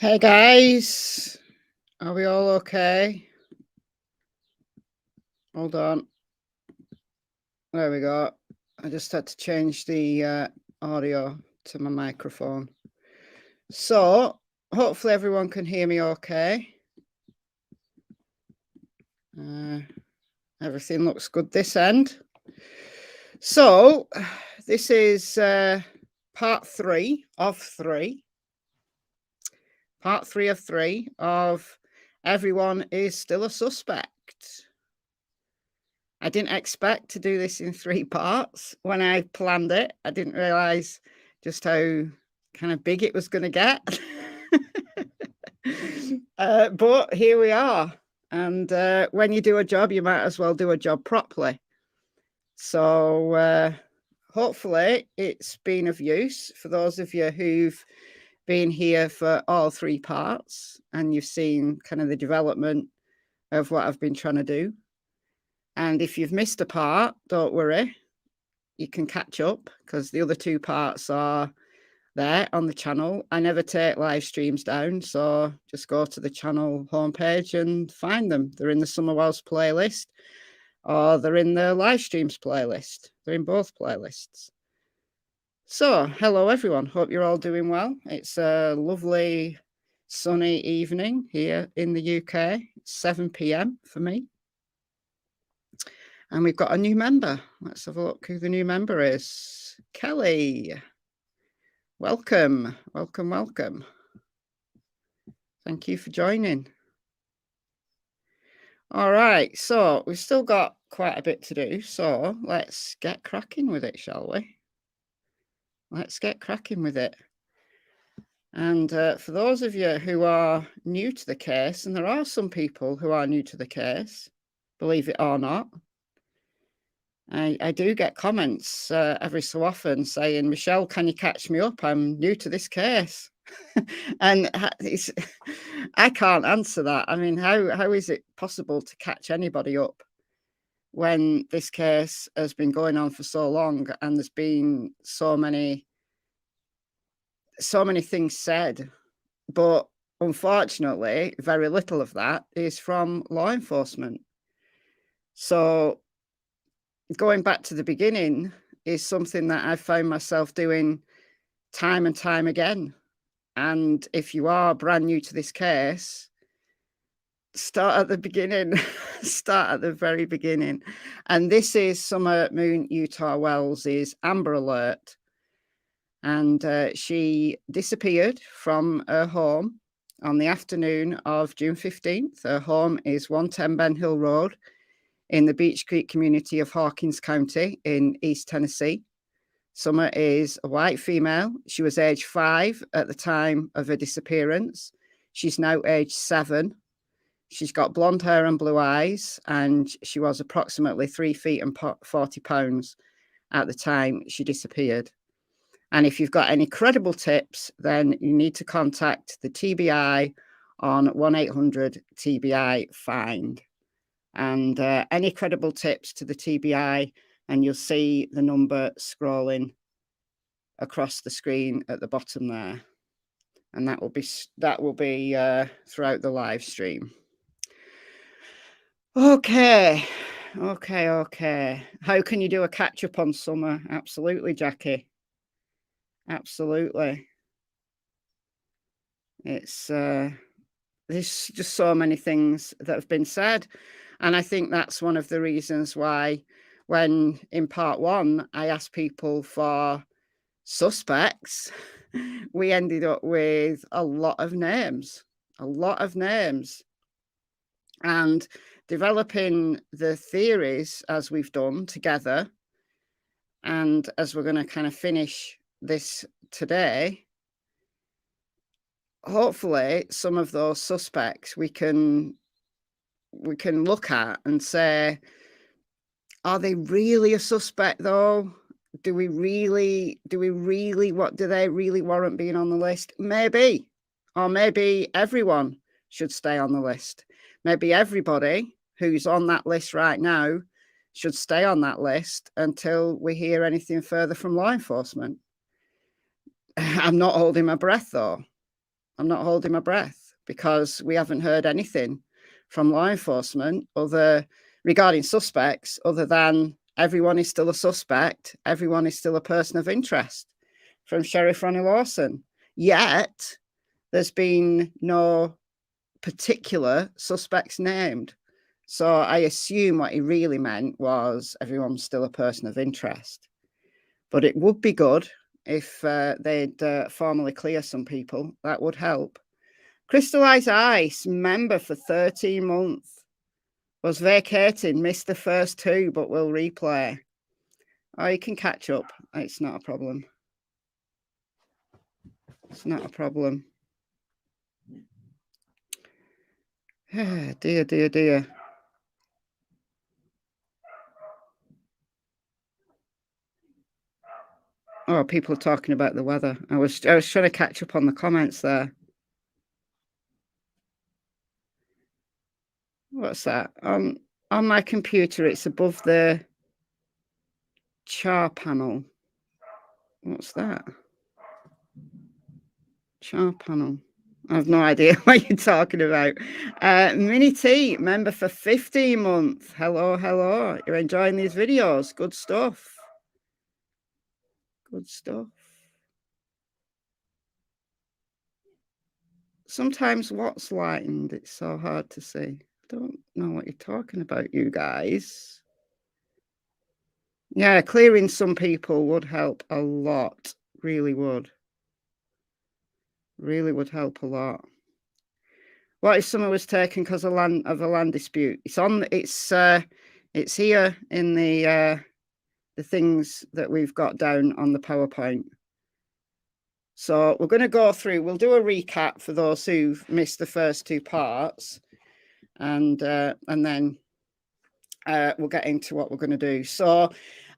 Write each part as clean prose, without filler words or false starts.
Hey guys, are we all okay? Hold on. There we go. I just had to change the audio to my microphone. So, hopefully everyone can hear me okay. Everything looks good this end. So, this is part 3 of 3. Part 3 of 3 of Everyone is Still a Suspect. I didn't expect to do this in 3 parts when I planned it. I didn't realize just how kind of big it was going to get. But here we are. And when you do a job, you might as well do a job properly. So hopefully it's been of use for those of you who've been here for all 3 parts and you've seen kind of the development of what I've been trying to do. And if you've missed a part, don't worry, you can catch up because the other 2 parts are there on the channel. I never take live streams down, so just go to the channel homepage and find them. They're in the Summer Wells playlist or they're in the live streams playlist. They're in both playlists. So, hello everyone. Hope you're all doing well. It's a lovely sunny evening here in the UK. It's 7 p.m. for me. And we've got a new member. Let's have a look who the new member is. Kelly. Welcome, welcome, welcome. Thank you for joining. All right, so we've still got quite a bit to do. So let's get cracking with it, shall we? Let's get cracking with it. And for those of you who are new to the case, and there are some people who are new to the case, believe it or not, I do get comments every so often saying, Michelle, can you catch me up? I'm new to this case. And I can't answer that. I mean, how is it possible to catch anybody up when this case has been going on for so long and there's been so many things said, but unfortunately, very little of that is from law enforcement. So going back to the beginning is something that I found myself doing time and time again. And if you are brand new to this case, start at the beginning, start at the very beginning. And this is Summer Moon Utah Wells' Amber Alert. And she disappeared from her home on the afternoon of June 15th. Her home is 110 Ben Hill Road in the Beech Creek community of Hawkins County in East Tennessee. Summer is a white female. She was age 5 at the time of her disappearance. She's now age 7. She's got blonde hair and blue eyes, and she was approximately 3 feet and 40 pounds at the time she disappeared. And if you've got any credible tips, then you need to contact the TBI on 1-800-TBI-FIND. And any credible tips to the TBI, and you'll see the number scrolling across the screen at the bottom there. And that will be throughout the live stream. Okay. How can you do a catch up on Summer? Absolutely, Jackie. Absolutely. It's there's just so many things that have been said. And I think that's one of the reasons why when in part 1, I asked people for suspects, we ended up with a lot of names. And developing the theories as we've done together, and as we're going to kind of finish this today, hopefully some of those suspects we can look at and say, are they really a suspect though? Do they really warrant being on the list? Maybe. Or maybe everyone should stay on the list. Maybe everybody who's on that list right now should stay on that list until we hear anything further from law enforcement. I'm not holding my breath though. I'm not holding my breath, because we haven't heard anything from law enforcement regarding suspects, other than everyone is still a suspect. Everyone is still a person of interest from Sheriff Ronnie Lawson. Yet there's been no particular suspects named. So I assume what he really meant was everyone's still a person of interest. But it would be good if they'd formally clear some people. That would help. Crystallized Ice, member for 13 months. Was vacating, missed the first 2, but will replay. Oh, you can catch up. It's not a problem. It's not a problem. Dear, dear, dear. Oh, people are talking about the weather. I was trying to catch up on the comments there. What's that? On my computer, it's above the char panel. What's that? Char panel. I have no idea what you're talking about. Mini T, member for 15 months. Hello, hello. You're enjoying these videos. Good stuff. Good stuff. Sometimes what's lightened, it's so hard to see. I don't know what you're talking about, you guys. Yeah, clearing some people would help a lot. Really would. Really would help a lot. What if someone was taken because of a land dispute? It's here in the things that we've got down on the PowerPoint. So we're going to go through. We'll do a recap for those who've missed the first 2 parts, and then we'll get into what we're going to do. So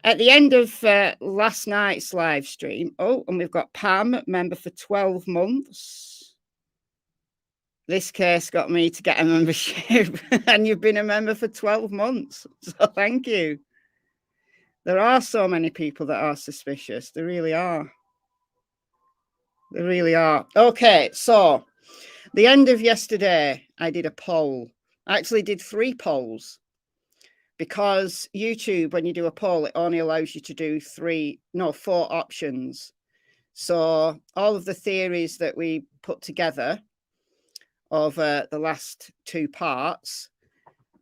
at the end of last night's live stream, and we've got Pam, member for 12 months. This case got me to get a membership, and you've been a member for 12 months. So thank you. There are so many people that are suspicious. There really are. They really are. Okay, so the end of yesterday, I did a poll. I actually did 3 polls, because YouTube, when you do a poll, it only allows you to do 4 options. So all of the theories that we put together over the last 2 parts,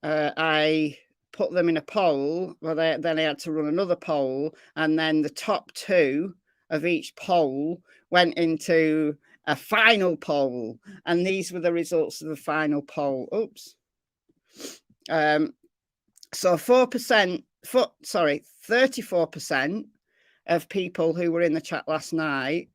I put them in a poll. Well, then I had to run another poll, and then the top 2 of each poll went into a final poll, and these were the results of the final poll. Oops. So 34% of people who were in the chat last night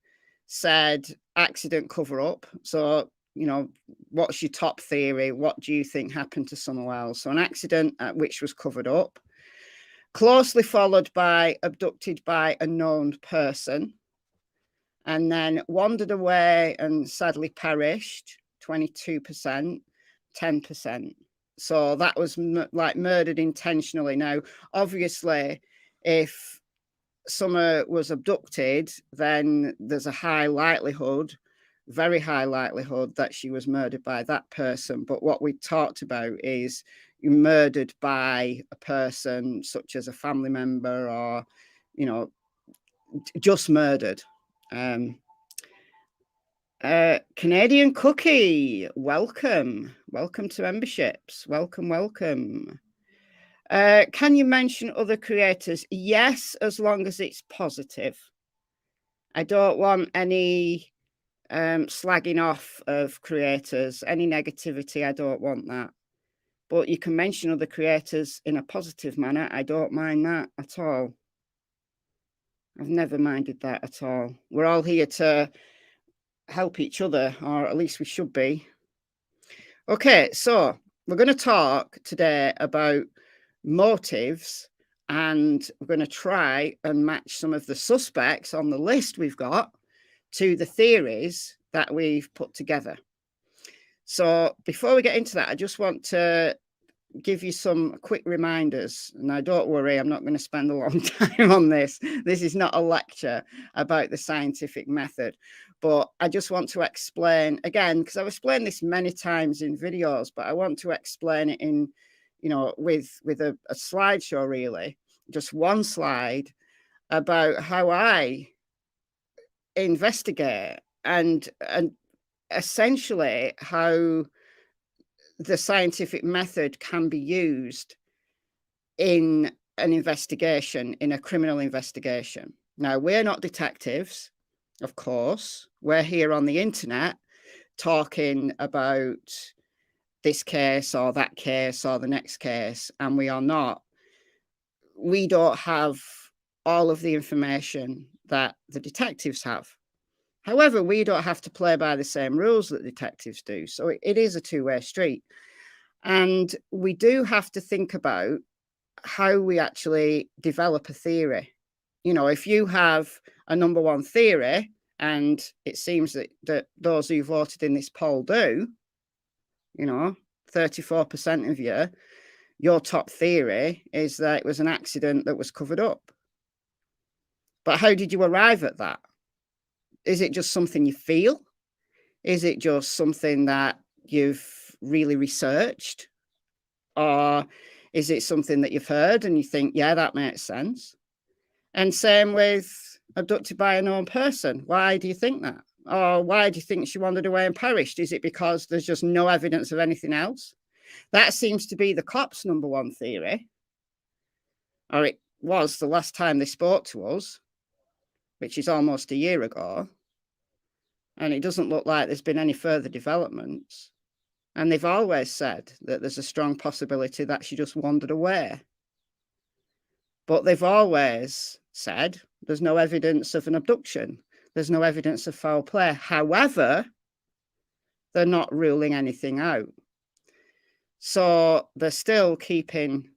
said accident cover up. So, you know, what's your top theory? What do you think happened to someone else? So an accident which was covered up, closely followed by abducted by a known person, and then wandered away and sadly perished, 22%, 10%. So that was like murdered intentionally. Now, obviously, if Summer was abducted, then there's a high likelihood, very high likelihood, that she was murdered by that person. But what we talked about is murdered by a person such as a family member, or, you know, just murdered. Canadian Cookie, welcome to memberships. Welcome. Can you mention other creators? Yes, as long as it's positive. I don't want any slagging off of creators, any negativity. I don't want that. But you can mention other creators in a positive manner. I don't mind that at all. I've never minded that at all. We're all here to help each other, or at least we should be. Okay, so we're going to talk today about motives, and we're going to try and match some of the suspects on the list we've got to the theories that we've put together. So before we get into that, I just want to give you some quick reminders. Now, don't worry, I'm not going to spend a long time on this. This is not a lecture about the scientific method, but I just want to explain again, because I've explained this many times in videos, but I want to explain it in, with a slideshow, really, just one slide about how I investigate and essentially how the scientific method can be used in an investigation, in a criminal investigation. Now, we're not detectives, of course. We're here on the internet talking about this case or that case or the next case, and we don't have all of the information that the detectives have. However, we don't have to play by the same rules that detectives do. So it is a two-way street. And we do have to think about how we actually develop a theory. If you have a number one theory, and it seems that those who voted in this poll do, 34% of your top theory is that it was an accident that was covered up. But how did you arrive at that? Is it just something you feel? Is it just something that you've really researched? Or is it something that you've heard and you think, yeah, that makes sense? And same with abducted by a known person. Why do you think that? Or why do you think she wandered away and perished? Is it because there's just no evidence of anything else? That seems to be the cops' number one theory. Or it was the last time they spoke to us, which is almost a year ago. And it doesn't look like there's been any further developments. And they've always said that there's a strong possibility that she just wandered away. But they've always said there's no evidence of an abduction. There's no evidence of foul play. However, they're not ruling anything out. So they're still keeping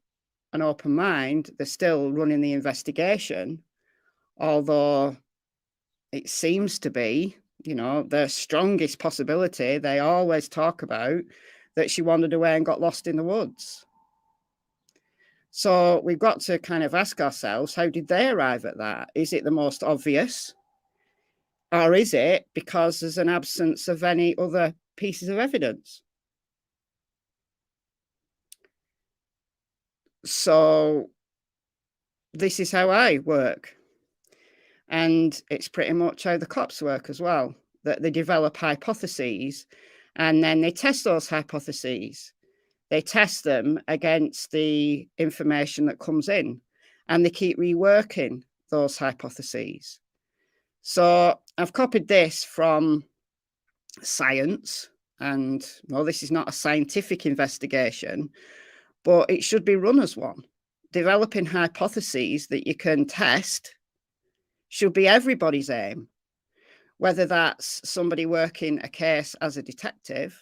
an open mind. They're still running the investigation, although it seems to be, the strongest possibility they always talk about, that she wandered away and got lost in the woods. So we've got to kind of ask ourselves, how did they arrive at that? Is it the most obvious? Or is it because there's an absence of any other pieces of evidence? So this is how I work. And it's pretty much how the cops work as well, that they develop hypotheses and then they test those hypotheses. They test them against the information that comes in and they keep reworking those hypotheses. So I've copied this from science, and this is not a scientific investigation, but it should be run as one. Developing hypotheses that you can test should be everybody's aim, whether that's somebody working a case as a detective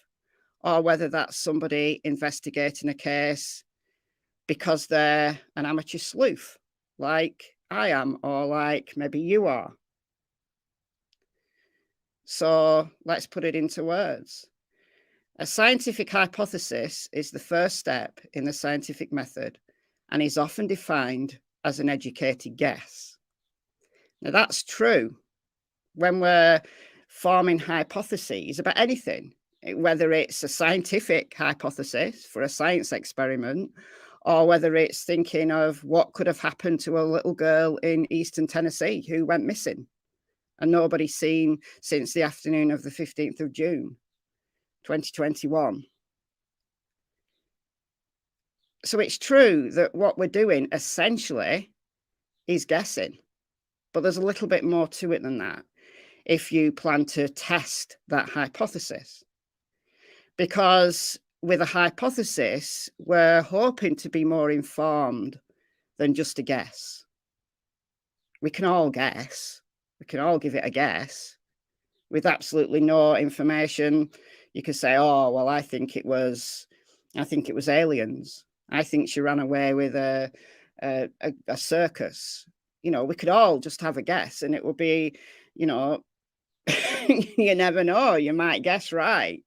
or whether that's somebody investigating a case because they're an amateur sleuth, like I am, or like maybe you are. So let's put it into words. A scientific hypothesis is the first step in the scientific method and is often defined as an educated guess. Now, that's true when we're forming hypotheses about anything, whether it's a scientific hypothesis for a science experiment or whether it's thinking of what could have happened to a little girl in Eastern Tennessee who went missing and nobody's seen since the afternoon of the 15th of June, 2021. So it's true that what we're doing essentially is guessing, but there's a little bit more to it than that if you plan to test that hypothesis. Because with a hypothesis, we're hoping to be more informed than just a guess. We can all guess. We can all give it a guess with absolutely no information. You could say, oh, well, I think it was aliens. I think she ran away with a circus. We could all just have a guess and it would be, you never know, you might guess right.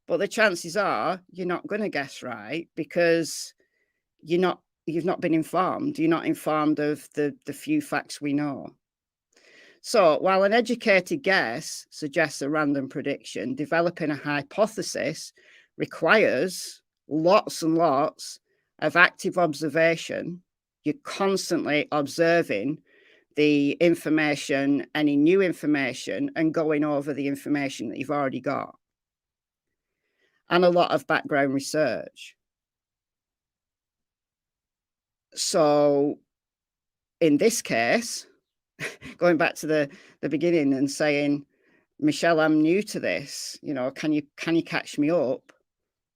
But the chances are you're not going to guess right because you've not been informed. You're not informed of the few facts we know. So while an educated guess suggests a random prediction, developing a hypothesis requires lots and lots of active observation. You're constantly observing the information, any new information, and going over the information that you've already got. And a lot of background research. So in this case, going back to the beginning and saying, Michelle, I'm new to this, you know, can you catch me up?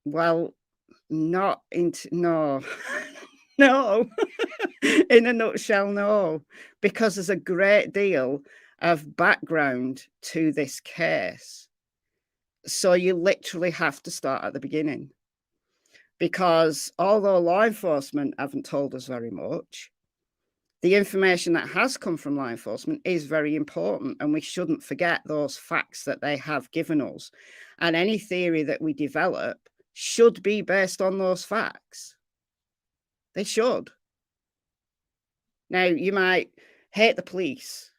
Well, not into, no, no, in a nutshell, no, because there's a great deal of background to this case. So you literally have to start at the beginning, because although law enforcement haven't told us very much, the information that has come from law enforcement is very important, and we shouldn't forget those facts that they have given us. And any theory that we develop should be based on those facts. They should. Now, you might hate the police.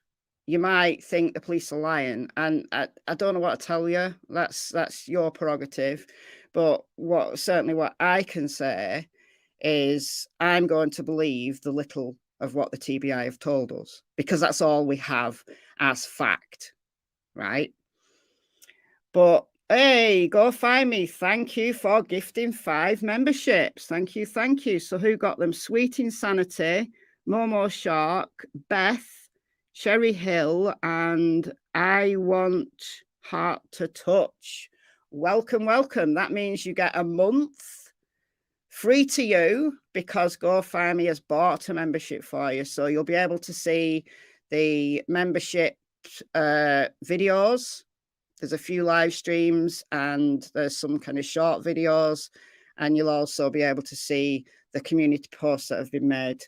You might think the police are lying, and I don't know what to tell you. That's your prerogative. But certainly what I can say is I'm going to believe the little of what the TBI have told us, because that's all we have as fact, right? But hey, go find me. Thank you for gifting 5 memberships. Thank you, thank you. So who got them? Sweet Insanity, Momo Shark, Beth, Cherry Hill, and I Want Heart to Touch. Welcome, welcome. That means you get a month free to you, because GoFundMe has bought a membership for you. So you'll be able to see the membership videos. There's a few live streams and there's some kind of short videos. And you'll also be able to see the community posts that have been made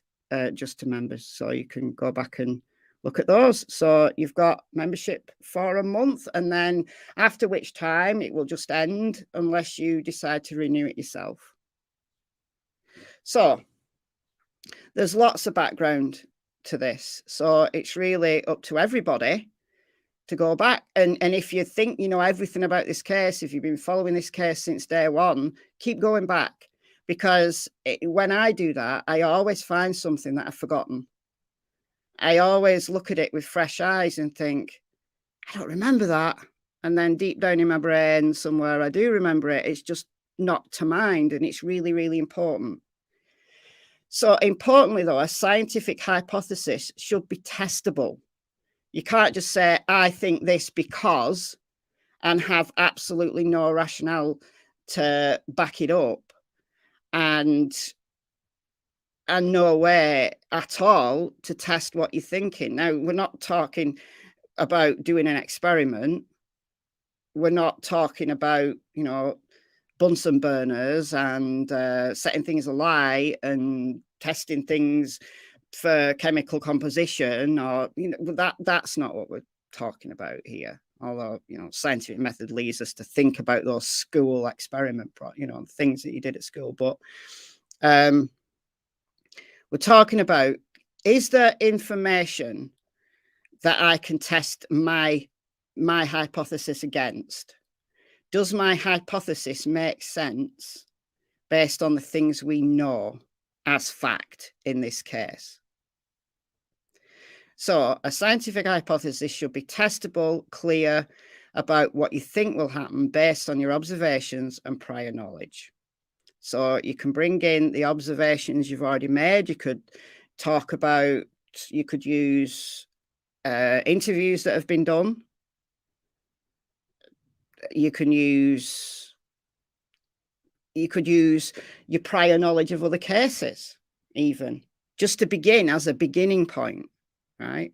just to members. So you can go back and look at those. So you've got membership for a month, and then after which time it will just end unless you decide to renew it yourself. So there's lots of background to this. So it's really up to everybody to go back. And if you think you know everything about this case, if you've been following this case since day one, keep going back. Because when I do that, I always find something that I've forgotten. I always look at it with fresh eyes and think, I don't remember that. And then deep down in my brain somewhere, I do remember it. It's just not to mind. And it's really, really important. So importantly, though, a scientific hypothesis should be testable. You can't just say, I think this because, and have absolutely no rationale to back it up, and no way at all to test what you're thinking. Now, we're not talking about doing an experiment. We're not talking about, you know, Bunsen burners and setting things alight and testing things for chemical composition, or you know, that's not what we're talking about here. Although, you know, scientific method leads us to think about those school experiment, you know, things that you did at school. But we're talking about, is there information that I can test my hypothesis against? Does my hypothesis make sense based on the things we know as fact in this case? So a scientific hypothesis should be testable, clear about what you think will happen based on your observations and prior knowledge. So you can bring in the observations you've already made. You could talk about, you could use interviews that have been done. You could use your prior knowledge of other cases, even, just to begin as a beginning point, right?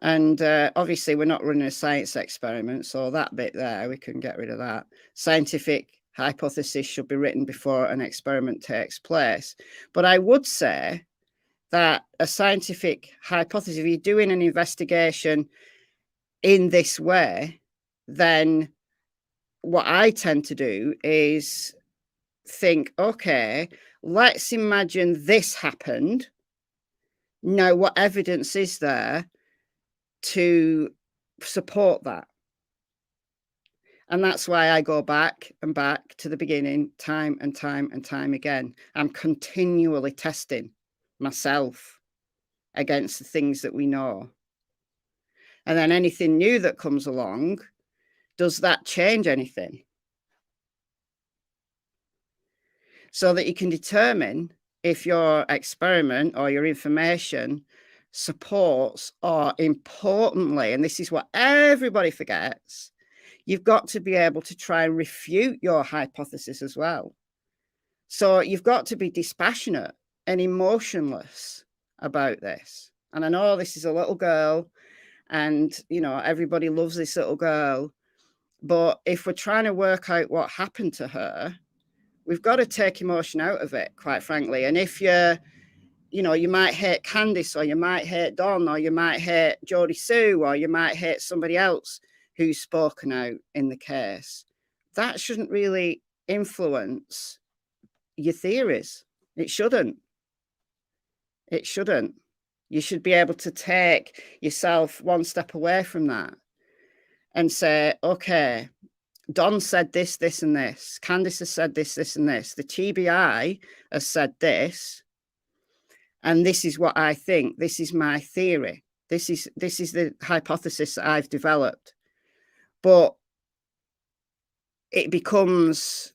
And obviously, we're not running a science experiment, so that bit there, we can get rid of that. Scientific hypothesis should be written before an experiment takes place. But I would say that a scientific hypothesis, if you're doing an investigation in this way, then what I tend to do is think, okay, let's imagine this happened. Now, what evidence is there to support that? And that's why I go back and back to the beginning time and time and time again. I'm continually testing myself against the things that we know. And then anything new that comes along, does that change anything? So that you can determine if your experiment or your information supports, or importantly, and this is what everybody forgets, you've got to be able to try and refute your hypothesis as well. So you've got to be dispassionate and emotionless about this. And I know this is a little girl, and, you know, everybody loves this little girl. But if we're trying to work out what happened to her, we've got to take emotion out of it, quite frankly. And if you're, you know, you might hate Candice, or you might hate Don, or you might hate Jodie Sue, or you might hate somebody else who's spoken out in the case, that shouldn't really influence your theories. It shouldn't. It shouldn't. You should be able to take yourself one step away from that and say, okay, Don said this, this, and this. Candice has said this, this, and this. The TBI has said this. And this is what I think. This is my theory. This is the hypothesis that I've developed. But it becomes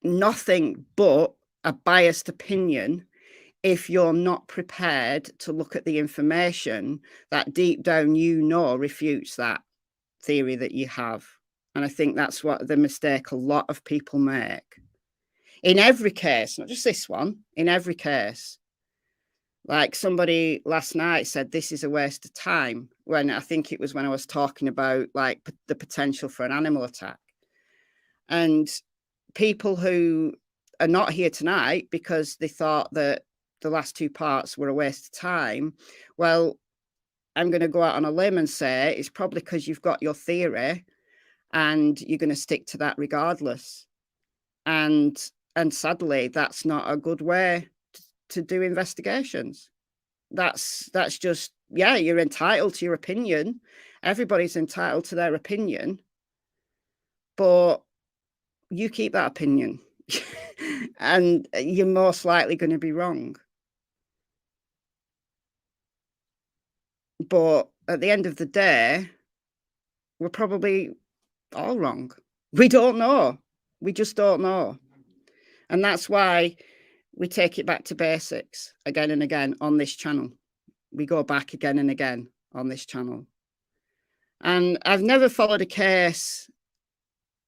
nothing but a biased opinion if you're not prepared to look at the information that deep down you know refutes that theory that you have. And I think that's what the mistake a lot of people make. In every case, not just this one, in every case. Like somebody last night said, this is a waste of time, when I think it was when I was talking about like the potential for an animal attack. And people who are not here tonight because they thought that the last two parts were a waste of time, well, I'm going to go out on a limb and say it's probably because you've got your theory and you're going to stick to that regardless. And sadly, that's not a good way to do investigations. That's just, yeah, you're entitled to your opinion. Everybody's entitled to their opinion, but you keep that opinion and you're most likely going to be wrong. But at the end of the day, we're probably all wrong. We don't know. We just don't know. And that's why we take it back to basics again and again on this channel. We go back again and again on this channel. And I've never followed a case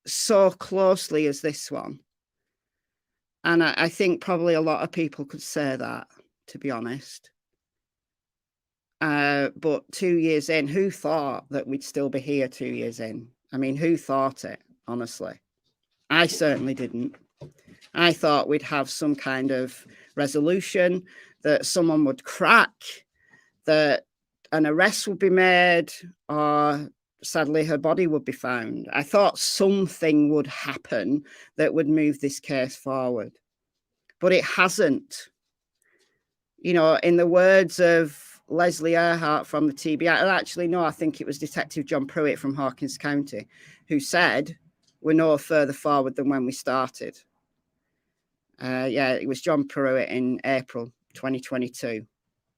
so closely as this one. And I think probably a lot of people could say that, to be honest. But 2 years in, who thought that we'd still be here 2 years in? I mean, who thought it, honestly? I certainly didn't. I thought we'd have some kind of resolution, that someone would crack, that an arrest would be made, or sadly her body would be found. I thought something would happen that would move this case forward, but it hasn't. You know, in the words of Leslie Earhart from the TBI, actually, no, I think it was Detective John Pruitt from Hawkins County, who said, we're no further forward than when we started. Yeah, it was John Pruitt in April 2022.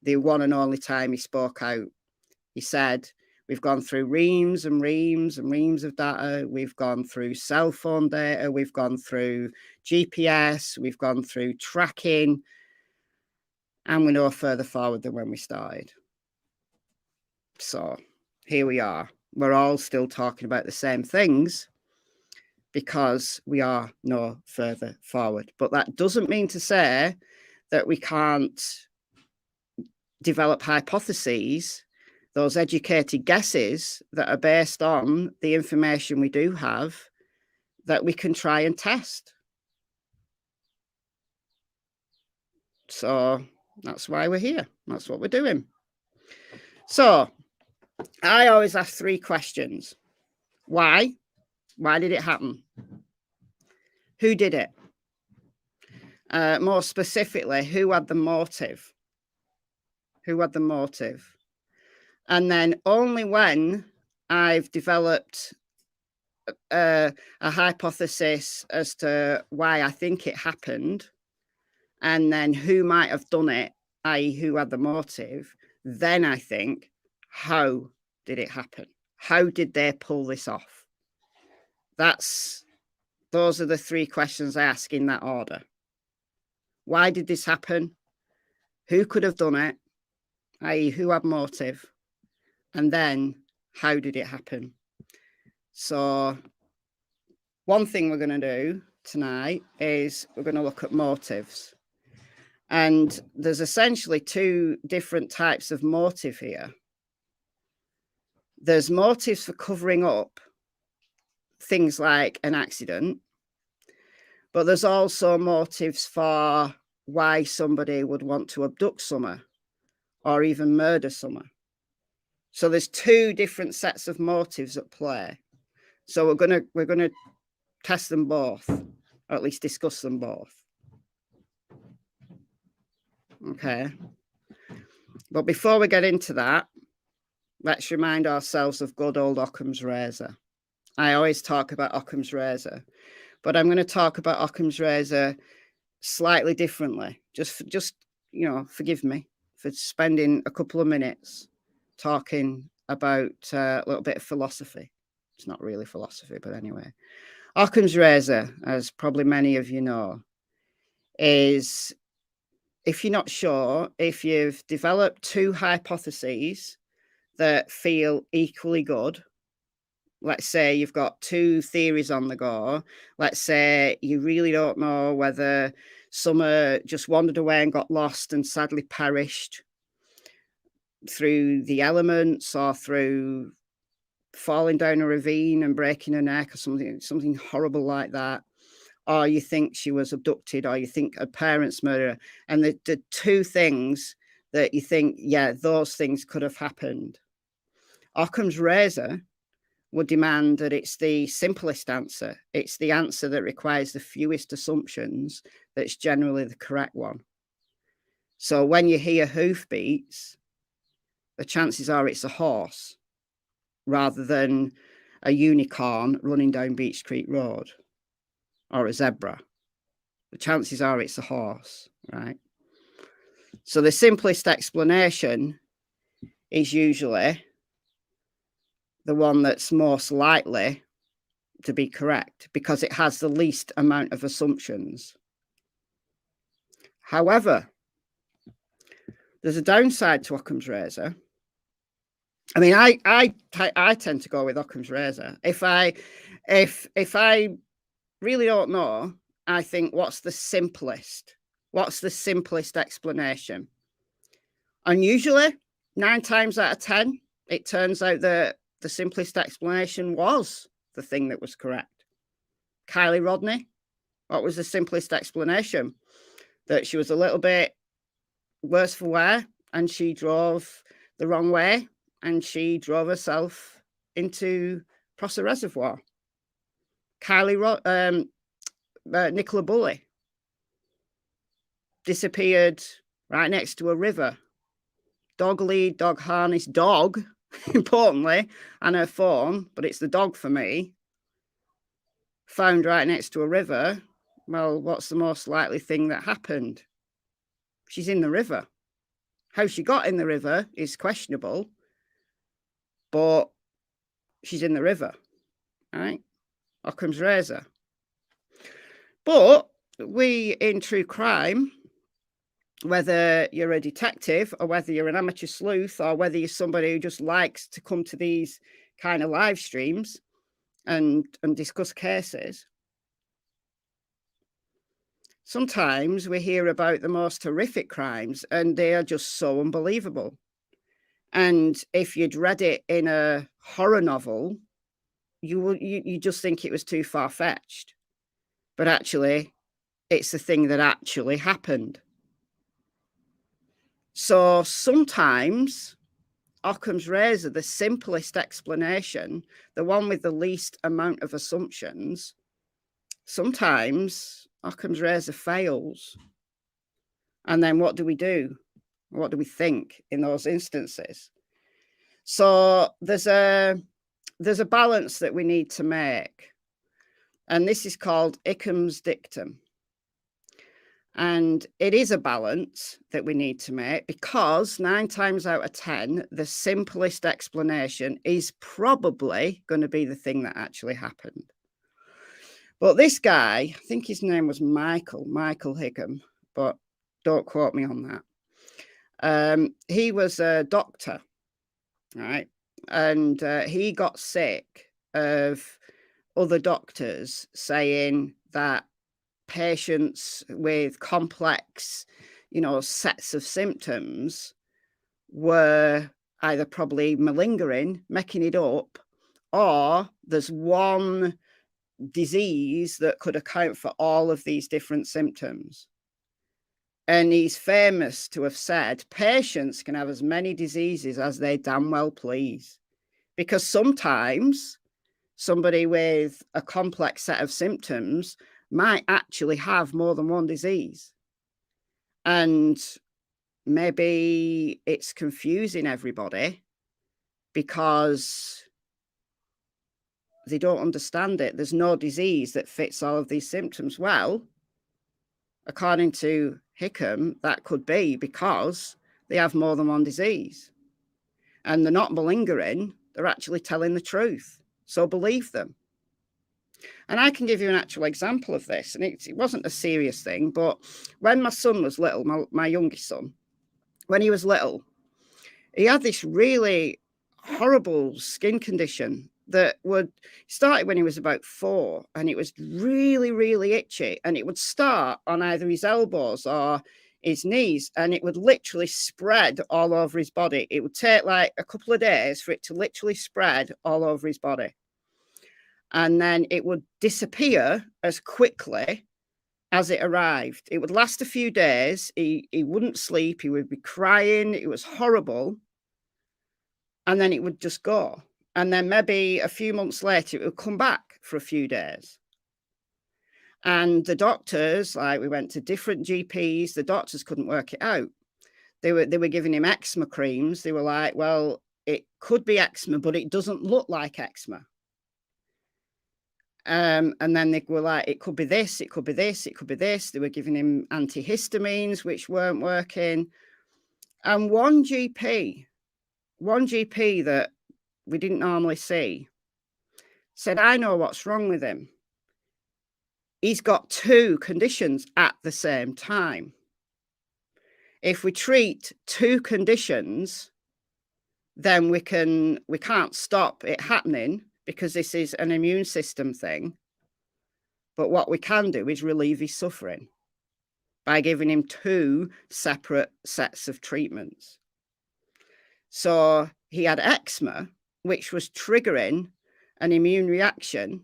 The one and only time he spoke out. He said, we've gone through reams and reams and reams of data. We've gone through cell phone data. We've gone through GPS. We've gone through tracking. And we're no further forward than when we started. So here we are. We're all still talking about the same things because we are no further forward. But that doesn't mean to say that we can't develop hypotheses, those educated guesses that are based on the information we do have, that we can try and test. So that's why we're here. That's what we're doing. So I always ask 3 questions. Why? Why did it happen? Who did it? More specifically, who had the motive? Who had the motive? And then only when I've developed a hypothesis as to why I think it happened, and then who might have done it, i.e. who had the motive, then I think, how did it happen? How did they pull this off? Those are the three questions I ask in that order. Why did this happen? Who could have done it, i.e. who had motive? And then, how did it happen? So one thing we're going to do tonight is we're going to look at motives. And there's essentially two different types of motive here. There's motives for covering up things like an accident, but there's also motives for why somebody would want to abduct someone or even murder someone. So there's two different sets of motives at play. So we're gonna test them both, or at least discuss them both. Okay. But before we get into that, let's remind ourselves of good old Occam's razor. I always talk about Occam's razor, but I'm going to talk about Occam's razor slightly differently. Just forgive me for spending a couple of minutes talking about a little bit of philosophy. It's not really philosophy, but anyway. Occam's razor, as probably many of you know, is, if you're not sure, if you've developed two hypotheses that feel equally good, let's say you've got two theories on the go. Let's say you really don't know whether Summer just wandered away and got lost and sadly perished through the elements or through falling down a ravine and breaking her neck or something horrible like that. Or you think she was abducted, or you think her parents murdered her. And the two things that you think, yeah, those things could have happened. Occam's razor would demand that it's the simplest answer. It's the answer that requires the fewest assumptions that's generally the correct one. So when you hear hoofbeats, the chances are it's a horse rather than a unicorn running down Beach Street Road or a zebra. The chances are it's a horse, right? So the simplest explanation is usually the one that's most likely to be correct because it has the least amount of assumptions. However, there's a downside to Occam's razor. I mean, I tend to go with Occam's razor. If I really don't know, I think what's the simplest explanation? And usually 9 times out of 10, it turns out that the simplest explanation was the thing that was correct. Kylie Rodney, what was the simplest explanation? That she was a little bit worse for wear and she drove the wrong way and she drove herself into Prosser Reservoir. Nicola Bulley disappeared right next to a river. Dog lead, dog harness, dog, importantly, and her phone, but it's the dog for me, found right next to a river. Well, what's the most likely thing that happened? She's in the river. How she got in the river is questionable, but she's in the river, right? Occam's razor. But we in true crime, whether you're a detective or whether you're an amateur sleuth or whether you're somebody who just likes to come to these kind of live streams and discuss cases, sometimes we hear about the most horrific crimes and they are just so unbelievable. And if you'd read it in a horror novel, you just think it was too far-fetched. But actually, it's the thing that actually happened. So sometimes Occam's razor, the simplest explanation, the one with the least amount of assumptions, sometimes Occam's razor fails. And then what do we do? What do we think in those instances? So there's a balance that we need to make. And this is called Hickham's Dictum. And it is a balance that we need to make because 9 times out of 10, the simplest explanation is probably going to be the thing that actually happened. But this guy, I think his name was Michael Hickam, but don't quote me on that. He was a doctor, right? And he got sick of other doctors saying that patients with complex, sets of symptoms were either probably malingering, making it up, or there's one disease that could account for all of these different symptoms. And he's famous to have said patients can have as many diseases as they damn well please, because sometimes somebody with a complex set of symptoms might actually have more than one disease. And maybe it's confusing everybody because they don't understand it. There's no disease that fits all of these symptoms. Well, according to Hickam, that could be because they have more than one disease. And they're not malingering, they're actually telling the truth. So believe them. And I can give you an actual example of this. And it wasn't a serious thing, but when my son was little, my youngest son, when he was little, he had this really horrible skin condition that started when he was about 4, and it was really, really itchy. And it would start on either his elbows or his knees, and it would literally spread all over his body. It would take like a couple of days for it to literally spread all over his body. And then it would disappear as quickly as it arrived. It would last a few days. He wouldn't sleep. He would be crying. It was horrible. And then it would just go. And then maybe a few months later, it would come back for a few days. And the doctors, we went to different GPs. The doctors couldn't work it out. They were giving him eczema creams. They were like, well, it could be eczema, but it doesn't look like eczema. And then they were like, it could be this, it could be this, it could be this. They were giving him antihistamines, which weren't working. And one GP that we didn't normally see said, I know what's wrong with him. He's got 2 conditions at the same time. If we treat 2 conditions, then we can't stop it happening, because this is an immune system thing. But what we can do is relieve his suffering by giving him 2 separate sets of treatments. So he had eczema, which was triggering an immune reaction.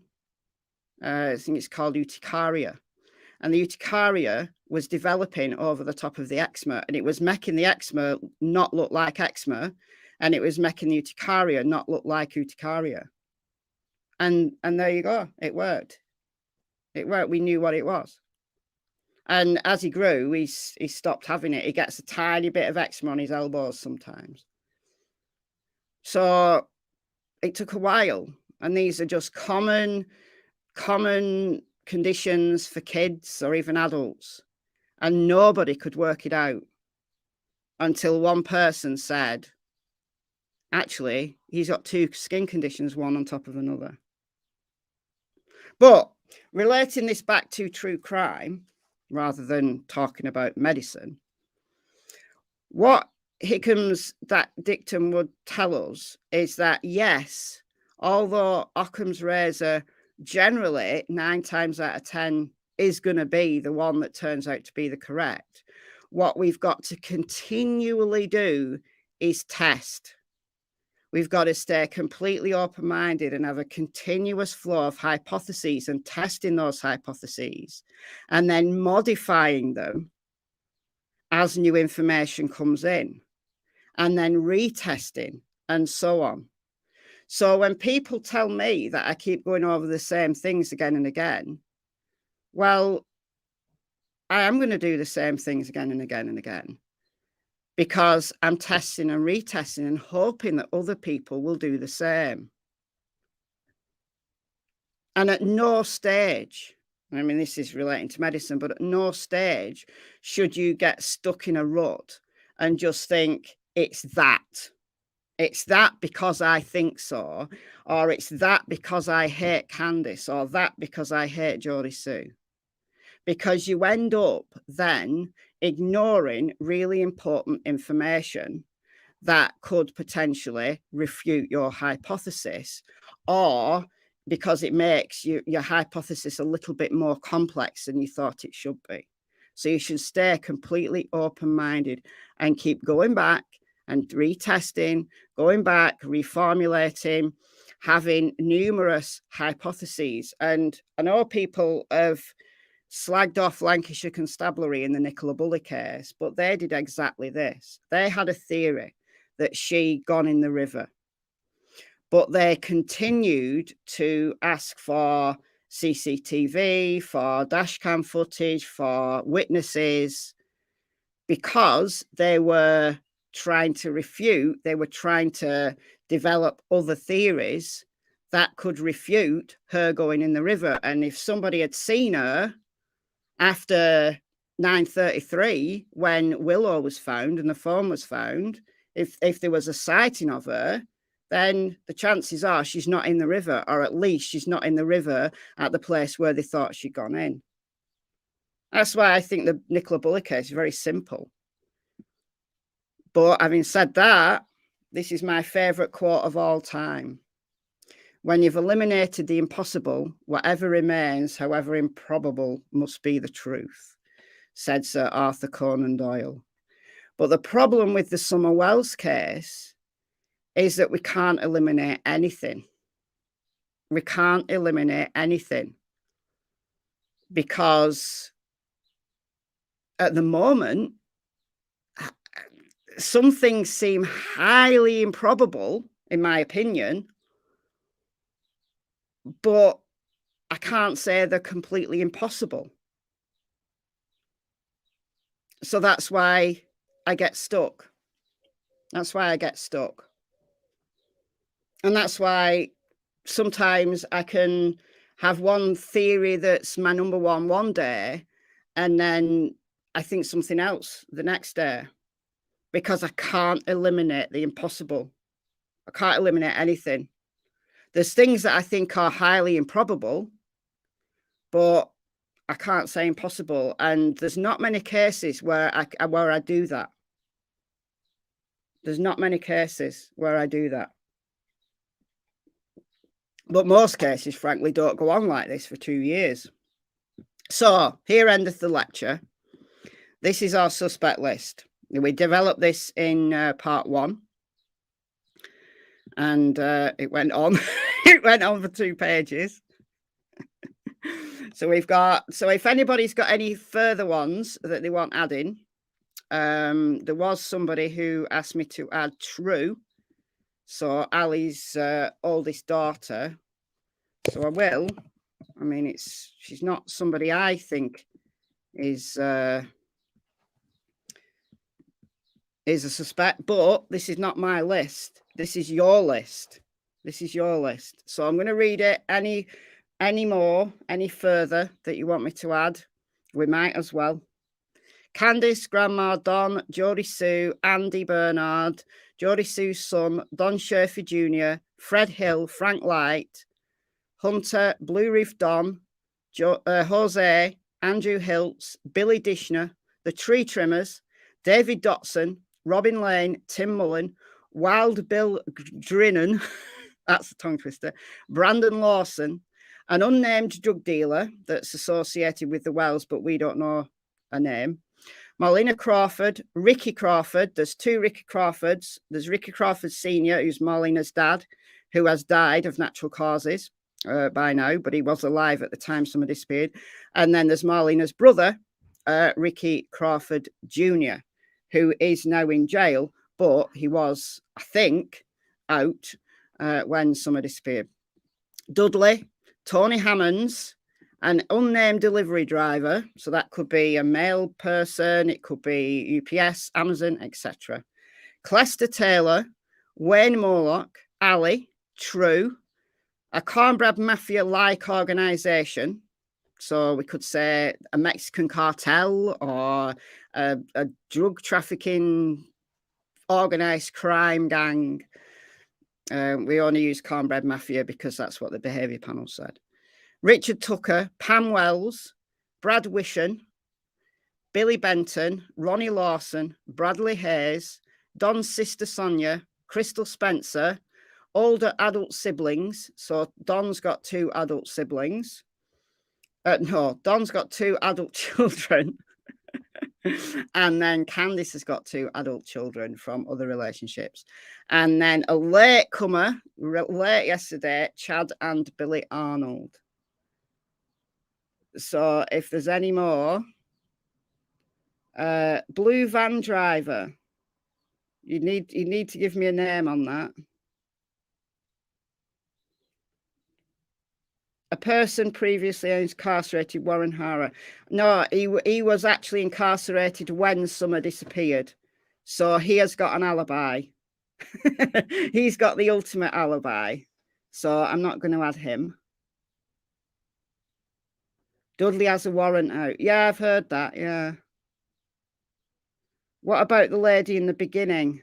I think it's called urticaria. And the urticaria was developing over the top of the eczema, and it was making the eczema not look like eczema, and it was making the urticaria not look like urticaria. And there you go. It worked. It worked. We knew what it was. And as he grew, he stopped having it. He gets a tiny bit of eczema on his elbows sometimes. So it took a while. And these are just common conditions for kids or even adults. And nobody could work it out until one person said, actually, he's got 2 skin conditions, one on top of another. But relating this back to true crime, rather than talking about medicine, what Hickam's that dictum would tell us is that, yes, although Occam's razor generally 9 times out of 10 is going to be the one that turns out to be the correct, what we've got to continually do is test. We've got to stay completely open-minded and have a continuous flow of hypotheses and testing those hypotheses and then modifying them as new information comes in, and then retesting and so on. So when people tell me that I keep going over the same things again and again, well, I am going to do the same things again and again and again, because I'm testing and retesting and hoping that other people will do the same. And at no stage, I mean, this is relating to medicine, but at no stage should you get stuck in a rut and just think it's that. It's that because I think so, or it's that because I hate Candice, or that because I hate Jodie Sue. Because you end up then ignoring really important information that could potentially refute your hypothesis, or because it makes your hypothesis a little bit more complex than you thought it should be. So you should stay completely open-minded and keep going back and retesting, going back, reformulating, having numerous hypotheses. And I know people have slagged off Lancashire Constabulary in the Nicola Bulley case, but they did exactly this. They had a theory that she'd gone in the river, but they continued to ask for CCTV, for dashcam footage, for witnesses, because they were trying to refute, they were trying to develop other theories that could refute her going in the river. And if somebody had seen her after 9:33, when Willow was found and the phone was found, if there was a sighting of her, then the chances are she's not in the river, or at least she's not in the river at the place where they thought she'd gone in. That's why I think the Nicola Bulley case is very simple. But having said that, this is my favourite quote of all time. When you've eliminated the impossible, whatever remains, however improbable, must be the truth, said Sir Arthur Conan Doyle. But the problem with the Summer Wells case is that we can't eliminate anything. We can't eliminate anything, because at the moment, some things seem highly improbable, in my opinion, but I can't say they're completely impossible. So that's why I get stuck. That's why I get stuck. And that's why sometimes I can have one theory that's my number one day, and then I think something else the next day, because I can't eliminate the impossible. I can't eliminate anything. There's things that I think are highly improbable, but I can't say impossible. And there's not many cases where I do that. There's not many cases where I do that. But most cases, frankly, don't go on like this for 2 years. So here endeth the lecture. This is our suspect list. We developed this in part 1. And it went on. It went on for 2 pages. So we've got, so if anybody's got any further ones that they want adding, there was somebody who asked me to add True. So Ali's oldest daughter. So I will. I mean, she's not somebody I think is a suspect, but this is not my list. This is your list. This is your list. So I'm going to read it. Any further that you want me to add, we might as well. Candice, Grandma Don, Jodie Sue, Andy Bernard, Jodie Sue's son, Don Sherfy Jr., Fred Hill, Frank Light, Hunter, Blue Reef Don, Jose, Andrew Hiltz, Billy Dishner, The Tree Trimmers, David Dotson, Robin Lane, Tim Mullen, Wild Bill Drinnen, that's a tongue twister, Brandon Lawson, an unnamed drug dealer that's associated with the Wells, but we don't know a name, Marlena Crawford, Ricky Crawford. There's 2 Ricky Crawfords. There's Ricky Crawford Sr., who's Marlena's dad, who has died of natural causes by now, but he was alive at the time someone disappeared. And then there's Marlena's brother, Ricky Crawford Jr., who is now in jail, but he was, I think, out when Summer disappeared. Dudley, Tony Hammonds, an unnamed delivery driver. So that could be a mail person, it could be UPS, Amazon, etc. Clester Taylor, Wayne Morlock, Ali, True, a cornbread mafia-like organisation. So we could say a Mexican cartel or a drug trafficking organised crime gang. We only use cornbread mafia because that's what the behaviour panel said. Richard Tucker, Pam Wells, Brad Wishen, Billy Benton, Ronnie Lawson, Bradley Hayes, Don's sister Sonia, Crystal Spencer, older adult siblings. So Don's got 2 adult siblings. No, Don's got 2 adult children. And then Candice has got 2 adult children from other relationships. And then a late comer, late yesterday, Chad and Billy Arnold. So if there's any more, blue van driver, you need to give me a name on that. A person previously incarcerated, Warren Hara. No, he was actually incarcerated when Summer disappeared. So he has got an alibi. He's got the ultimate alibi. So I'm not going to add him. Dudley has a warrant out. Yeah, I've heard that, yeah. What about the lady in the beginning?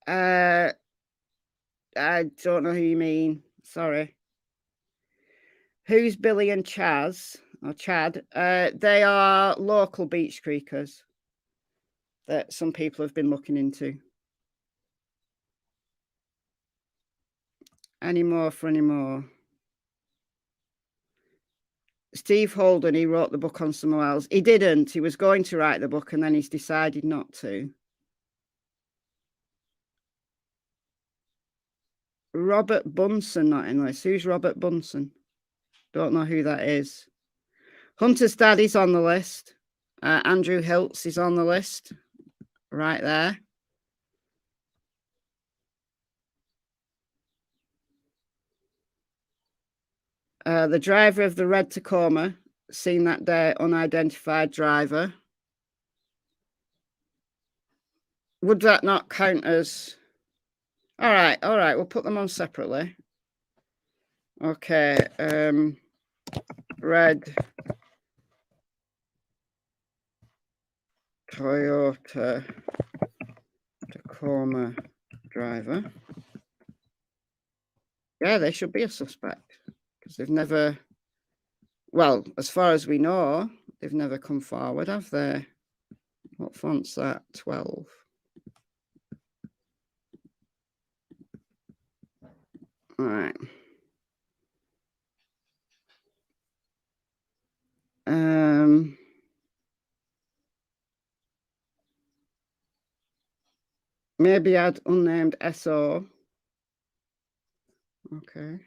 I don't know who you mean. Sorry. Who's Billy and Chaz or Chad? They are local beach creekers that some people have been looking into. Any more for any more? Steve Holden, he wrote the book on Summer Wells. He didn't. He was going to write the book and then he's decided not to. Robert Bunsen not in this. Who's Robert Bunsen? Don't know who that is. Hunter's dad is on the list. Andrew Hiltz is on the list. Right there. The driver of the red Tacoma, seen that day, unidentified driver. Would that not count as... All right, we'll put them on separately. Okay, red Toyota Tacoma driver. Yeah, they should be a suspect because they've never, well, as far as we know, they've never come forward, have they? What font's that? 12. All right. Maybe add unnamed SO. Okay.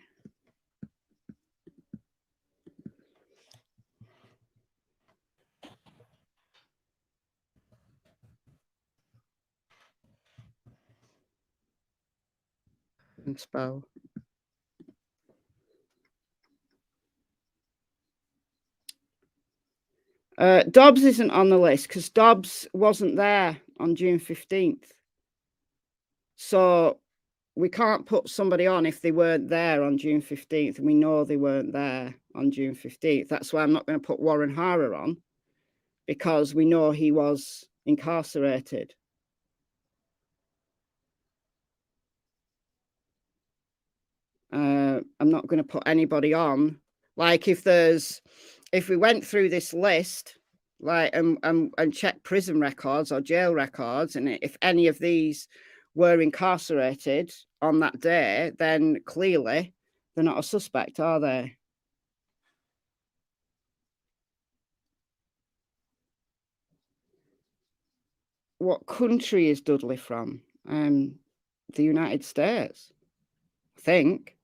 And spell. Dobbs isn't on the list because Dobbs wasn't there on June 15th. So we can't put somebody on if they weren't there on June 15th. And we know they weren't there on June 15th. That's why I'm not going to put Warren Hara on, because we know he was incarcerated. I'm not going to put anybody on. Like if we went through this list, like and check prison records or jail records, and if any of these were incarcerated on that day, then clearly they're not a suspect, are they? What country is Dudley from? The United States, I think.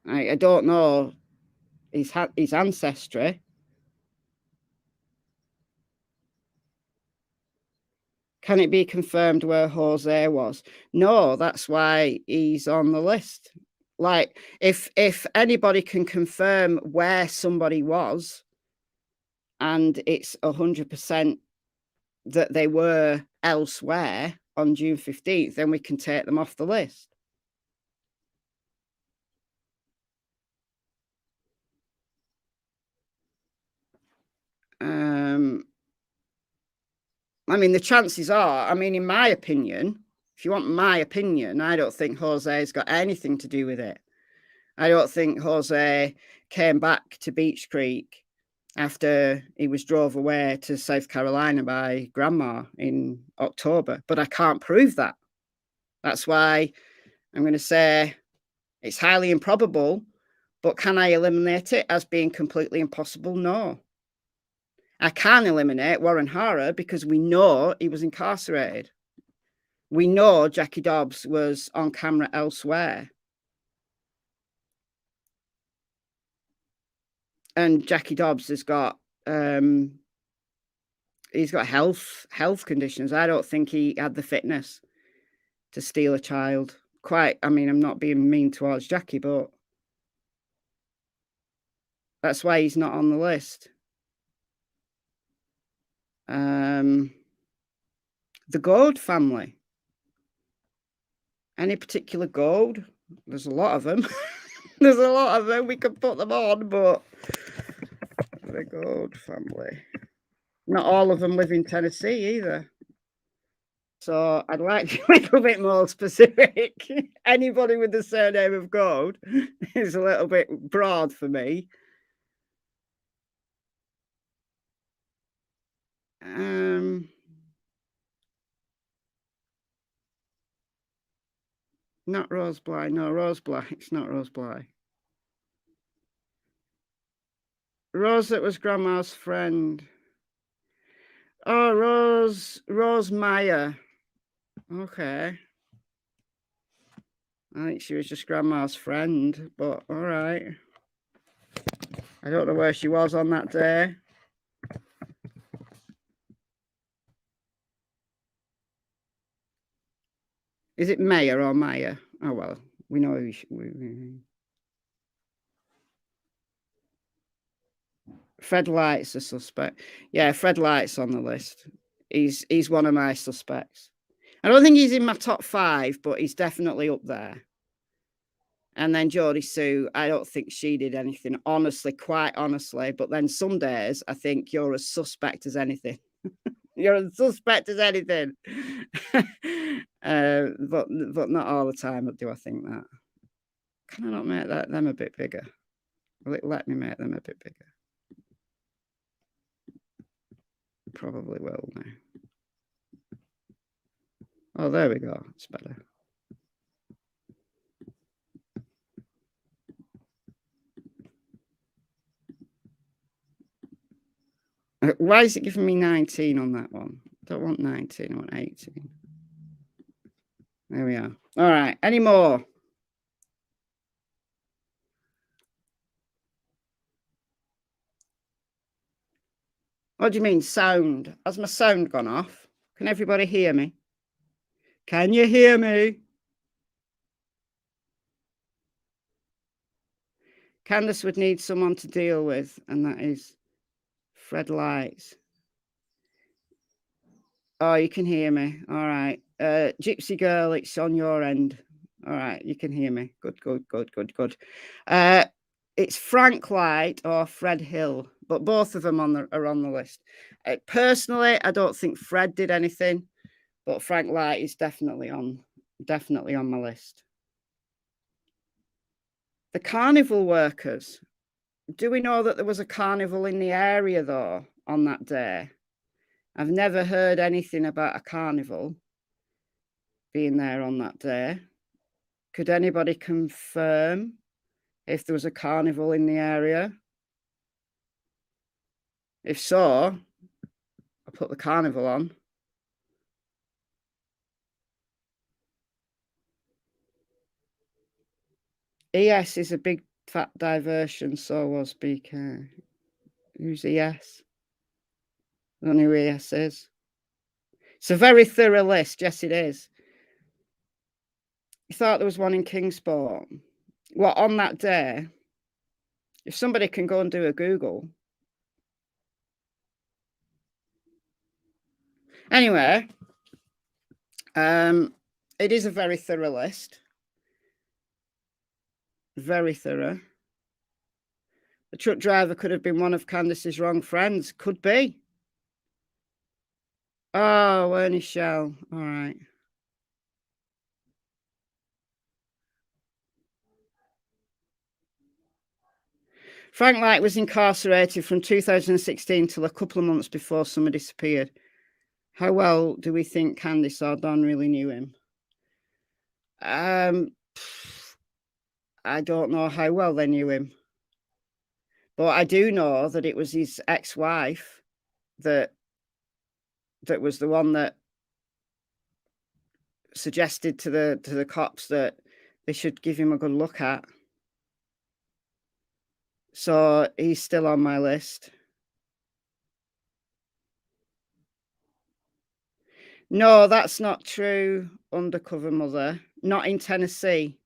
I don't know his ancestry. Can it be confirmed where Jose was? No, that's why he's on the list. Like, if anybody can confirm where somebody was, and it's 100% that they were elsewhere on June 15th, then we can take them off the list. I mean, the chances are, I mean, in my opinion, if you want my opinion, I don't think Jose's got anything to do with it. I don't think Jose came back to Beach Creek after he was drove away to South Carolina by Grandma in October, but I can't prove that. That's why I'm going to say it's highly improbable, but can I eliminate it as being completely impossible? No. I can eliminate Warren Hara because we know he was incarcerated. We know Jackie Dobbs was on camera elsewhere. And Jackie Dobbs has got he's got health conditions. I don't think he had the fitness to steal a child. Quite, I mean, I'm not being mean towards Jackie, but that's why he's not on the list. The Gold family. Any particular gold? There's a lot of them. There's a lot of them. We could put them on, but the Gold family. Not all of them live in Tennessee either. So I'd like to be a little bit more specific. Anybody with the surname of Gold is a little bit broad for me. Not Rose Bly. No, Rose Bly. It's not Rose Bly. Rose that was Grandma's friend. Oh, Rose Meyer. Okay. I think she was just Grandma's friend, but all right. I don't know where she was on that day. Is it Mayer or Meyer? Oh, well, we know who Fred Light's a suspect. Yeah, Fred Light's on the list. He's one of my suspects. I don't think he's in my top 5, but he's definitely up there. And then Jodie Sue, I don't think she did anything, honestly, quite honestly. But then some days, I think you're as suspect as anything. You're as suspect as anything. But not all the time do I think that. Can I not make them a bit bigger? Will it let me make them a bit bigger? Probably will now. Oh, there we go. It's better. Why is it giving me 19 on that one? I don't want 19, I want 18. There we are. All right, any more? What do you mean sound? Has my sound gone off? Can everybody hear me? Can you hear me? Candace would need someone to deal with, and that is Fred Lights. Oh, you can hear me. All right. Gypsy Girl, it's on your end. All right, you can hear me. Good. It's Frank Light or Fred Hill, but both of them are on the list. Personally, I don't think Fred did anything, but Frank Light is definitely on my list. The carnival workers. Do we know that there was a carnival in the area though on that day? I've never heard anything about a carnival being there on that day. Could anybody confirm if there was a carnival in the area? If so, I'll put the carnival on. ES is a big fat diversion, so was BK. Who's ES? I don't know who ES is. It's a very thorough list. Yes, it is. You thought there was one in Kingsport. Well, on that day, if somebody can go and do a Google. Anyway, it is a very thorough list. Very thorough. The truck driver could have been one of Candace's wrong friends. Could be. Oh, Ernie Shell. All right. Frank Light was incarcerated from 2016 till a couple of months before Summer disappeared. How well do we think Candace or Don really knew him? I don't know how well they knew him. But I do know that it was his ex-wife that was the one that suggested to the cops that they should give him a good look at. So he's still on my list. No, that's not true, Undercover Mother. Not in Tennessee.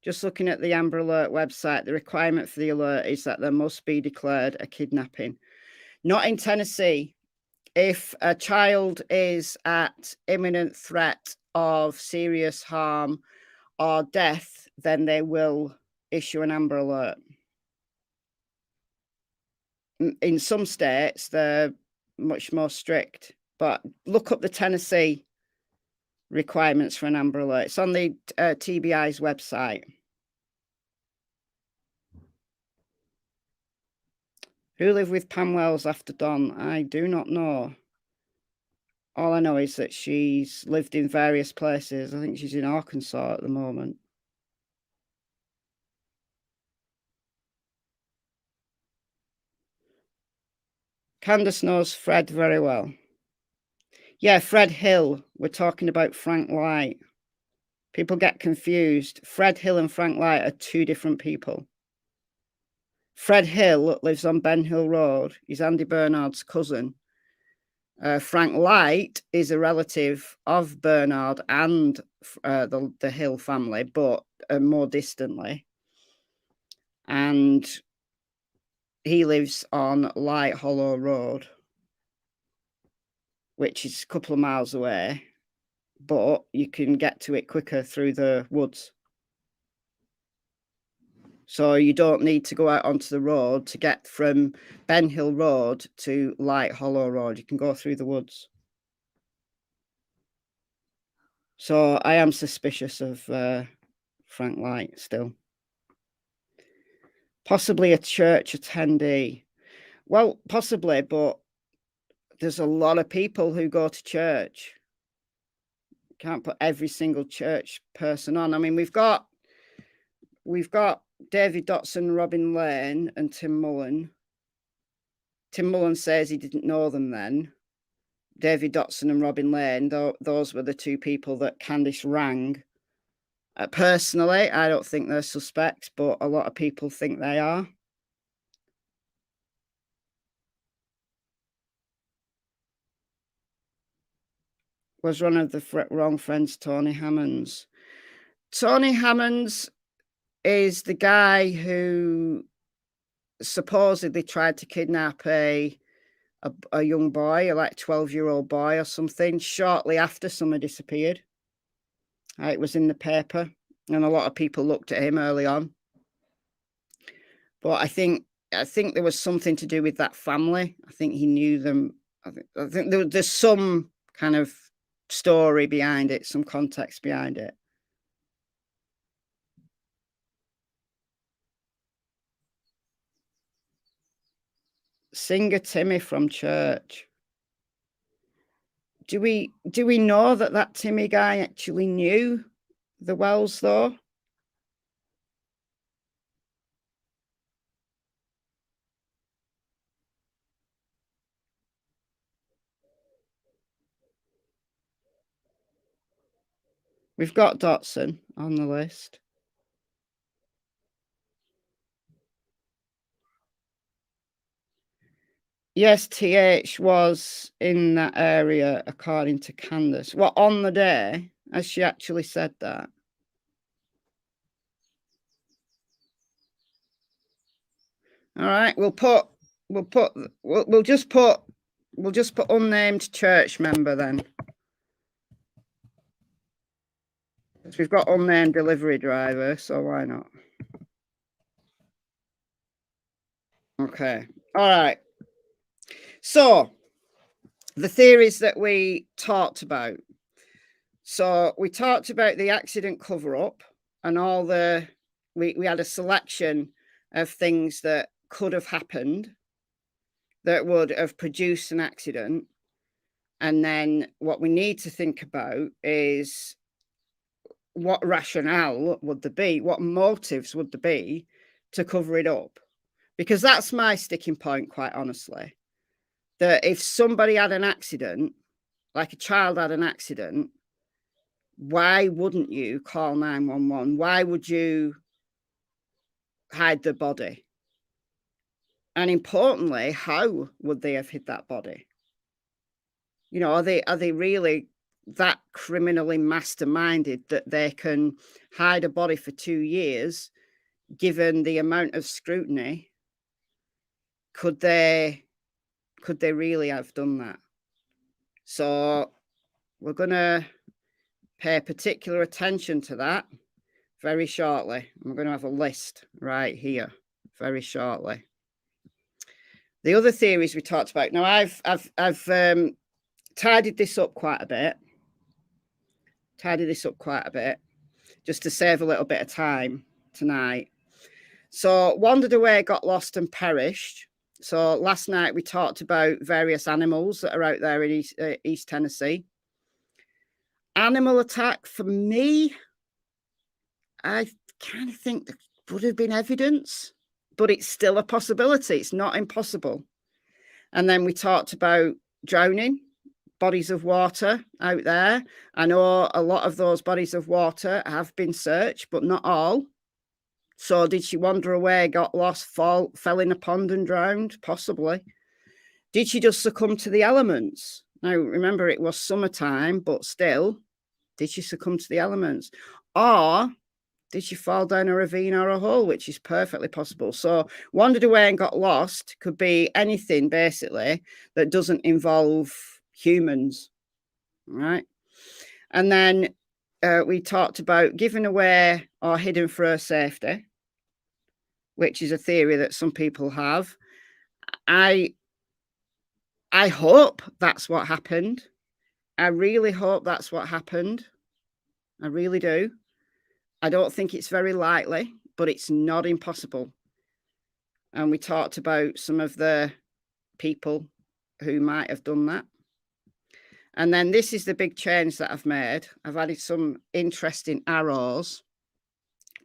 Just looking at the Amber Alert website, the requirement for the alert is that there must be declared a kidnapping. Not in Tennessee. If a child is at imminent threat of serious harm or death, then they will issue an Amber Alert. In some states, they're much more strict, but look up the Tennessee requirements for an Amber Alert. It's on the TBI's website. Who lived with Pam Wells after Dawn? I do not know. All I know is that she's lived in various places. I think she's in Arkansas at the moment. Candace knows Fred very well. Yeah, Fred Hill. We're talking about Frank Light. People get confused. Fred Hill and Frank Light are two different people. Fred Hill lives on Ben Hill Road. He's Andy Bernard's cousin. Frank Light is a relative of Bernard and the Hill family, but more distantly. And he lives on Light Hollow Road, which is a couple of miles away, but you can get to it quicker through the woods. So you don't need to go out onto the road to get from Ben Hill Road to Light Hollow Road. You can go through the woods. So I am suspicious of Frank Light still. Possibly a church attendee. Well, possibly, but there's a lot of people who go to church. Can't put every single church person on. I mean, we've got David Dotson, Robin Lane, and Tim Mullen. Tim Mullen says he didn't know them then. David Dotson and Robin Lane, those were the two people that Candace rang. Personally, I don't think they're suspects, but a lot of people think they are. Was one of the wrong friends Tony Hammonds? Tony Hammonds is the guy who supposedly tried to kidnap a young boy, like a 12-year-old boy or something, shortly after Summer disappeared. It was in the paper, and a lot of people looked at him early on. But I think there was something to do with that family. I think he knew them. I think there's some kind of story behind it, some context behind it. Singer Timmy from church. Do we know that Timmy guy actually knew the Wells though? We've got Dotson on the list. Yes, TH was in that area, according to Candace. What, on the day? Has she actually said that? All right, we'll just put unnamed church member then. Because we've got unnamed delivery driver, so why not? Okay. All right. So the theories that we talked about. So we talked about the accident cover-up and all the we had a selection of things that could have happened that would have produced an accident. And then what we need to think about is what rationale would there be? What motives would there be to cover it up? Because that's my sticking point, quite honestly. That if somebody had an accident, like a child had an accident, why wouldn't you call 911? Why would you hide the body? And importantly, how would they have hid that body? You know, are they really that criminally masterminded that they can hide a body for 2 years, given the amount of scrutiny? Could they really have done that? So we're going to pay particular attention to that very shortly. I'm going to have a list right here very shortly. The other theories we talked about. Now I've tidied this up quite a bit. Just to save a little bit of time tonight. So wandered away, got lost and perished. So last night we talked about various animals that are out there in East Tennessee. Animal attack, for me, I kind of think there would have been evidence, but it's still a possibility. It's not impossible. And then we talked about drowning, bodies of water out there. I know a lot of those bodies of water have been searched, but not all. So did she wander away, got lost, fell in a pond and drowned? Possibly. Did she just succumb to the elements? Now, remember, it was summertime, but still, did she succumb to the elements? Or did she fall down a ravine or a hole, which is perfectly possible? So wandered away and got lost could be anything, basically, that doesn't involve humans, right? And then we talked about giving away or hidden for her safety, which is a theory that some people have. I hope that's what happened. I really hope that's what happened. I really do. I don't think it's very likely, but it's not impossible. And we talked about some of the people who might have done that. And then this is the big change that I've made. I've added some interesting arrows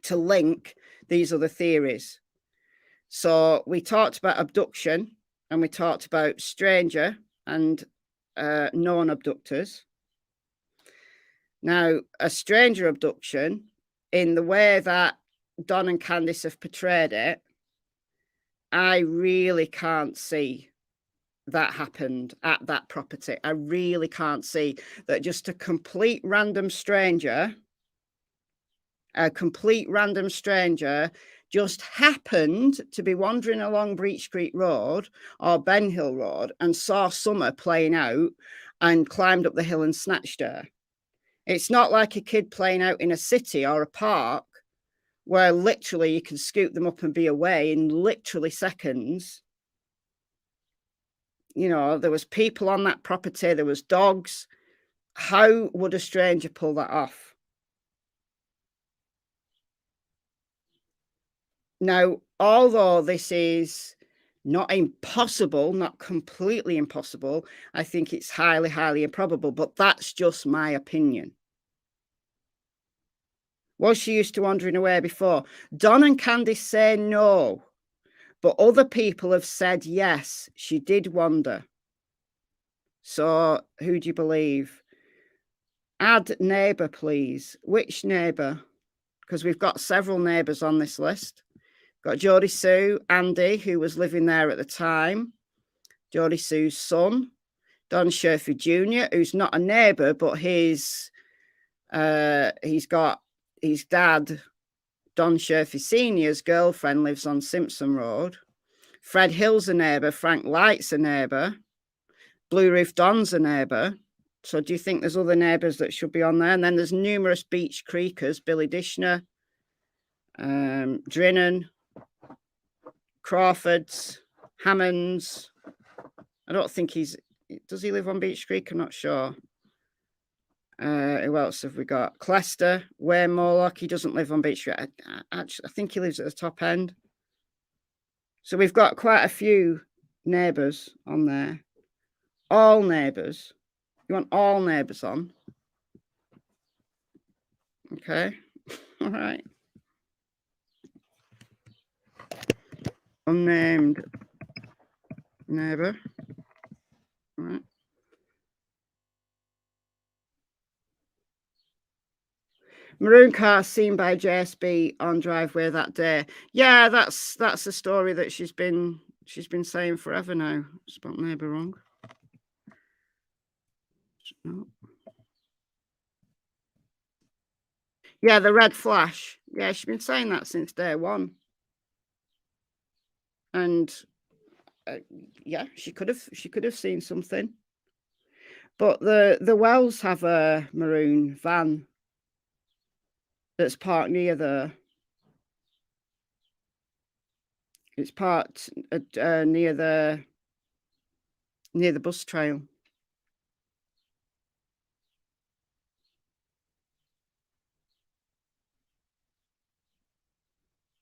to link these other theories. So we talked about abduction and we talked about stranger and known abductors. Now, a stranger abduction, in the way that Don and Candice have portrayed it, I really can't see that happened at that property. I really can't see that just a complete random stranger just happened to be wandering along Breach Street Road or Ben Hill Road and saw Summer playing out and climbed up the hill and snatched her. It's not like a kid playing out in a city or a park where literally you can scoop them up and be away in literally seconds. You know, there was people on that property, there was dogs. How would a stranger pull that off? Now, although this is not impossible, not completely impossible, I think it's highly, highly improbable, but that's just my opinion. Was she used to wandering away before? Don and Candice say no, but other people have said yes, she did wander. So who do you believe? Add neighbour, please. Which neighbour? Because we've got several neighbours on this list. Got Jodie Sue, Andy, who was living there at the time. Geordie Sue's son, Don Sherfy Jr., who's not a neighbour, but he's got his dad, Don Sherfy Sr.'s girlfriend lives on Simpson Road. Fred Hill's a neighbour. Frank Light's a neighbour. Blue Roof Don's a neighbour. So do you think there's other neighbours that should be on there? And then there's numerous beach creekers, Billy Dishner, Drinnen, Crawfords, Hammonds. I don't think does he live on Beach Creek? I'm not sure. Who else have we got? Clester, Wayne Morlock. He doesn't live on Beach Creek. I think he lives at the top end. So we've got quite a few neighbours on there. All neighbours. You want all neighbours on? Okay. All right. Unnamed neighbour. All right. Maroon car seen by JSB on driveway that day. Yeah, that's a story that she's been saying forever now. Spelt neighbour wrong. No. Yeah, the red flash. Yeah, she's been saying that since day one. And yeah, she could have seen something. But the Wells have a maroon van that's parked near there. It's parked near the bus trail.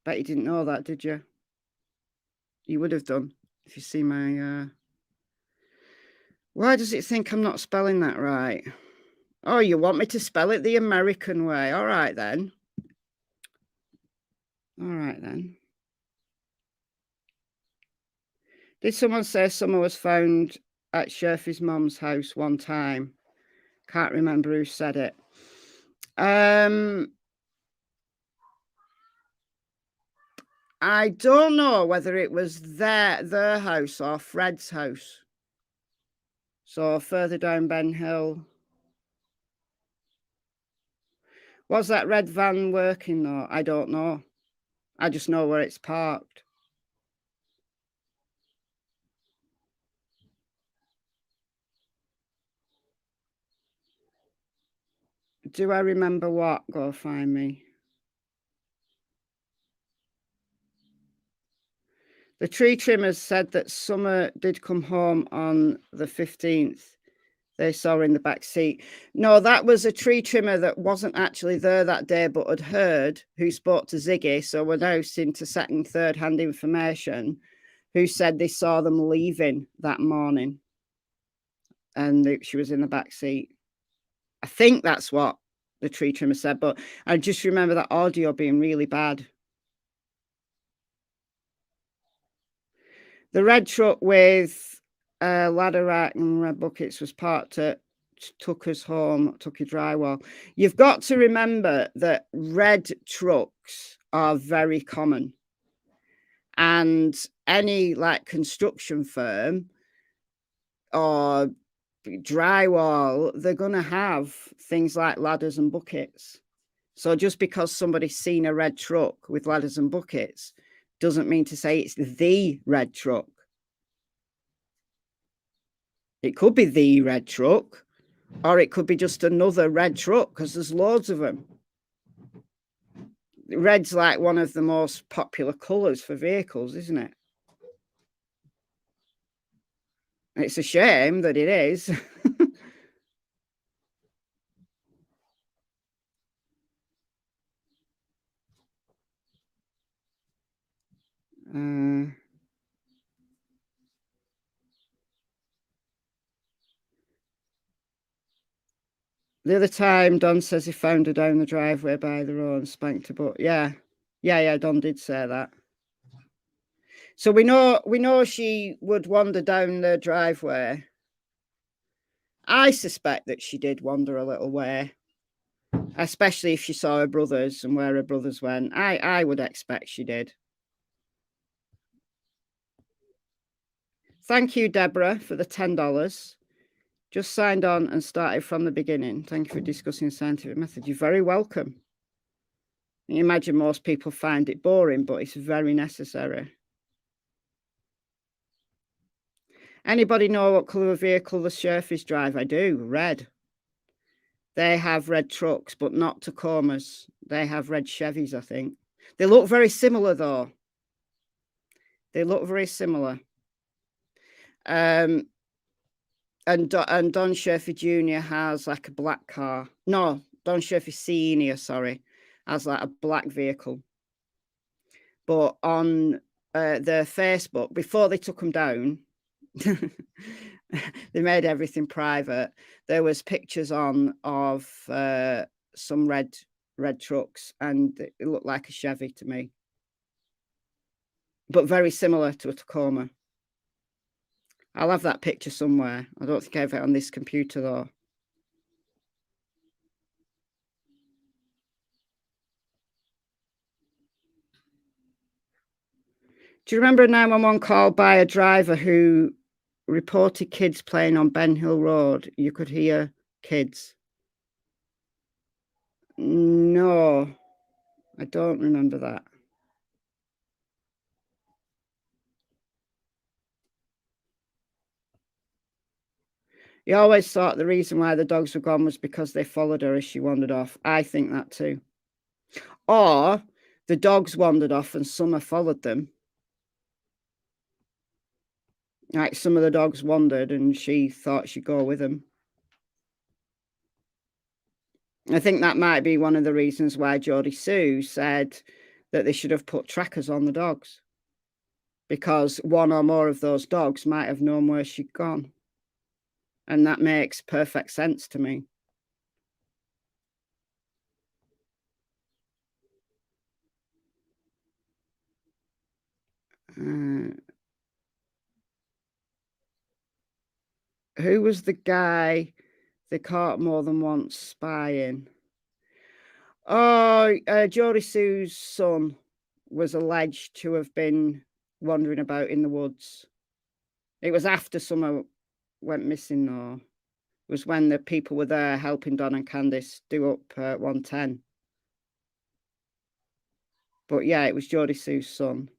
Bet you didn't know that, did you? You would have done if you see my... Why does it think I'm not spelling that right? Oh, you want me to spell it the American way? All right, then. All right, then. Did someone say Summer was found at Sherfy's mum's house one time? Can't remember who said it. I don't know whether it was their house or Fred's house. So further down Ben Hill. Was that red van working though? I don't know. I just know where it's parked. Do I remember what? Go find me. The tree trimmers said that Summer did come home on the 15th. They saw her in the back seat. No, that was a tree trimmer that wasn't actually there that day, but had heard, who spoke to Ziggy. So we're now into second, third-hand information, who said they saw them leaving that morning. And she was in the back seat. I think that's what the tree trimmer said, but I just remember that audio being really bad. The red truck with ladder rack and red buckets was parked at Tucker's home, Tucker Drywall. You've got to remember that red trucks are very common. And any like construction firm or drywall, they're going to have things like ladders and buckets. So just because somebody's seen a red truck with ladders and buckets doesn't mean to say it's the red truck. It could be the red truck, or it could be just another red truck, because there's loads of them. Red's like one of the most popular colours for vehicles, isn't it? It's a shame that it is. The other time, Don says he found her down the driveway by the road and spanked her butt. Yeah, Don did say that. So we know she would wander down the driveway. I suspect that she did wander a little way, especially if she saw her brothers and where her brothers went. I would expect she did. Thank you, Deborah, for the $10. Just signed on and started from the beginning. Thank you for discussing scientific method. You're very welcome. You imagine most people find it boring, but it's very necessary. Anybody know what colour of vehicle the Sherfies drive? I do. Red. They have red trucks, but not Tacomas. They have red Chevys, I think. They look very similar, though. They look very similar. And Don Sherfy Jr. has like a black car. No, Don Sherfy Senior, sorry, has like a black vehicle. But on their Facebook, before they took them down, they made everything private. There was pictures on of some red trucks, and it looked like a Chevy to me, but very similar to a Tacoma. I'll have that picture somewhere. I don't think I have it on this computer though. Do you remember a 911 call by a driver who reported kids playing on Ben Hill Road? You could hear kids. No, I don't remember that. He always thought the reason why the dogs were gone was because they followed her as she wandered off. I think that too. Or the dogs wandered off and Summer followed them. Like some of the dogs wandered and she thought she'd go with them. I think that might be one of the reasons why Jodie Sue said that they should have put trackers on the dogs, because one or more of those dogs might have known where she'd gone. And that makes perfect sense to me. Who was the guy they caught more than once spying? Oh, Jodie Sue's son was alleged to have been wandering about in the woods. It was after Summer went missing, though. It was when the people were there helping Don and Candice do up 110. But yeah, it was Jodie Sue's son.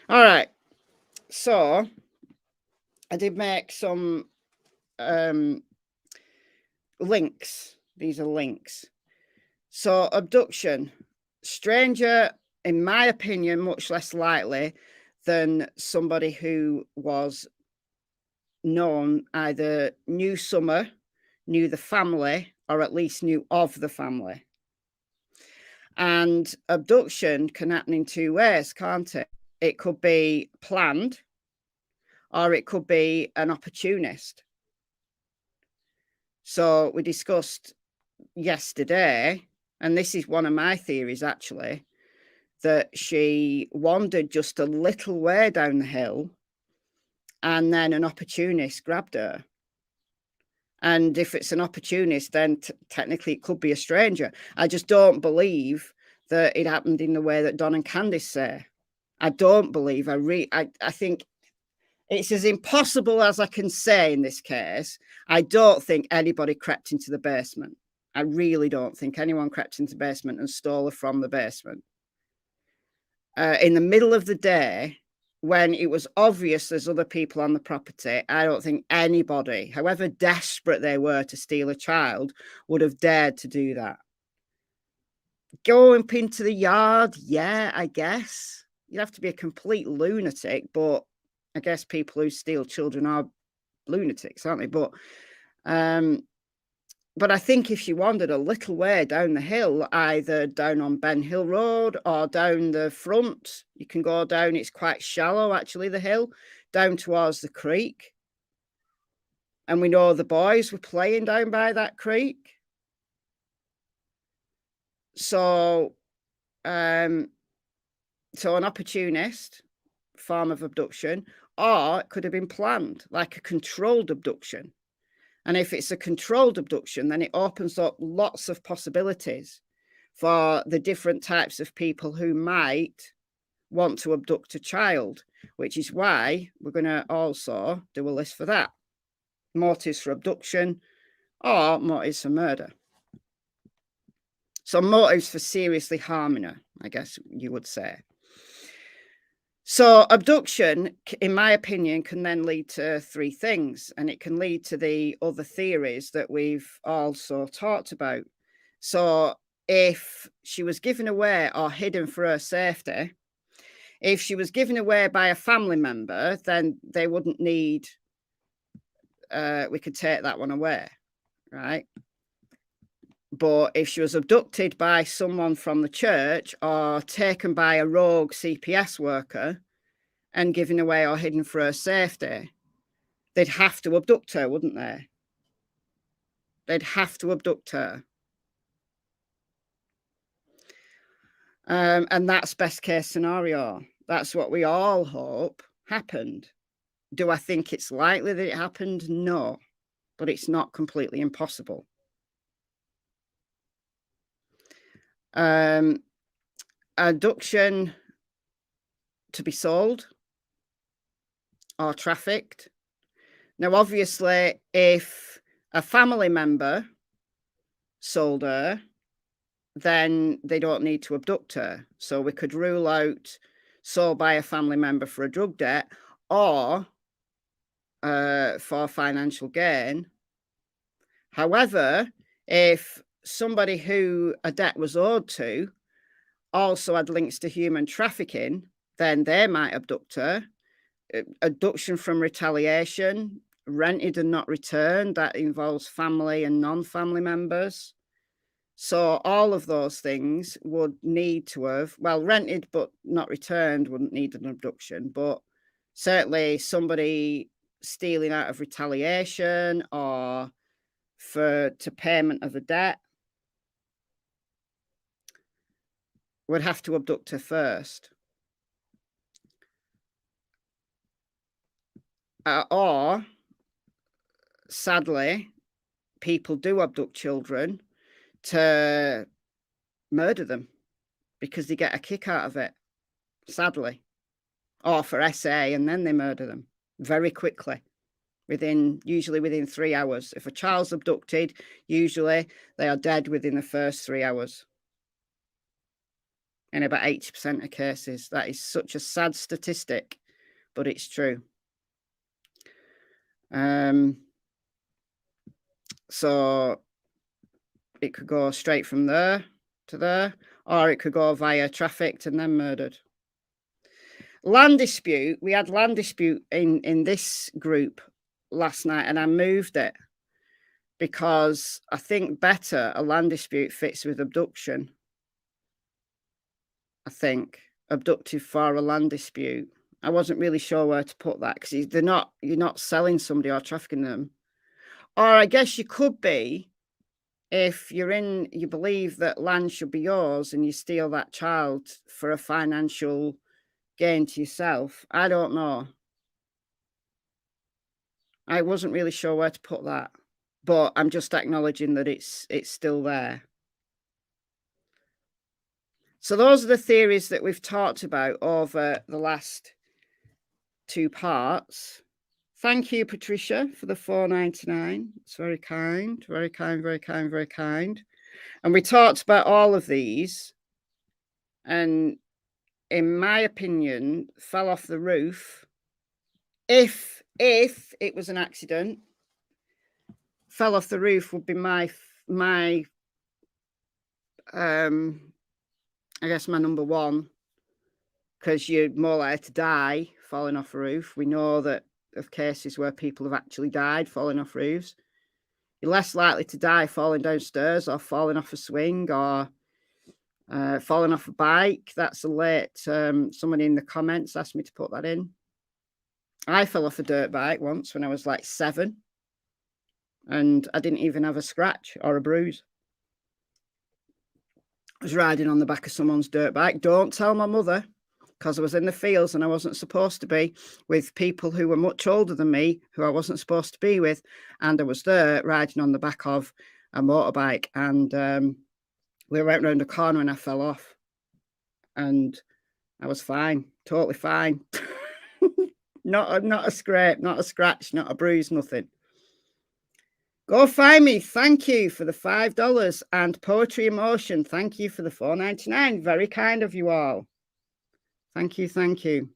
All right. So I did make some links. These are links. So abduction, stranger, in my opinion, much less likely than somebody who was known, either knew Summer, knew the family, or at least knew of the family. And abduction can happen in two ways, can't it? It could be planned, or it could be an opportunist. So we discussed yesterday, and this is one of my theories actually, that she wandered just a little way down the hill and then an opportunist grabbed her. And if it's an opportunist, then technically it could be a stranger. I just don't believe that it happened in the way that Don and Candice say. I don't believe. I think it's as impossible as I can say in this case. I don't think anybody crept into the basement. I really don't think anyone crept into the basement and stole her from the basement. In the middle of the day, when it was obvious there's other people on the property, I don't think anybody, however desperate they were to steal a child, would have dared to do that. Go up into the yard, yeah, I guess. You'd have to be a complete lunatic, but I guess people who steal children are lunatics, aren't they? But I think if she wandered a little way down the hill, either down on Ben Hill Road or down the front, you can go down, it's quite shallow, actually, the hill, down towards the creek. And we know the boys were playing down by that creek. So, an opportunist form of abduction, or it could have been planned, like a controlled abduction. And if it's a controlled abduction, then it opens up lots of possibilities for the different types of people who might want to abduct a child, which is why we're going to also do a list for that. Motives for abduction or motives for murder. So motives for seriously harming her, I guess you would say. So abduction, in my opinion, can then lead to three things, and it can lead to the other theories that we've also talked about. So if she was given away or hidden for her safety, if she was given away by a family member, then they wouldn't need, we could take that one away, right? But if she was abducted by someone from the church or taken by a rogue CPS worker and given away or hidden for her safety, they'd have to abduct her, wouldn't they? They'd have to abduct her. And that's best case scenario. That's what we all hope happened. Do I think it's likely that it happened? No, but it's not completely impossible. Abduction to be sold or trafficked. Now, obviously, if a family member sold her, then they don't need to abduct her. So we could rule out sold by a family member for a drug debt or for financial gain. However, if somebody who a debt was owed to also had links to human trafficking, then they might abduct her. Abduction from retaliation, rented and not returned, that involves family and non-family members. So all of those things would need to have, well, rented but not returned wouldn't need an abduction, but certainly somebody stealing out of retaliation or to payment of a debt would have to abduct her first. Or, sadly, people do abduct children to murder them because they get a kick out of it, sadly, or for SA, and then they murder them very quickly, usually within 3 hours. If a child's abducted, usually they are dead within the first 3 hours. In about 80% of cases. That is such a sad statistic, but it's true. So it could go straight from there to there, or it could go via trafficked and then murdered. Land dispute. We had land dispute in this group last night, and I moved it because I think better a land dispute fits with abduction. I think abducted for a land dispute. I wasn't really sure where to put that because you're not selling somebody or trafficking them. Or I guess you could be if you believe that land should be yours and you steal that child for a financial gain to yourself. I don't know. I wasn't really sure where to put that, but I'm just acknowledging that it's still there. So those are the theories that we've talked about over the last 2 parts. Thank you, Patricia, for the $4.99. It's very kind, very kind, very kind, very kind. And we talked about all of these, and in my opinion, fell off the roof. If it was an accident, fell off the roof would be my I guess my number one, because you're more likely to die falling off a roof. We know that of cases where people have actually died falling off roofs. You're less likely to die falling downstairs or falling off a swing or falling off a bike. That's a late, somebody in the comments asked me to put that in. I fell off a dirt bike once when I was like 7 and I didn't even have a scratch or a bruise. I was riding on the back of someone's dirt bike. Don't tell my mother, because I was in the fields and I wasn't supposed to be with people who were much older than me, who I wasn't supposed to be with. And I was there riding on the back of a motorbike and We went round a corner and I fell off. And I was fine, totally fine. Not a scrape, not a scratch, not a bruise, nothing. Go find me. Thank you for the $5 and Poetry Emotion. Thank you for the $4.99. Very kind of you all. Thank you, thank you.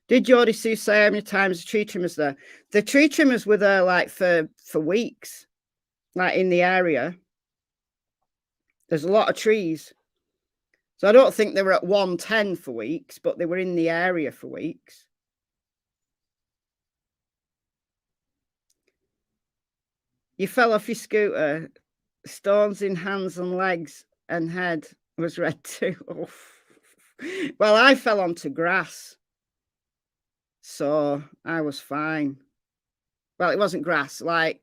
Did Geordie Sue say how many times the tree trimmers there? The tree trimmers were there like for weeks, like in the area. There's a lot of trees. So I don't think they were at 110 for weeks, but they were in the area for weeks. You fell off your scooter, stones in hands and legs and head was red too. Oh. Well, I fell onto grass, so I was fine. Well, it wasn't grass, like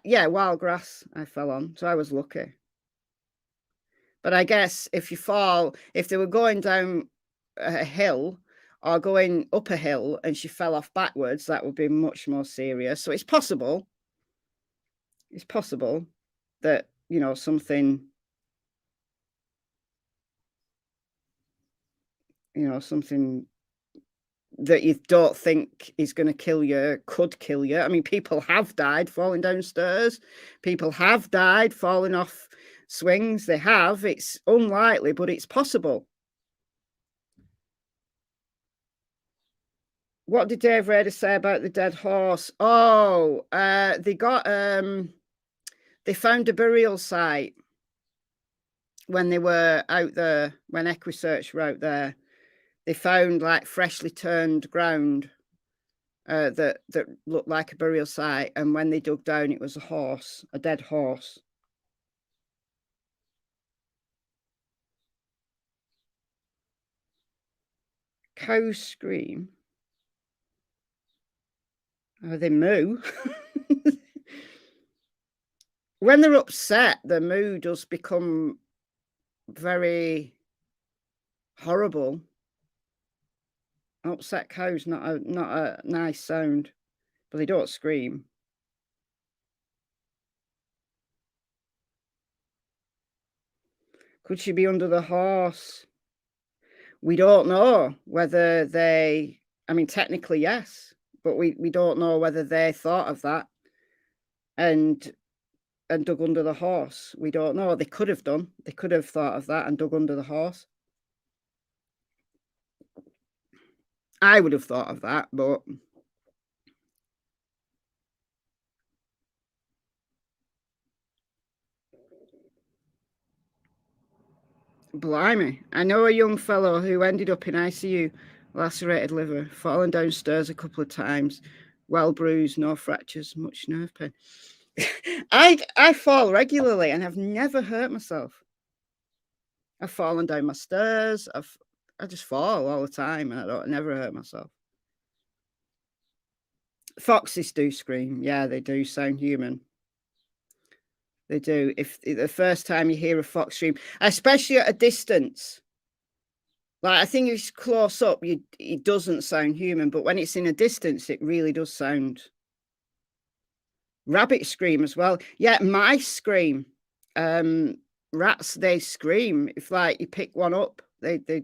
yeah, wild grass I fell on, so I was lucky. But I guess if you fall, if they were going down a hill or going up a hill and she fell off backwards, that would be much more serious. So it's possible. It's possible that, you know, something, you know, something that you don't think is going to kill you could kill you. I mean, people have died falling downstairs. People have died falling off swings. They have. It's unlikely, but it's possible. What did Dave Rader say about the dead horse? Oh, they got they found a burial site when they were out there, when Equisearch were out there. They found like freshly turned ground that looked like a burial site, and when they dug down, it was a horse, a dead horse. Cows scream. Oh, they moo. When they're upset, the moo does become very horrible. Upset cows, not a nice sound, but they don't scream. Could she be under the horse? We don't know whether they, I mean, technically, yes, but we don't know whether they thought of that and dug under the horse. We don't know. They could have done. They could have thought of that and dug under the horse. I would have thought of that, but blimey. I know a young fellow who ended up in ICU, lacerated liver, fallen downstairs a couple of times, well bruised, no fractures, much nerve pain. I fall regularly and have never hurt myself. I've fallen down my stairs. I just fall all the time and I never hurt myself. Foxes do scream. Yeah, they do sound human. They do. If the first time you hear a fox scream, especially at a distance, like I think if it's close up, it doesn't sound human, but when it's in a distance, it really does sound. Rabbits scream as well. Yeah, mice scream. Rats, they scream. If like you pick one up, they do.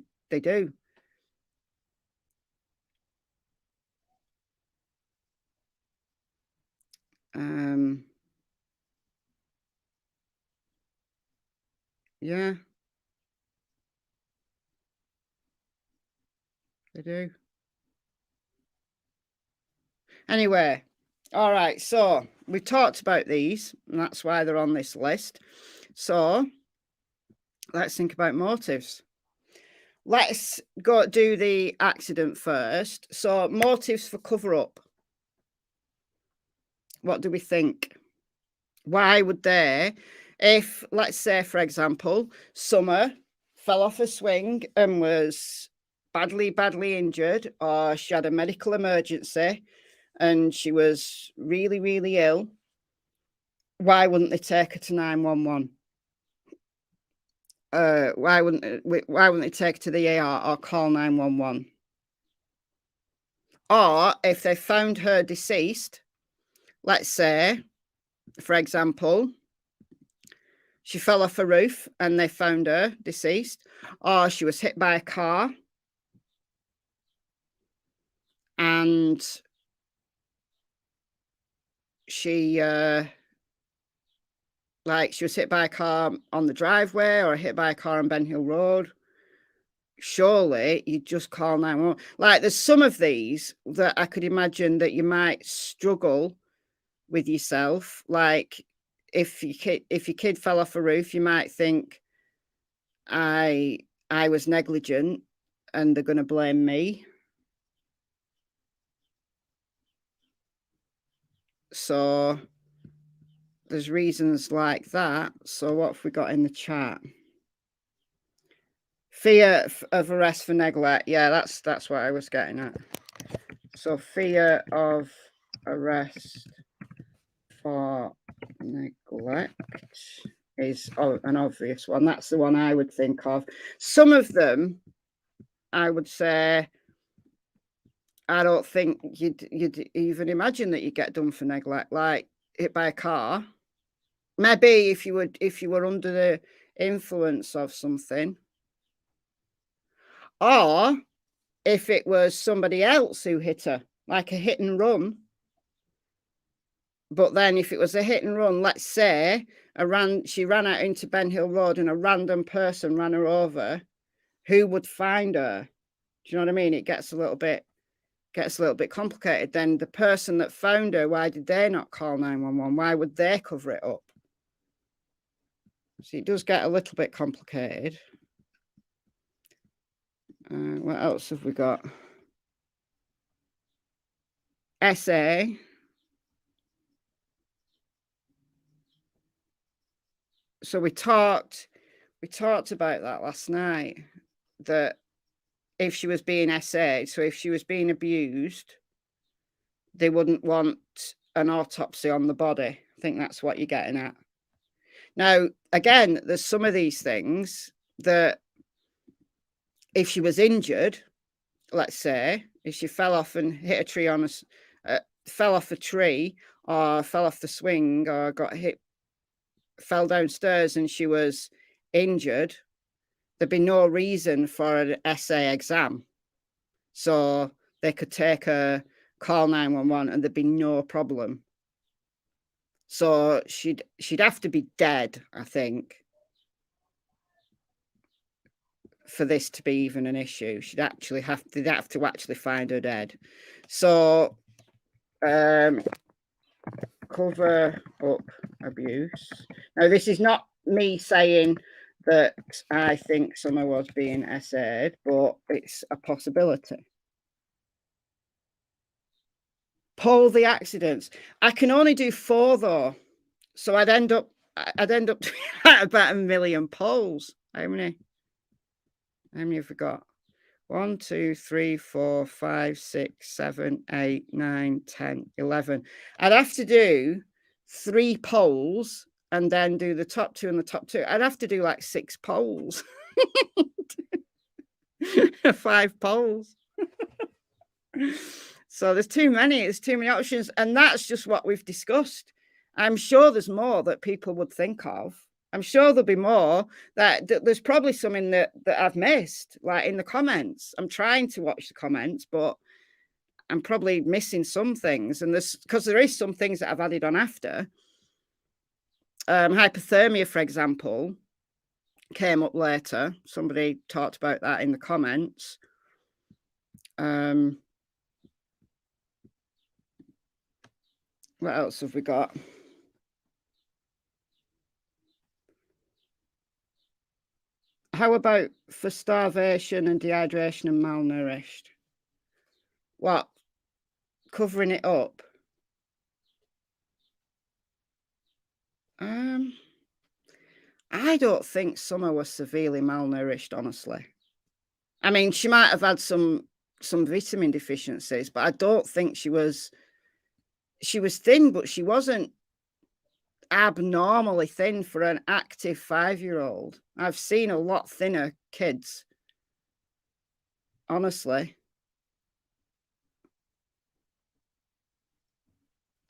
Yeah, they do. Anyway, all right, so we talked about these, and that's why they're on this list. So let's think about motives. Let's go do the accident first. So motives for cover-up. What do we think? Why would they, if, let's say, for example, Summer fell off a swing and was badly injured, or she had a medical emergency and she was really, really ill, why wouldn't they take her to 911? Why wouldn't they take her to the ER or call 911? Or if they found her deceased, let's say, for example, she fell off a roof and they found her deceased, or she was hit by a car and she like she was hit by a car on the driveway or hit by a car on Ben Hill Road. Surely you just call 911. Like, there's some of these that I could imagine that you might struggle with yourself. Like, if your kid fell off a roof, you might think, I was negligent and they're going to blame me. So there's reasons like that. So what have we got in the chat? Fear of arrest for neglect. Yeah, that's what I was getting at. So fear of arrest for neglect is an obvious one. That's the one I would think of. Some of them, I would say, I don't think you'd even imagine that you get done for neglect, like hit by a car. Maybe if you were under the influence of something, or if it was somebody else who hit her, like a hit and run. But then if it was a hit and run, let's say she ran out into Ben Hill Road and a random person ran her over, who would find her? Do you know what I mean? It gets a little bit complicated. Then the person that found her, why did they not call 911? Why would they cover it up? So it does get a little bit complicated. What else have we got? SA. So we talked about that last night, that if she was being SA, so if she was being abused, they wouldn't want an autopsy on the body. I think that's what you're getting at. Now, again, there's some of these things that if she was injured, let's say, if she fell off and hit a tree fell off a tree or fell off the swing or got hit, fell downstairs and she was injured, there'd be no reason for an SA exam. So they could take her, call 911 and there'd be no problem. So she'd have to be dead, I think, for this to be even an issue. They'd have to actually find her dead. So cover up abuse. Now, this is not me saying that I think Summer was being SA'd, but it's a possibility. Poll the accidents. I can only do 4 though, so I'd end up at about 1 million polls. How many have we got? 1, 2, 3, 4, 5, 6, 7, 8, 9, 10, 11. I'd have to do 3 polls and then do the top 2 and the top 2. I'd have to do like 6 polls. 5 polls. So there's too many options, and that's just what we've discussed. I'm sure there's more that people would think of. I'm sure there'll be more that there's probably some in that I've missed, like in the comments. I'm trying to watch the comments, but I'm probably missing some things. And because there is some things that I've added on after. Hypothermia, for example, came up later. Somebody talked about that in the comments. What else have we got? How about for starvation and dehydration and malnourished? What? Covering it up? I don't think Summer was severely malnourished, honestly. I mean, she might have had some vitamin deficiencies, but I don't think she was thin, but she wasn't abnormally thin for an active 5-year-old. I've seen a lot thinner kids, honestly.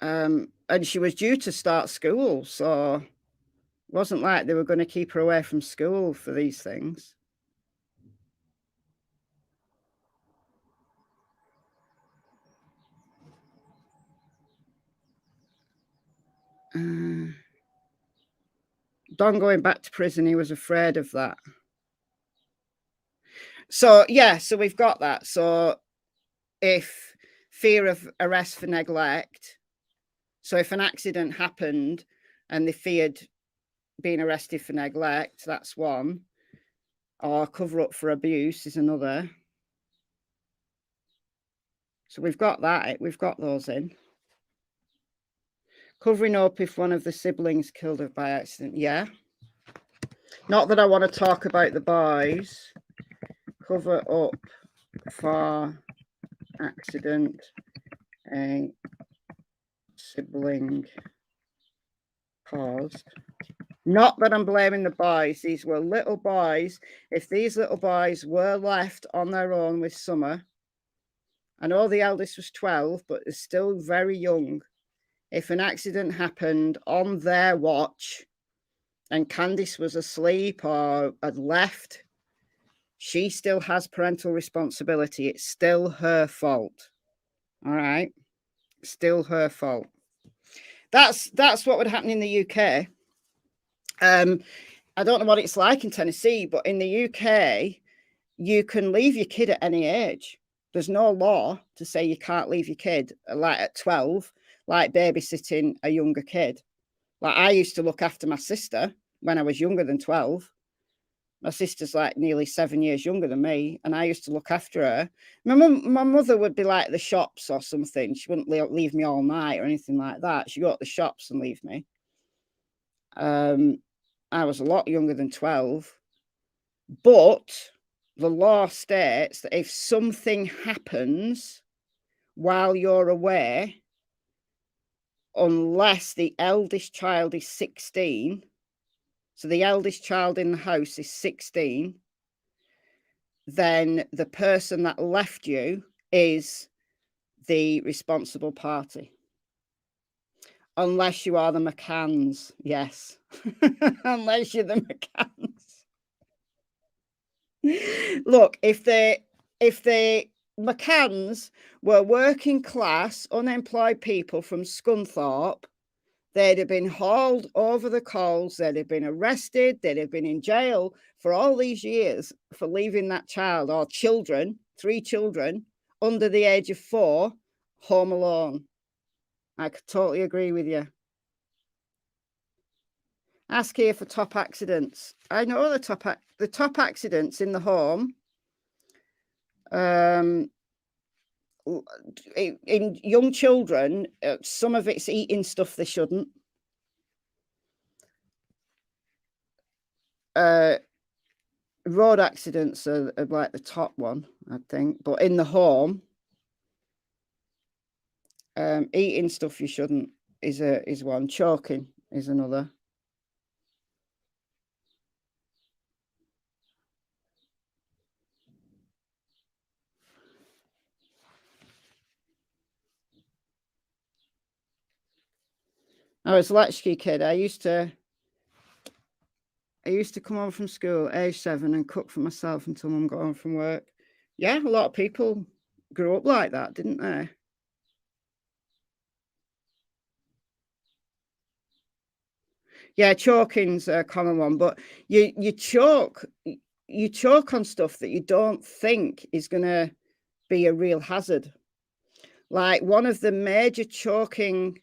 And she was due to start school, so Wasn't like they were going to keep her away from school for these things. Don going back to prison, he was afraid of that. So, yeah, so we've got that. So if fear of arrest for neglect, so if an accident happened and they feared being arrested for neglect, that's one. Or cover up for abuse is another. So we've got that. We've got those in. Covering up if one of the siblings killed her by accident. Yeah. Not that I want to talk about the boys. Cover up for accident a sibling caused. Not that I'm blaming the boys. These were little boys. If these little boys were left on their own with Summer, I know the eldest was 12, but is still very young. If an accident happened on their watch and Candice was asleep or had left, she still has parental responsibility. It's still her fault. All right. Still her fault. That's what would happen in the UK. I don't know what it's like in Tennessee, but in the UK, you can leave your kid at any age. There's no law to say you can't leave your kid like at 12, like babysitting a younger kid. Like I used to look after my sister when I was younger than 12. My sister's like nearly 7 years younger than me, and I used to look after her. My mother would be like at the shops or something. She wouldn't leave me all night or anything like that. She'd go to the shops and leave me. I was a lot younger than 12, but the law states that if something happens while you're away, unless the eldest child is 16, so the eldest child in the house is 16, then the person that left you is the responsible party. Unless you are the McCanns, yes. Unless you're the McCanns. Look, if the McCanns were working class, unemployed people from Scunthorpe, they'd have been hauled over the coals, they'd have been arrested, they'd have been in jail for all these years for leaving that child or children, 3 children, under the age of 4, home alone. I could totally agree with you. Ask here for top accidents. I know the top accidents in the home. In young children, some of it's eating stuff they shouldn't. Road accidents are like the top one, I think. But in the home, eating stuff you shouldn't is one. Choking is another. I was a latchkey kid. I used to come home from school age 7 and cook for myself until Mum got home from work. Yeah, a lot of people grew up like that, didn't they? Yeah, choking's a common one, but you choke on stuff that you don't think is going to be a real hazard. Like one of the major choking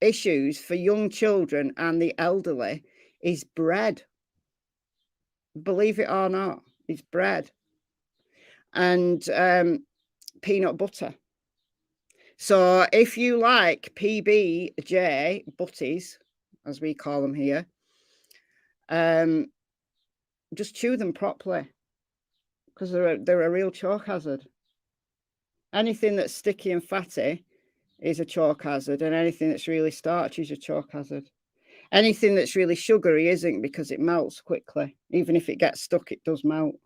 issues for young children and the elderly is bread. Believe it or not, it's bread and peanut butter. So if you like PBJ butties, as we call them here, just chew them properly because they're a real choke hazard. Anything that's sticky and fatty is a choke hazard, and anything that's really starchy is a choke hazard. Anything that's really sugary isn't, because it melts quickly. Even if it gets stuck, it does melt.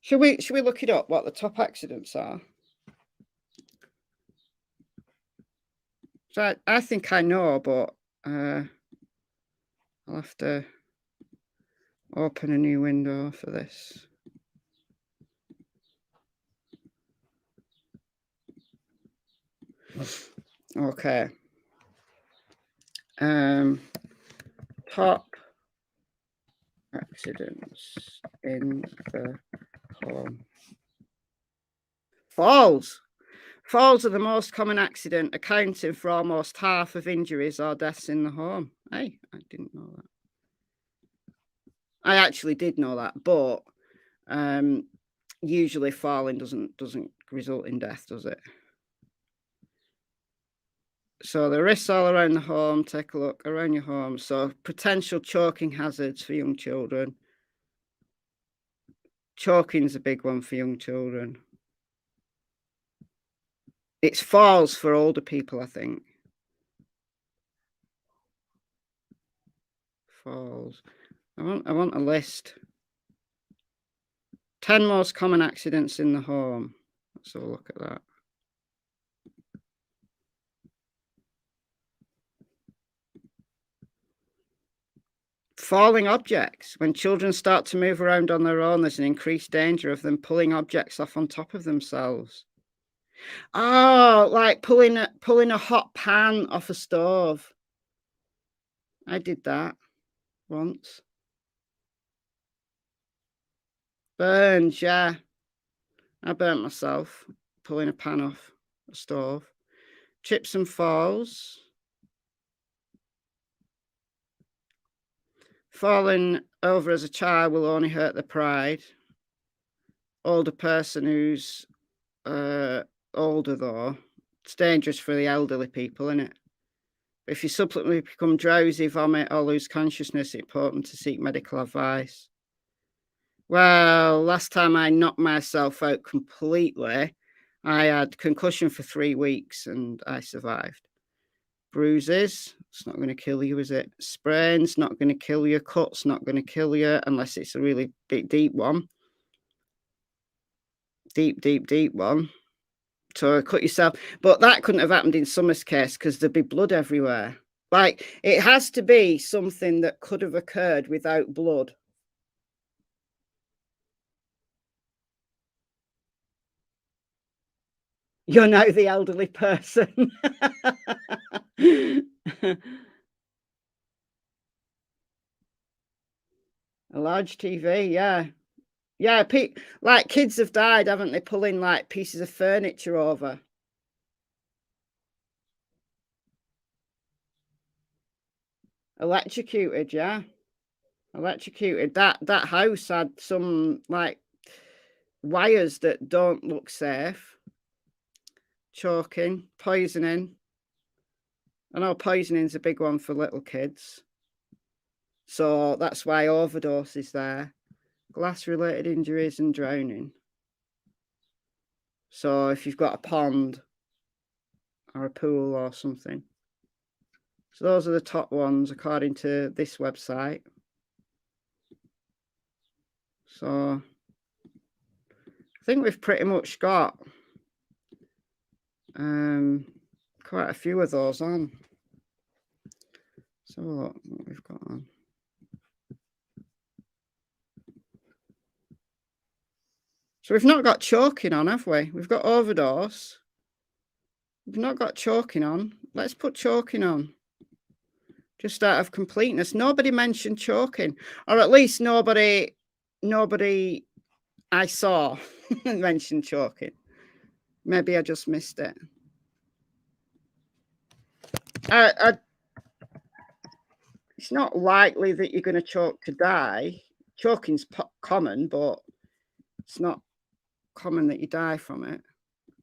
Should we look it up, what the top accidents are? So I think I know, but I'll have to open a new window for this. Okay. Top accidents in the home. Falls. Falls are the most common accident, accounting for almost half of injuries or deaths in the home. Hey, I didn't know that. I actually did know that, but usually falling doesn't result in death, does it? So the risks all around the home, take a look around your home. So potential choking hazards for young children. Choking's a big one for young children. It's falls for older people, I think. Falls. I want a list. 10 most common accidents in the home. Let's have a look at that. Falling objects. When children start to move around on their own, there's an increased danger of them pulling objects off on top of themselves. Oh, like pulling a hot pan off a stove. I did that once. Burns, yeah. I burnt myself pulling a pan off a stove. Trips and falls. Falling over as a child will only hurt the pride. Older person who's older, though, it's dangerous for the elderly people, isn't it? If you subsequently become drowsy, vomit, or lose consciousness, it's important to seek medical advice. Well, last time I knocked myself out completely, I had concussion for 3 weeks and I survived. Bruises, it's not going to kill you, is it? Sprains, not going to kill you. Cuts, not going to kill you unless it's a really big, deep one. Deep one. So cut yourself. But that couldn't have happened in Summer's case because there'd be blood everywhere. Like, it has to be something that could have occurred without blood. You're now the elderly person. A large TV, yeah. Yeah, like kids have died, haven't they, pulling like pieces of furniture over. Electrocuted, yeah. Electrocuted. That house had some like wires that don't look safe. Choking, poisoning. I know poisoning's a big one for little kids. So that's why overdose is there. Glass-related injuries and drowning. So if you've got a pond or a pool or something. So those are the top ones according to this website. So I think we've pretty much got quite a few of those on. So look what we've got on. So we've not got choking on, have we? We've got overdose. We've not got choking on. Let's put choking on. Just out of completeness. Nobody mentioned choking. Or at least nobody I saw mentioned choking. Maybe I just missed it. It's not likely that you're going to choke to die. Choking's common, but it's not common that you die from it.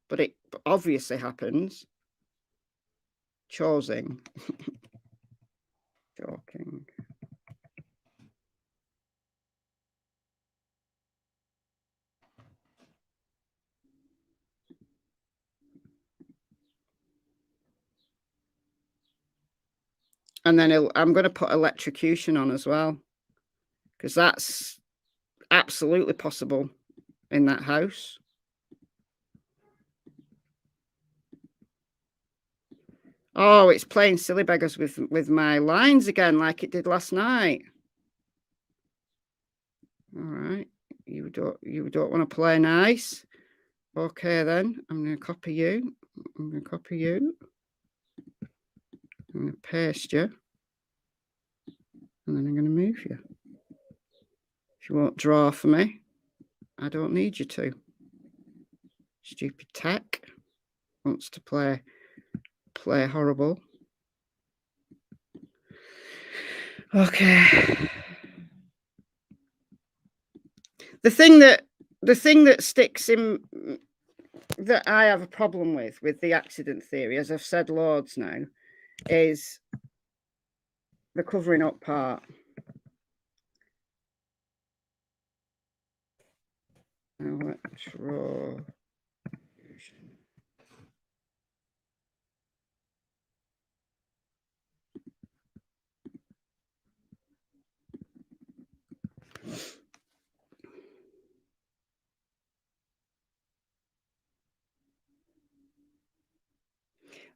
But it obviously happens. Choking. Choking. And then I'm going to put electrocution on as well, because that's absolutely possible in that house. Oh, it's playing silly beggars with my lines again, like it did last night. All right, you don't want to play nice. Okay, then I'm going to copy you. I'm going to copy you. I'm going to paste you, and then I'm going to move you. If you won't draw for me, I don't need you to. Stupid tech wants to play horrible. Okay. The thing that sticks in, that I have a problem with the accident theory, as I've said loads now, is the covering up part.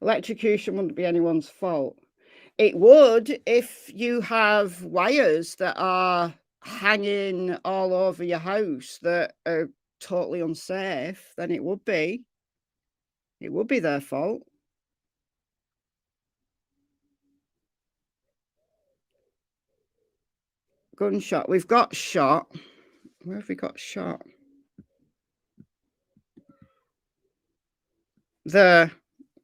Electrocution wouldn't be anyone's fault. It would if you have wires that are hanging all over your house that are totally unsafe, then it would be. It would be their fault. Gunshot. We've got shot. Where have we got shot? The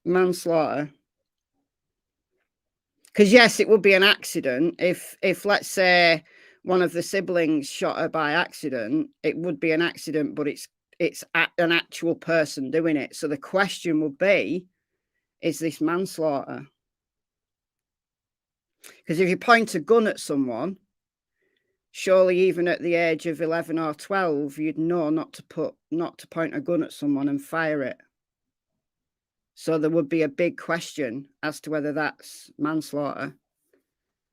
manslaughter. Because yes, it would be an accident. If let's say one of the siblings shot her by accident, it would be an accident, but it's an actual person doing it. So the question would be, is this manslaughter? Because if you point a gun at someone, surely even at the age of 11 or 12, you'd know not to point a gun at someone and fire it. So there would be a big question as to whether that's manslaughter.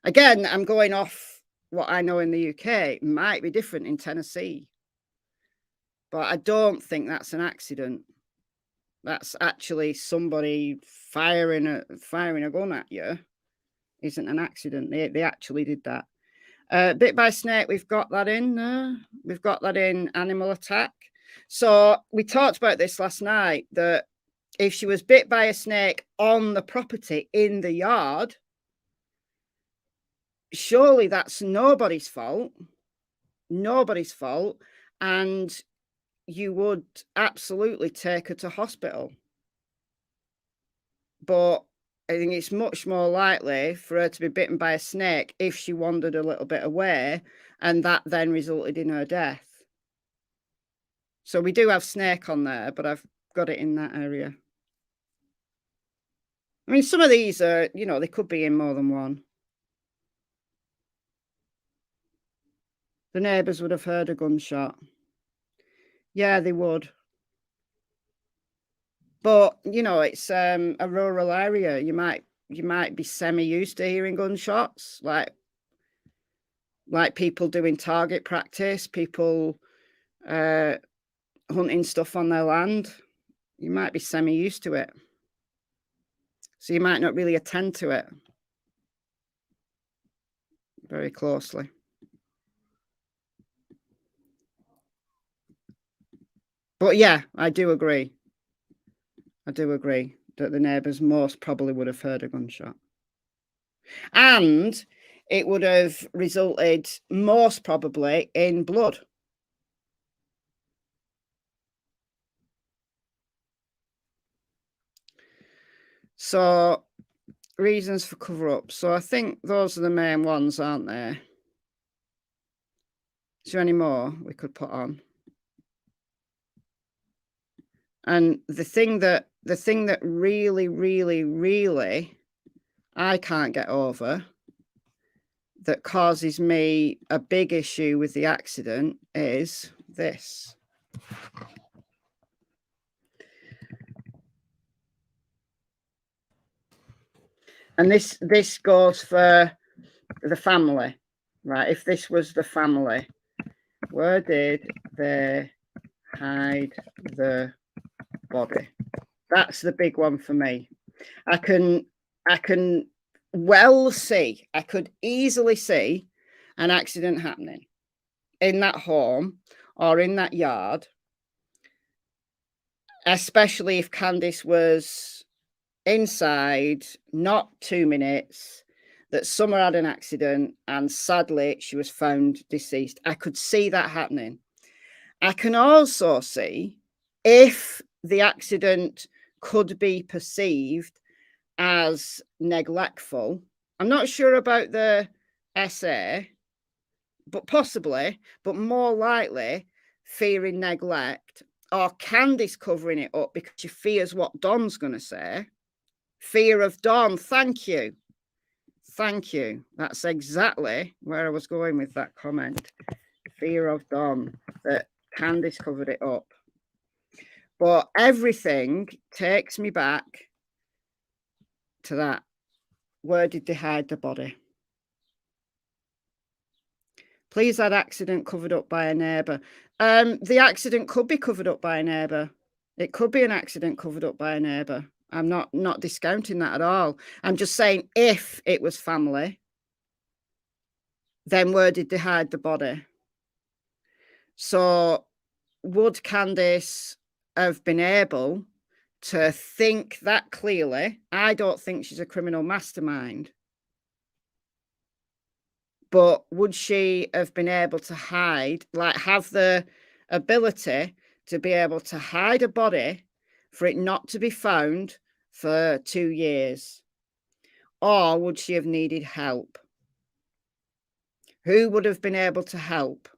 Again, I'm going off what I know in the UK. It might be different in Tennessee, but I don't think that's an accident. That's actually somebody firing a gun at you. Isn't an accident. They actually did that. Bit by snake, we've got that in. We've got that in animal attack. So we talked about this last night, that if she was bit by a snake on the property in the yard, surely that's nobody's fault. Nobody's fault. And you would absolutely take her to hospital. But I think it's much more likely for her to be bitten by a snake if she wandered a little bit away, and that then resulted in her death. So we do have snake on there, but I've got it in that area. I mean, some of these are, they could be in more than one. The neighbours would have heard a gunshot. Yeah, they would. But, it's a rural area. You might be semi-used to hearing gunshots, like people doing target practice, people hunting stuff on their land. You might be semi-used to it. So you might not really attend to it very closely. But yeah, I do agree. that the neighbours most probably would have heard a gunshot. And it would have resulted most probably in blood. So, reasons for cover-up. So I think those are the main ones, aren't there? Is there any more we could put on? And the thing that really, really, really I can't get over, that causes me a big issue with the accident, is this. And this goes for the family, right? If this was the family, where did they hide the body? That's the big one for me. I can I can well see, I could easily see an accident happening in that home or in that yard, especially if Candice was inside, not 2 minutes, that Summer had an accident and sadly she was found deceased. I could see that happening. I can also see if the accident could be perceived as neglectful. I'm not sure about the SA, but possibly, but more likely fearing neglect, or Candice covering it up because she fears what Don's going to say. Fear of Don. Thank you. Thank you. That's exactly where I was going with that comment. Fear of Don, that Candice covered it up. But everything takes me back to that. Where did they hide the body? Please, that accident covered up by a neighbour. The accident could be covered up by a neighbour. It could be an accident covered up by a neighbour. I'm not discounting that at all. I'm just saying if it was family, then where did they hide the body? So would Candice have been able to think that clearly? I don't think she's a criminal mastermind. But would she have been able to hide, like have the ability to be able to hide a body for it not to be found for 2 years? Or would she have needed help? Who would have been able to help?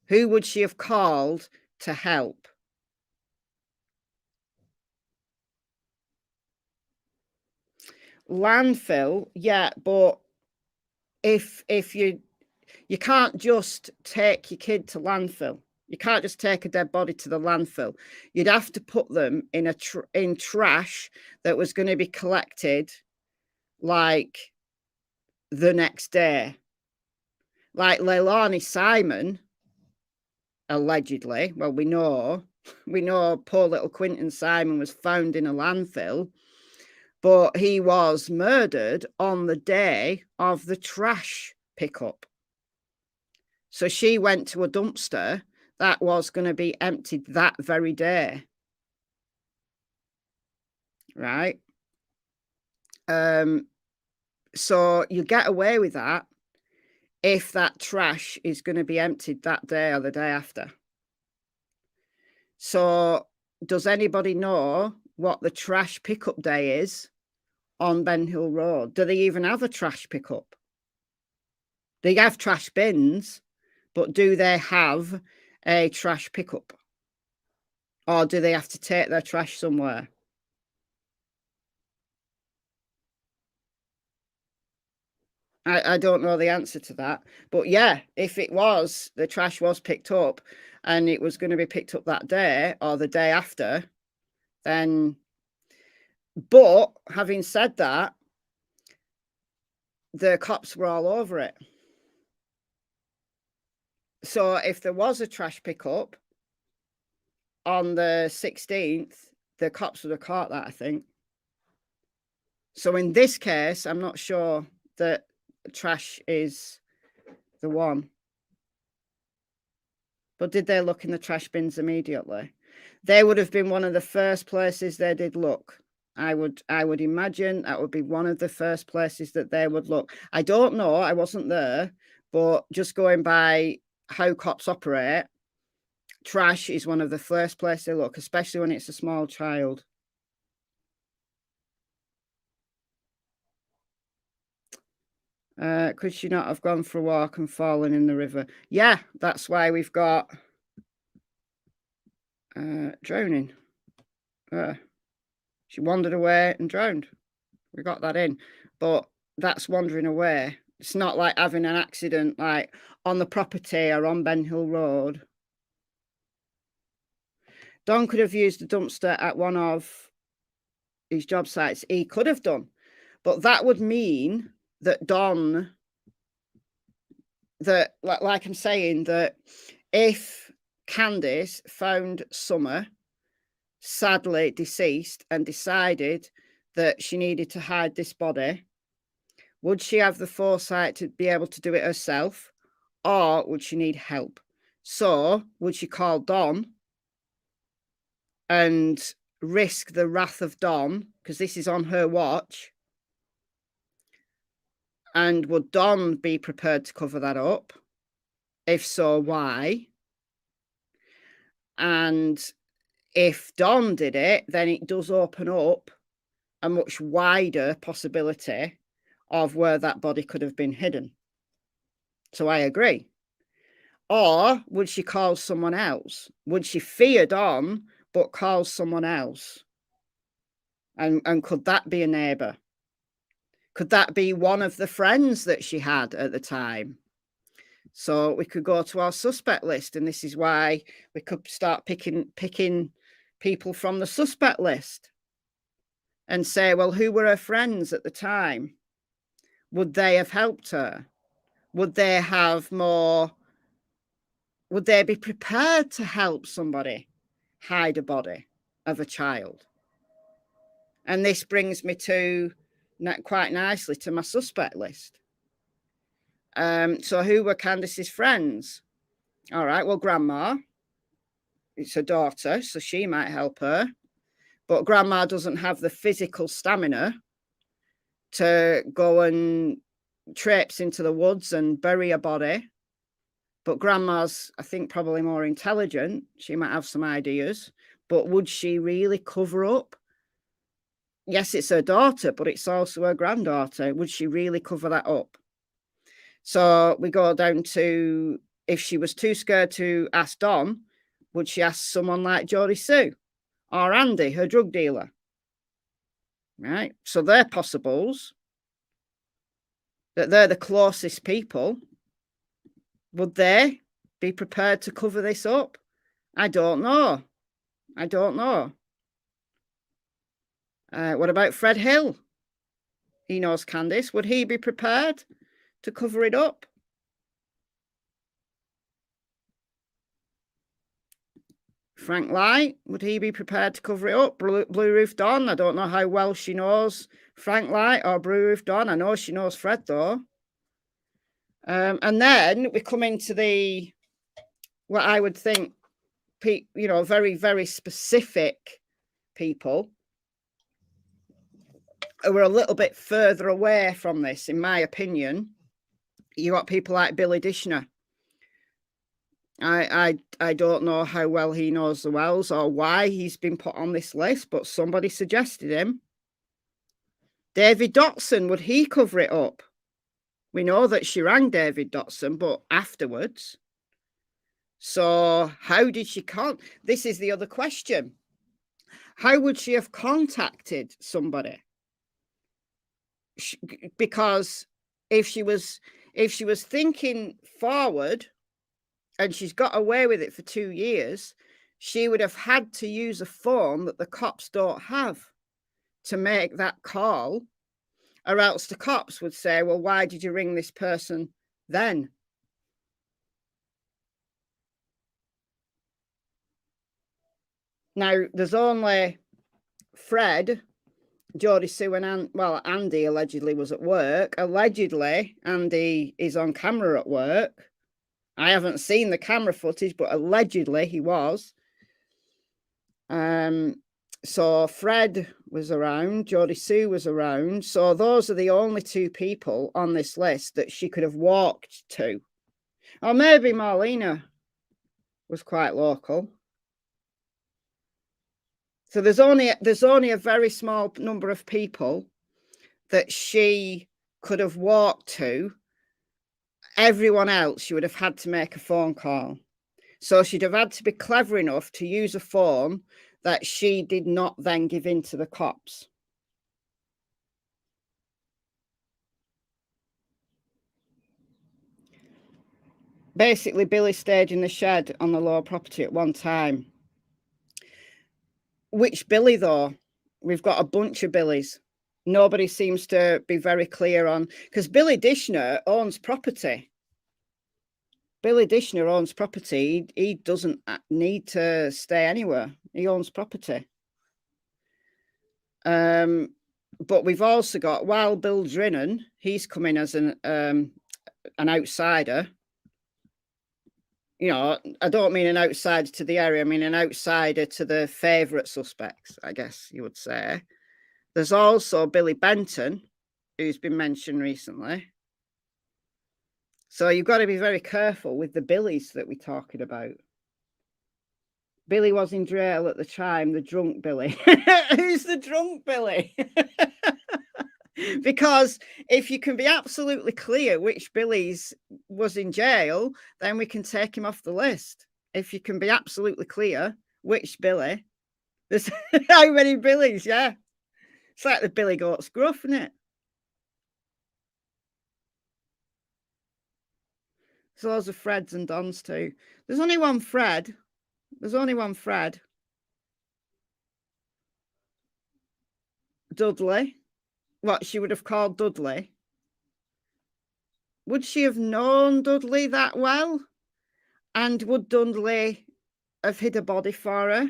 Who would she have called to help? Landfill, yeah, but if you can't just take your kid to landfill. You can't just take a dead body to the landfill. You'd have to put them in in trash that was going to be collected like the next day. Like Leilani Simon, allegedly, well, we know poor little Quinton Simon was found in a landfill, but he was murdered on the day of the trash pickup. So she went to a dumpster that was going to be emptied that very day. Right? So you get away with that if that trash is going to be emptied that day or the day after. So does anybody know what the trash pickup day is on Ben Hill Road? Do they even have a trash pickup? They have trash bins, but do they have a trash pickup? Or do they have to take their trash somewhere? I don't know the answer to that. But yeah, if it was, the trash was picked up and it was going to be picked up that day or the day after, then... But having said that, the cops were all over it. So if there was a trash pickup on the 16th, the cops would have caught that, I think. So in this case, I'm not sure that trash is the one. But did they look in the trash bins immediately? They would have been one of the first places they did look. I would imagine that would be one of the first places that they would look. I don't know, I wasn't there, but just going by how cops operate, trash is one of the first places they look, especially when it's a small child. Could she not have gone for a walk and fallen in the river? Yeah, that's why we've got drowning. She wandered away and drowned. We got that in. But that's wandering away. It's not like having an accident like on the property or on Ben Hill Road. Don could have used the dumpster at one of his job sites. He could have done. But that would mean that Don, that like I'm saying, that if Candice found Summer sadly deceased and decided that she needed to hide this body, would she have the foresight to be able to do it herself, or would she need help? So would she call Don and risk the wrath of Don, because this is on her watch? And would Don be prepared to cover that up? If so, why? And if Don did it, then it does open up a much wider possibility of where that body could have been hidden. So I agree. Or would she call someone else? Would she fear Don, but call someone else? And could that be a neighbour? Could that be one of the friends that she had at the time? So we could go to our suspect list, and this is why we could start picking people from the suspect list and say, well, who were her friends at the time? Would they have helped her? Would they be prepared to help somebody hide a body of a child? And this brings me to quite nicely to my suspect list. So who were Candace's friends? All right, well, Grandma, it's her daughter, so she might help her. But Grandma doesn't have the physical stamina to go and traipse into the woods and bury a body. But Grandma's, I think, probably more intelligent. She might have some ideas. But would she really cover up? Yes, it's her daughter, but it's also her granddaughter. Would she really cover that up? So we go down to, if she was too scared to ask Don, would she ask someone like Jodie Sue or Andy, her drug dealer? Right. So they're possibles. That they're the closest people. Would they be prepared to cover this up? I don't know. I don't know. What about Fred Hill? He knows Candace. Would he be prepared to cover it up? Frank Light, would he be prepared to cover it up? Blue Roof Don, I don't know how well she knows Frank Light or Blue Roof Don. I know she knows Fred, though. And then we come into the, what I would think, very, very specific people who are a little bit further away from this, in my opinion. You got people like Billy Dishner. I don't know how well he knows the Wells or why he's been put on this list, but somebody suggested him. David Dotson, would he cover it up? We know that she rang David Dotson, but afterwards. So how did she this is the other question. How would she have contacted somebody? Because if she was thinking forward and she's got away with it for 2 years, she would have had to use a phone that the cops don't have to make that call, or else the cops would say, well, why did you ring this person then? Now, there's only Fred, Jodie Sue, and Andy allegedly was at work. Allegedly, Andy is on camera at work. I haven't seen the camera footage, but allegedly he was. So Fred was around, Jodie Sue was around. So those are the only 2 people on this list that she could have walked to. Or maybe Marlena was quite local. So there's only a very small number of people that she could have walked to. Everyone else, she would have had to make a phone call. So she'd have had to be clever enough to use a phone that she did not then give in to the cops. Basically, Billy stayed in the shed on the Lower property at one time. Which Billy, though? We've got a bunch of Billys. Nobody seems to be very clear on, because Billy Dishner owns property. Billy Dishner owns property. He doesn't need to stay anywhere. He owns property. But we've also got, while Bill Drinnen, he's coming as an outsider. You know, I don't mean an outsider to the area. I mean an outsider to the favourite suspects, I guess you would say. There's also Billy Benton, who's been mentioned recently. So you've got to be very careful with the Billies that we're talking about. Billy was in jail at the time, the drunk Billy. Who's the drunk Billy? Because if you can be absolutely clear which Billy's was in jail, then we can take him off the list. If you can be absolutely clear which Billy, there's how many Billies, yeah. It's like the Billy Goat's Gruff, isn't it? There's loads of Freds and Dons too. There's only one Fred. There's only one Fred. Dudley. What she would have called Dudley. Would she have known Dudley that well? And would Dudley have hid a body for her?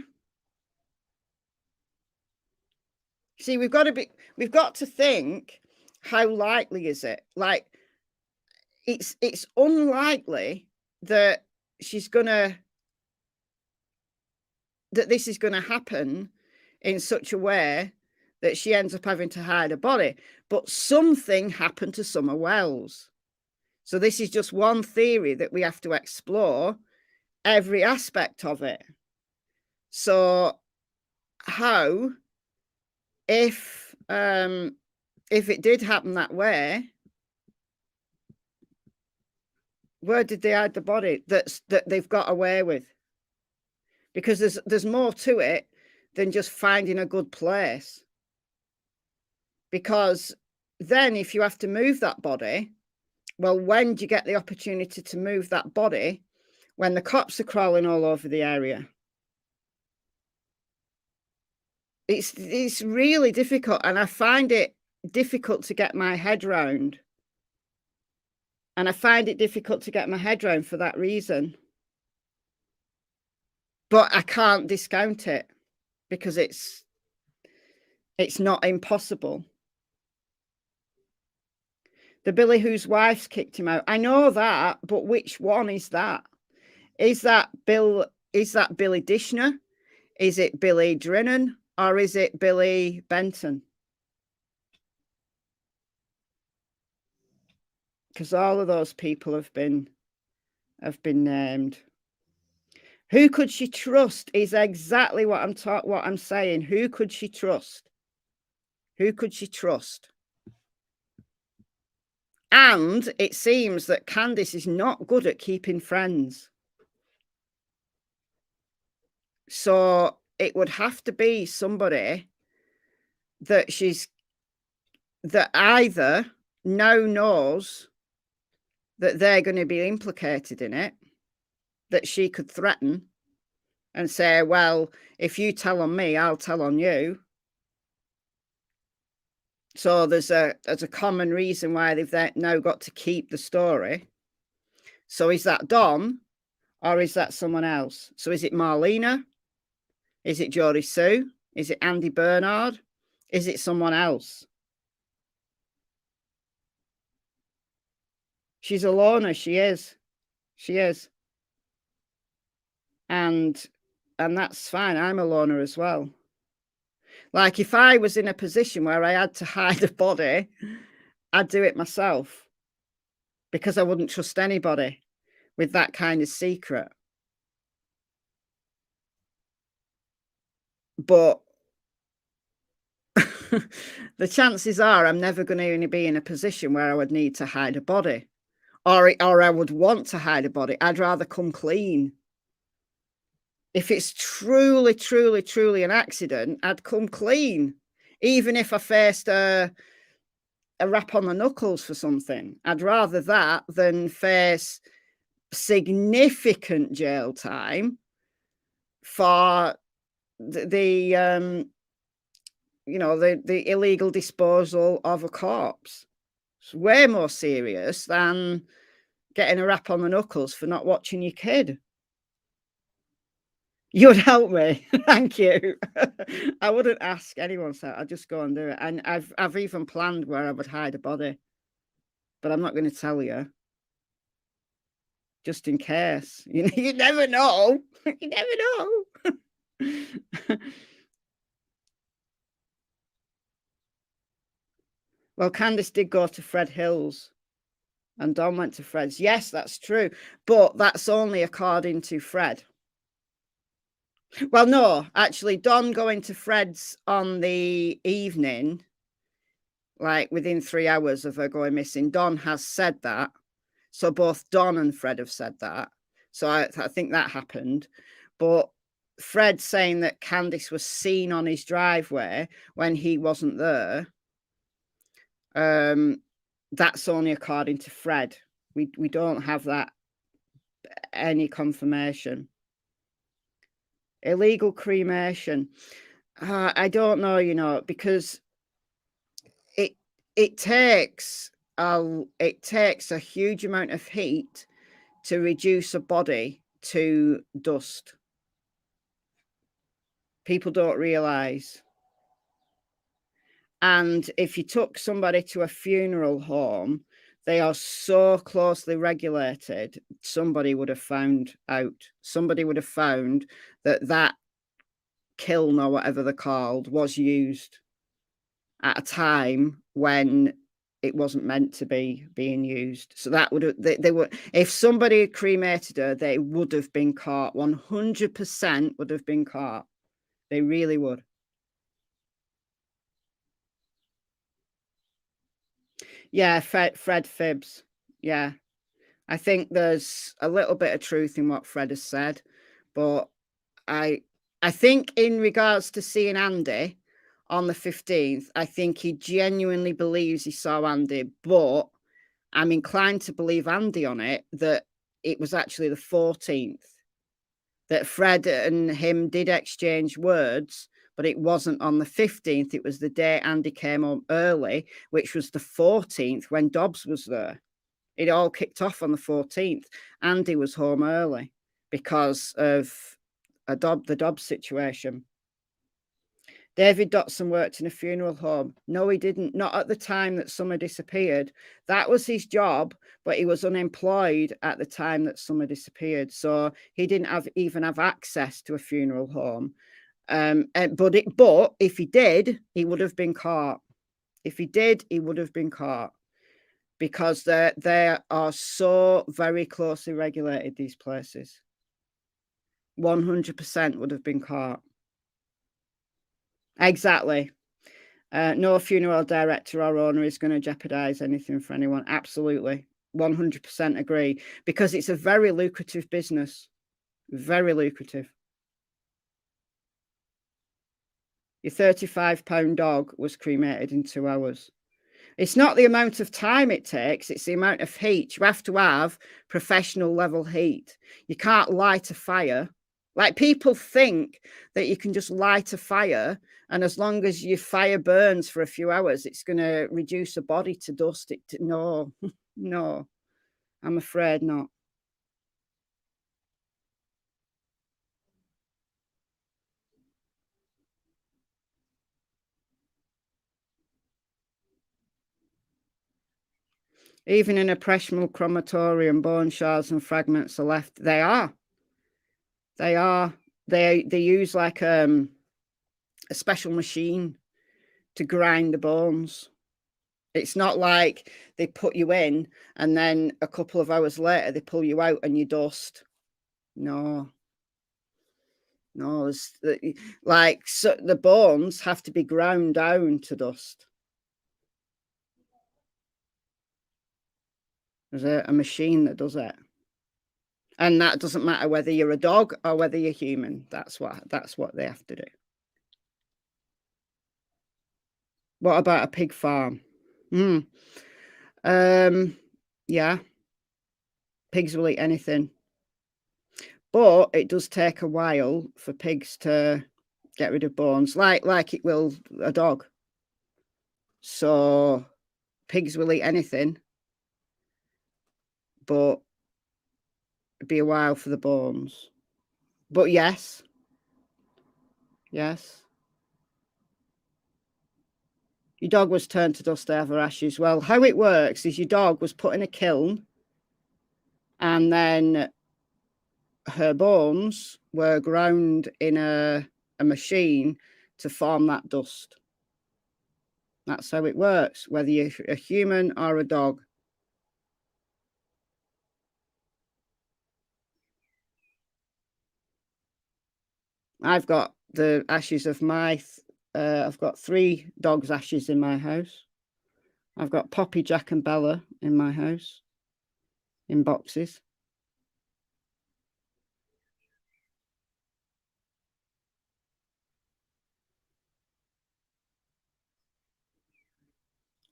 See, we've got to think, how likely is it? Like, it's unlikely that that this is gonna happen in such a way that she ends up having to hide a body. But something happened to Summer Wells. So this is just one theory that we have to explore every aspect of it. So how, if it did happen that way, where did they hide the body that they've got away with? Because there's more to it than just finding a good place. Because then if you have to move that body, well, when do you get the opportunity to move that body? When the cops are crawling all over the area. It's really difficult, and I find it difficult to get my head round. And I find it difficult to get my head round for that reason. But I can't discount it, because it's not impossible. The Billy whose wife's kicked him out. I know that, but which one is that? Is that Billy Dishner? Is it Billy Drinnen? Or is it Billy Benton? Because all of those people have been named. Who could she trust is exactly what I'm saying. Who could she trust? Who could she trust? And it seems that Candice is not good at keeping friends. So it would have to be somebody that either now knows that they're going to be implicated in it, that she could threaten and say, well, if you tell on me, I'll tell on you. So there's a common reason why they've now got to keep the story. So is that Don, or is that someone else? So is it Marlena? Is it Jodie Sue? Is it Andy Bernard? Is it someone else? She's a loner. She is. She is. And that's fine. I'm a loner as well. Like, if I was in a position where I had to hide a body, I'd do it myself, because I wouldn't trust anybody with that kind of secret. But the chances are I'm never going to be in a position where I would need to hide a body, or I would want to hide a body. I'd rather come clean. If it's truly, truly, truly an accident, I'd come clean. Even if I faced a rap on the knuckles for something, I'd rather that than face significant jail time for the illegal disposal of a corpse. It's way more serious than getting a rap on the knuckles for not watching your kid. You would help me. Thank you. I wouldn't ask anyone, so I'd just go and do it. And I've even planned where I would hide a body, but I'm not going to tell you, just in case. You never know. You never know. Well, Candace did go to Fred Hill's, and Don went to Fred's. Yes, that's true, but that's only according to Fred. Well, no, actually, Don going to Fred's on the evening, like within 3 hours of her going missing, Don has said that. So both Don and Fred have said that. So I think that happened. But Fred saying that Candace was seen on his driveway when he wasn't there, that's only according to Fred. We don't have that any confirmation. Illegal cremation. I don't know, because it takes a huge amount of heat to reduce a body to dust. People don't realize. And if you took somebody to a funeral home, they are so closely regulated, somebody would have found out. Somebody would have found that kiln, or whatever they're called, was used at a time when it wasn't meant to be being used. So that would have, they would, if somebody had cremated her, they would have been caught. 100% would have been caught. They really would. Yeah, Fred fibs. Yeah. I think there's a little bit of truth in what Fred has said, but I think in regards to seeing Andy on the 15th, I think he genuinely believes he saw Andy, but I'm inclined to believe Andy on it, that it was actually the 14th, that Fred and him did exchange words, but it wasn't on the 15th. It was the day Andy came home early, which was the 14th when Dobbs was there. It all kicked off on the 14th. Andy was home early because of the Dobbs situation. David Dotson worked in a funeral home. No, he didn't. Not at the time that Summer disappeared. That was his job, but he was unemployed at the time that Summer disappeared. So he didn't even have access to a funeral home. But if he did, he would have been caught. If he did, he would have been caught, because they are so very closely regulated, these places. 100% would have been caught. Exactly. No funeral director or owner is going to jeopardize anything for anyone. Absolutely. 100% agree, because it's a very lucrative business. Very lucrative. Your £35 dog was cremated in 2 hours. It's not the amount of time it takes, it's the amount of heat. You have to have professional level heat. You can't light a fire. Like, people think that you can just light a fire, and as long as your fire burns for a few hours, it's going to reduce a body to dust. No, no, I'm afraid not. Even in a Preschmal crematorium, bone shards and fragments are left. They are. They use like a special machine to grind the bones. It's not like they put you in and then a couple of hours later they pull you out and you dust. No, it's like, so the bones have to be ground down to dust. There's a machine that does it, and that doesn't matter whether you're a dog or whether you're human. That's what they have to do. What about a pig farm? Yeah, pigs will eat anything, but it does take a while for pigs to get rid of bones, like it will a dog. So pigs will eat anything, but it'd be a while for the bones. But yes, Yes. Your dog was turned to dust over ashes. Well, how it works is your dog was put in a kiln, and then her bones were ground in a machine to form that dust. That's how it works, whether you're a human or a dog. I've got the ashes of my, I've got 3 dogs' ashes in my house. I've got Poppy, Jack and Bella in my house in boxes.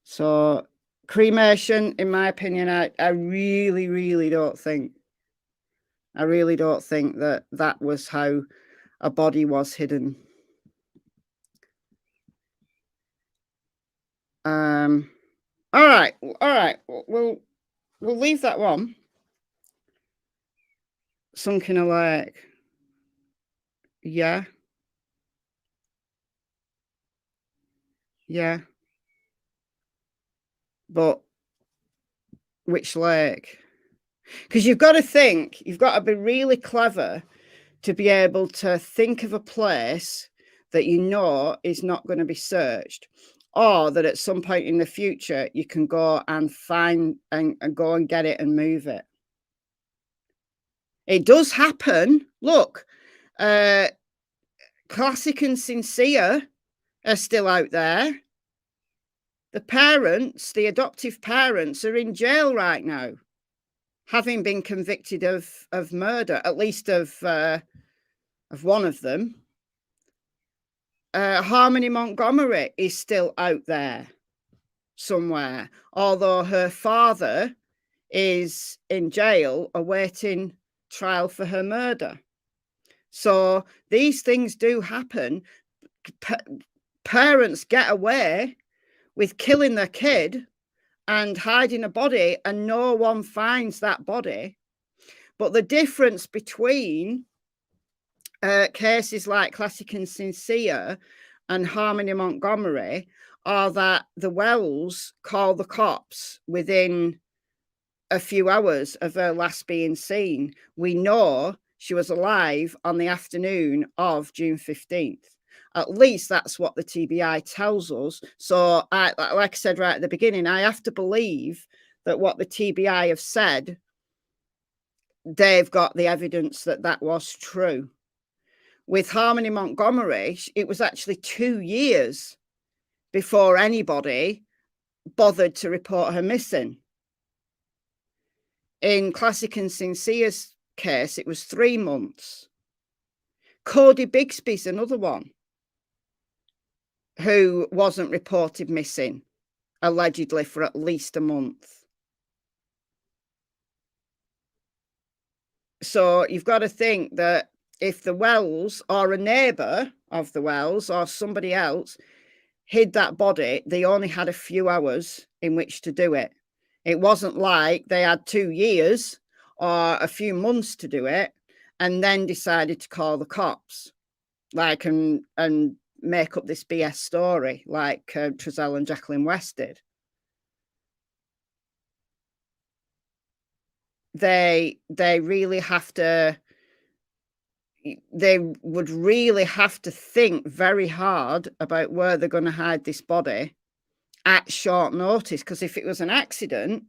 So cremation, in my opinion, I really don't think that that was how a body was hidden. All right. We'll leave that one. Sunk in a lake. Yeah. Yeah. But which lake? Because you've got to think, you've got to be really clever to be able to think of a place that you know is not going to be searched, or that at some point in the future you can go and find and go and get it and move it. It does happen. Look, Classic and Sincere are still out there. The parents, the adoptive parents, are in jail right now, having been convicted of murder, at least of one of them. Harmony Montgomery is still out there somewhere, although her father is in jail awaiting trial for her murder. So these things do happen. Parents get away with killing their kid and hiding a body, and no one finds that body. But the difference between cases like Classic and Sincere and Harmony Montgomery are that the Wells call the cops within a few hours of her last being seen. We know she was alive on the afternoon of June 15th. At least that's what the TBI tells us. So, like I said right at the beginning, I have to believe that what the TBI have said, they've got the evidence that that was true. With Harmony Montgomery, it was actually 2 years before anybody bothered to report her missing. In Classic and Sincere's case, it was 3 months. Cody Bigsby's another one who wasn't reported missing, allegedly, for at least a month. So you've got to think that if the Wells or a neighbour of the Wells or somebody else hid that body, they only had a few hours in which to do it. It wasn't like they had 2 years or a few months to do it and then decided to call the cops, like, and make up this BS story like Trezell and Jacqueline West did. They really have to, they would really have to think very hard about where they're going to hide this body at short notice, because if it was an accident,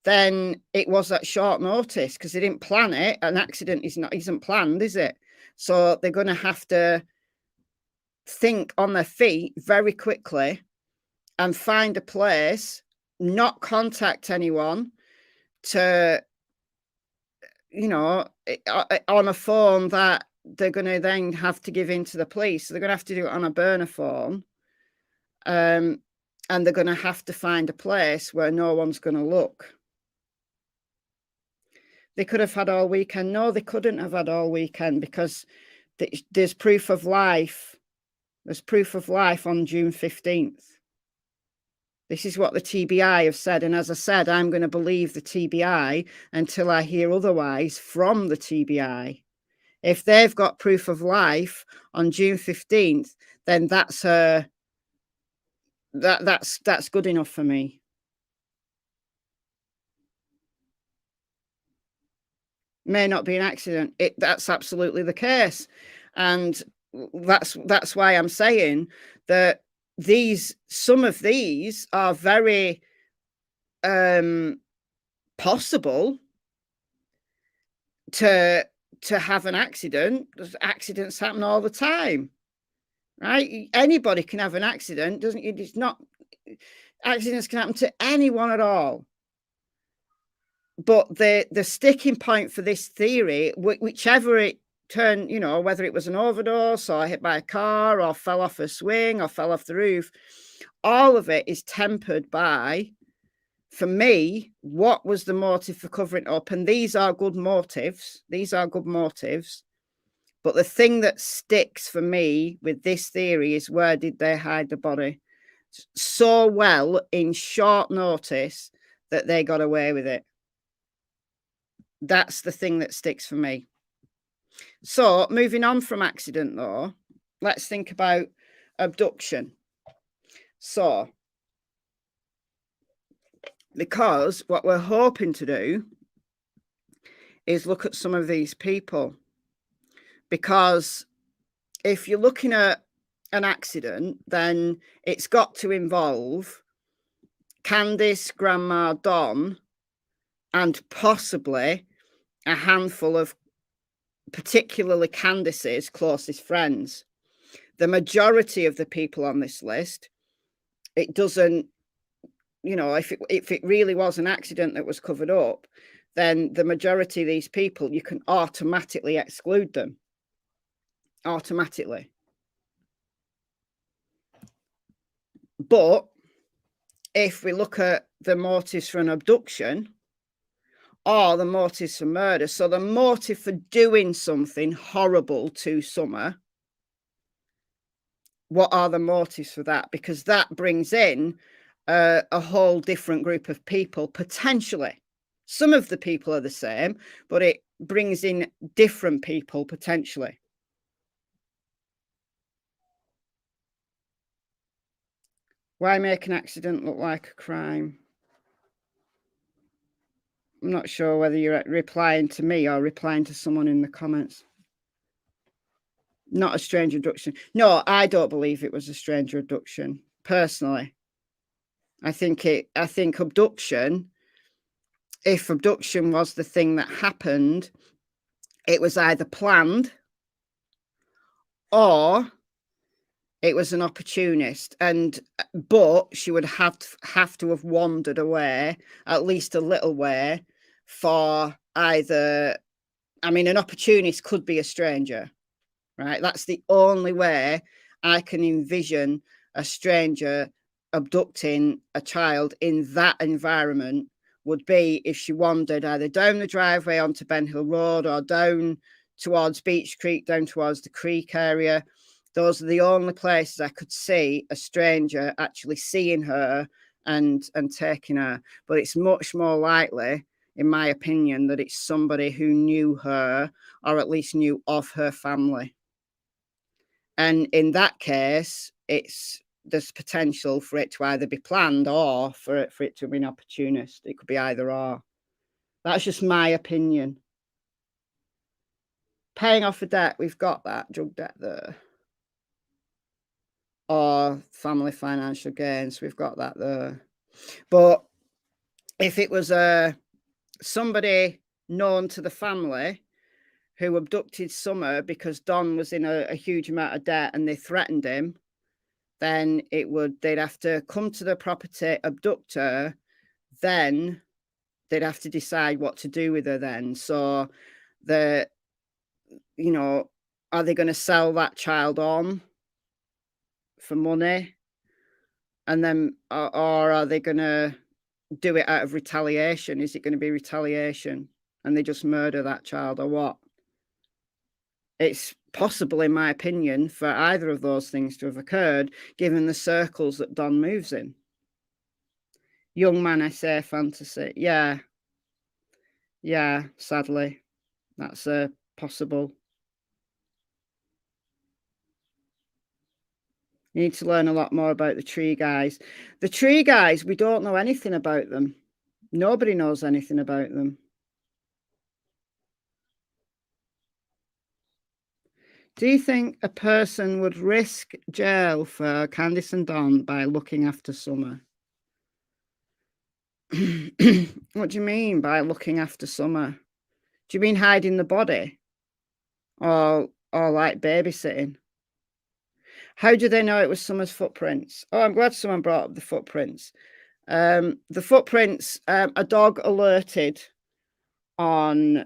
then it was at short notice because they didn't plan it. An accident isn't planned, is it? So they're going to have to think on their feet very quickly and find a place, not contact anyone, to, you know, on a phone that they're going to then have to give in to the police. So they're going to have to do it on a burner phone. And they're going to have to find a place where no one's going to look. They could have had all weekend. No, they couldn't have had all weekend because there's proof of life. There's proof of life on June 15th. This is what the TBI have said. And as I said, I'm going to believe the TBI until I hear otherwise from the TBI. If they've got proof of life on June 15th, then that's that's good enough for me. May not be an accident. That's absolutely the case. And that's why I'm saying that some of these are very possible to have an accident. Accidents happen all the time, right? Anybody can have an accident, doesn't it? It's not, accidents can happen to anyone at all. But the sticking point for this theory, whichever it turned, you know, whether it was an overdose or hit by a car or fell off a swing or fell off the roof, all of it is tempered by, for me, what was the motive for covering up? And these are good motives. These are good motives. But the thing that sticks for me with this theory is, where did they hide the body so well in short notice that they got away with it? That's the thing that sticks for me. So moving on from accident, though, let's think about abduction. So, because what we're hoping to do is look at some of these people. Because if you're looking at an accident, then it's got to involve Candice, Grandma, Don, and possibly a handful of particularly Candice's closest friends. The majority of the people on this list, it doesn't, you know, if it really was an accident that was covered up, then the majority of these people, you can automatically exclude them. Automatically. But if we look at the motives for an abduction or the motives for murder, so the motive for doing something horrible to Summer, what are the motives for that? Because that brings in a whole different group of people, potentially. Some of the people are the same, but it brings in different people, potentially. Why make an accident look like a crime? I'm not sure whether you're replying to me or replying to someone in the comments. Not a strange abduction. No, I don't believe it was a strange abduction, personally. I think abduction, if abduction was the thing that happened, it was either planned or it was an opportunist. But she would have to have wandered away, at least a little way, for either, I mean, an opportunist could be a stranger, right? That's the only way I can envision a stranger abducting a child in that environment, would be if she wandered either down the driveway onto Ben Hill Road or down towards Beach Creek, down towards the creek area. Those are the only places I could see a stranger actually seeing her and taking her. But it's much more likely, in my opinion, that it's somebody who knew her or at least knew of her family. And in that case, there's potential for it to either be planned or for it to be an opportunist. It could be either or. That's just my opinion. Paying off a debt, we've got that. Drug debt there. Or family financial gains, we've got that there. But if it was somebody known to the family who abducted Summer because Don was in a huge amount of debt and they threatened him, then they'd have to come to the property, abduct her, then they'd have to decide what to do with her then. So are they going to sell that child on for money? And then, or are they going to do it out of retaliation? Is it going to be retaliation and they just murder that child, or what? It's possible, in my opinion, for either of those things to have occurred, given the circles that Don moves in. Young man, I say fantasy. Yeah, sadly, that's possible. You need to learn a lot more about the tree guys. The tree guys, we don't know anything about them. Nobody knows anything about them. Do you think a person would risk jail for Candice and Don by looking after Summer? What do you mean by looking after Summer? Do you mean hiding the body? Or like babysitting? How do they know it was Summer's footprints? Oh, I'm glad someone brought up the footprints. The footprints, a dog alerted on,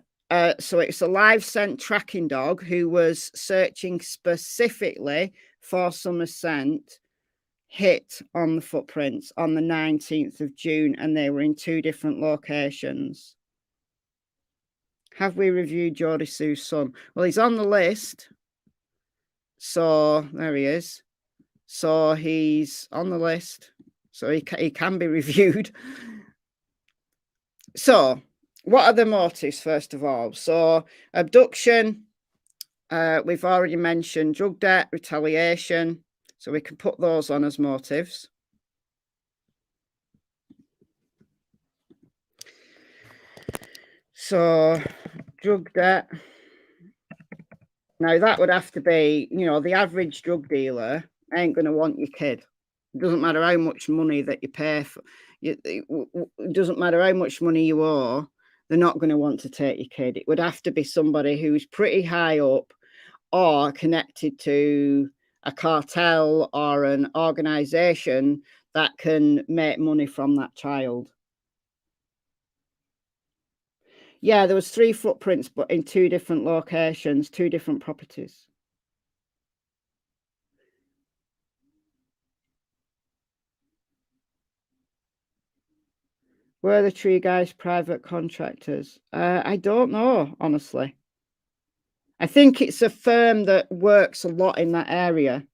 so it's a live scent tracking dog who was searching specifically for Summer's scent, hit on the footprints on the 19th of June, and they were in 2 different locations. Have we reviewed Geordie Sue's son? Well, he's on the list. So there he is. So he's on the list. So he can be reviewed. So what are the motives, first of all? So abduction, we've already mentioned drug debt, retaliation. So we can put those on as motives. So drug debt. Now that would have to be, you know, the average drug dealer ain't going to want your kid. It doesn't matter how much money that you pay for. It doesn't matter how much money you owe. They're not going to want to take your kid. It would have to be somebody who's pretty high up or connected to a cartel or an organization that can make money from that child. Yeah, there was 3 footprints, but in 2 different locations, 2 different properties. Were the tree guys private contractors? I don't know, honestly. I think it's a firm that works a lot in that area.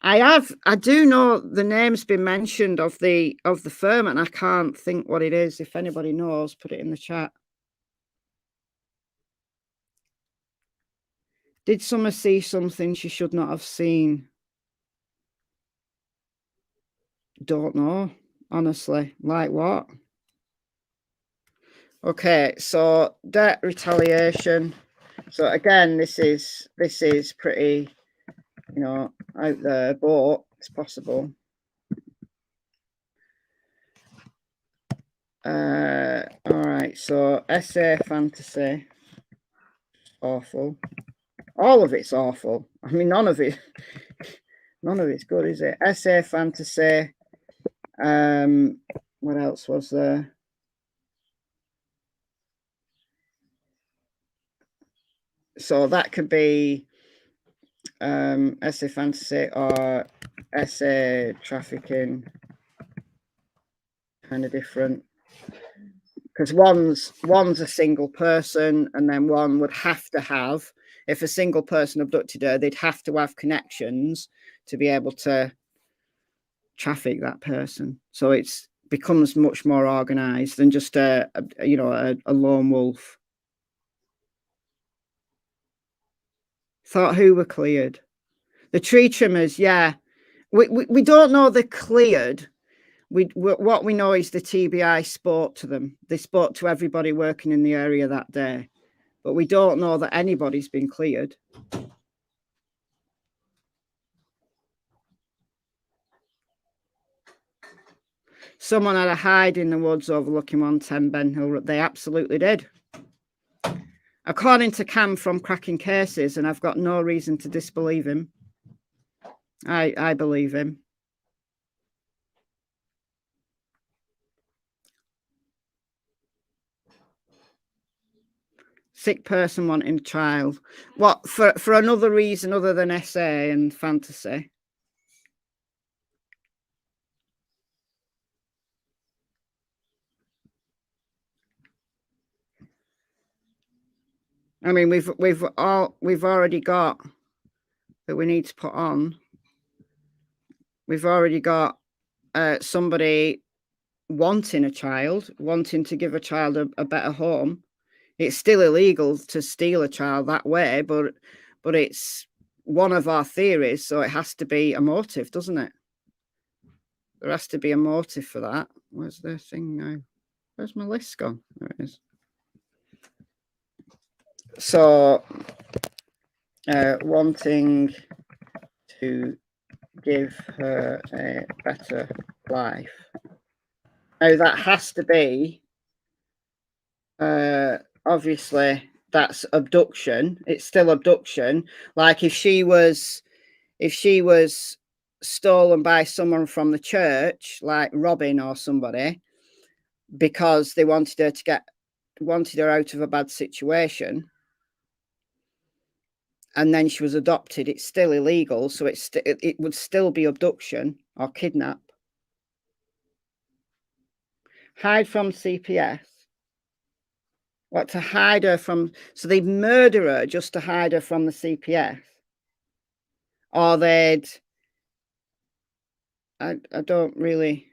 I do know the name's been mentioned of the firm, and I can't think what it is. If anybody knows, put it in the chat. Did Summer see something she should not have seen? Don't know, honestly. Like what? Okay, so debt, retaliation. So again, this is pretty, you know, out there, but it's possible. All right, so SA fantasy, awful. All of it's awful. I mean, none of it's good, is it? SA fantasy. What else was there? So that could be SA fantasy or SA trafficking, kind of different. Because one's a single person, and then one would have to have, if a single person abducted her, they'd have to have connections to be able to traffic that person. So it's becomes much more organized than just a lone wolf. Thought who were cleared? The tree trimmers, yeah. We don't know they're cleared. What we know is the TBI spoke to them. They spoke to everybody working in the area that day, but we don't know that anybody's been cleared. Someone had a hide in the woods overlooking 110 Ben Hill. They absolutely did. According to Cam from Cracking Cases, and I've got no reason to disbelieve him. I believe him. Sick person wanting a child. What, for another reason other than SA and fantasy? I mean, we've already got that we need to put on. We've already got somebody wanting a child, wanting to give a child a better home. It's still illegal to steal a child that way, but it's one of our theories, so it has to be a motive, doesn't it? There has to be a motive for that. Where's the thing now? Where's my list gone? There it is. So, wanting to give her a better life. Now, that has to be, obviously, that's abduction. It's still abduction. Like if she was stolen by someone from the church, like Robin or somebody, because they wanted her out of a bad situation, and then she was adopted, it's still illegal. So it would still be abduction or kidnap. Hide from CPS. What, to hide her from? So they'd murder her just to hide her from the CPS, or they'd. I don't really.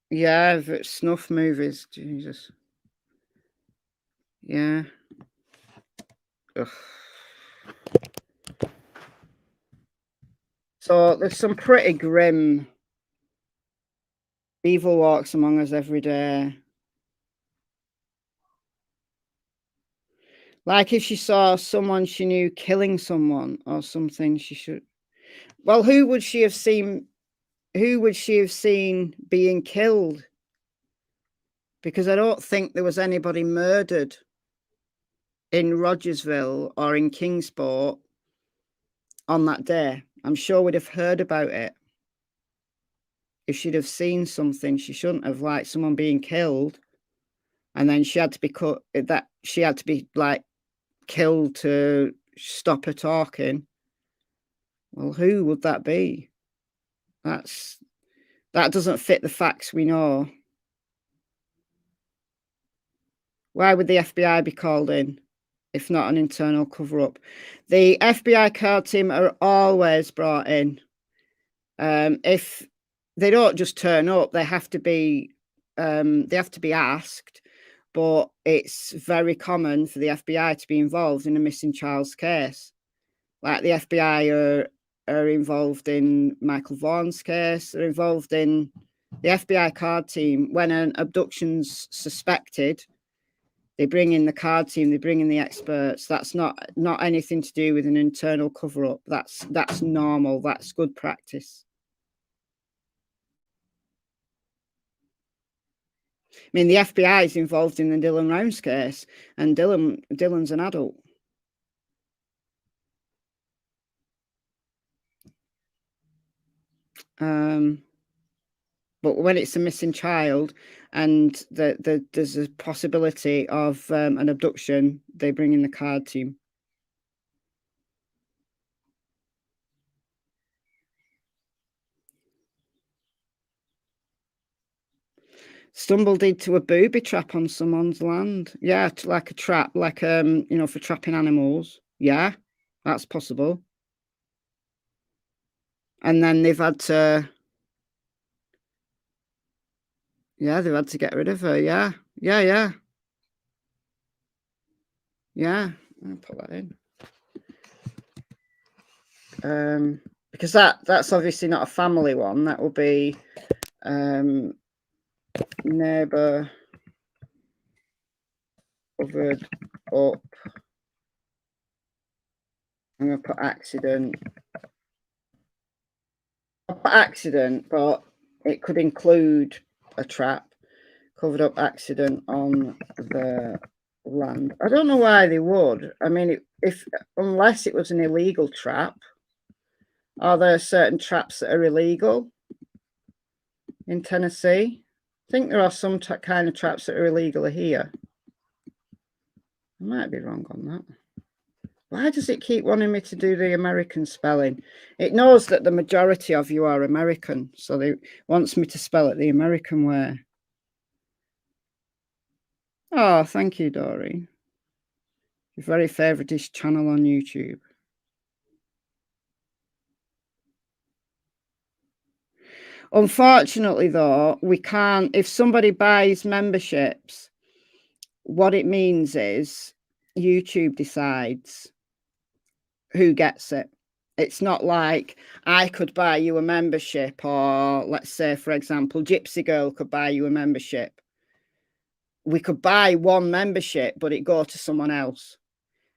Yeah, snuff movies, Jesus. Yeah. Ugh. So there's some pretty grim. Evil walks among us every day. Like if she saw someone she knew killing someone or something, she should. Well, who would she have seen? Who would she have seen being killed? Because I don't think there was anybody murdered in Rogersville or in Kingsport on that day. I'm sure we'd have heard about it. If she'd have seen something, she shouldn't have, like someone being killed, and then she had to be cut. That she had to be like killed to stop her talking. Well, who would that be? That doesn't fit the facts we know. Why would the FBI be called in if not an internal cover-up? The FBI card team are always brought in. If they don't just turn up, they have to be asked. But it's very common for the FBI to be involved in a missing child's case. Like the FBI are involved in Michael Vaughan's case. They're involved in the FBI card team. When an abduction's suspected, they bring in the card team, they bring in the experts. That's not anything to do with an internal cover-up. That's normal. That's good practice. I mean, the FBI is involved in the Dylan Rounds case, and Dylan's an adult. But when it's a missing child and there's a possibility of an abduction, they bring in the card team. Stumbled into a booby trap on someone's land. Yeah, like a trap, like for trapping animals. Yeah, that's possible. And then they've had to. Yeah, they've had to get rid of her. Yeah. Yeah. I'll put that in. Because that's obviously not a family one. That will be neighbour covered up. I'm going to put accident. I'll put accident, but it could include a trap. Covered up accident on the land. I don't know why they would. I mean, unless it was an illegal trap. Are there certain traps that are illegal in Tennessee? I think there are some kind of traps that are illegal here. I might be wrong on that. Why does it keep wanting me to do the American spelling? It knows that the majority of you are American, so it wants me to spell it the American way. Oh, thank you, Dory. Your very favourite channel on YouTube. Unfortunately, though, we can't. If somebody buys memberships, what it means is YouTube decides who gets it. It's not like I could buy you a membership, or let's say, for example, Gypsy Girl could buy you a membership. We could buy one membership, but it go to someone else.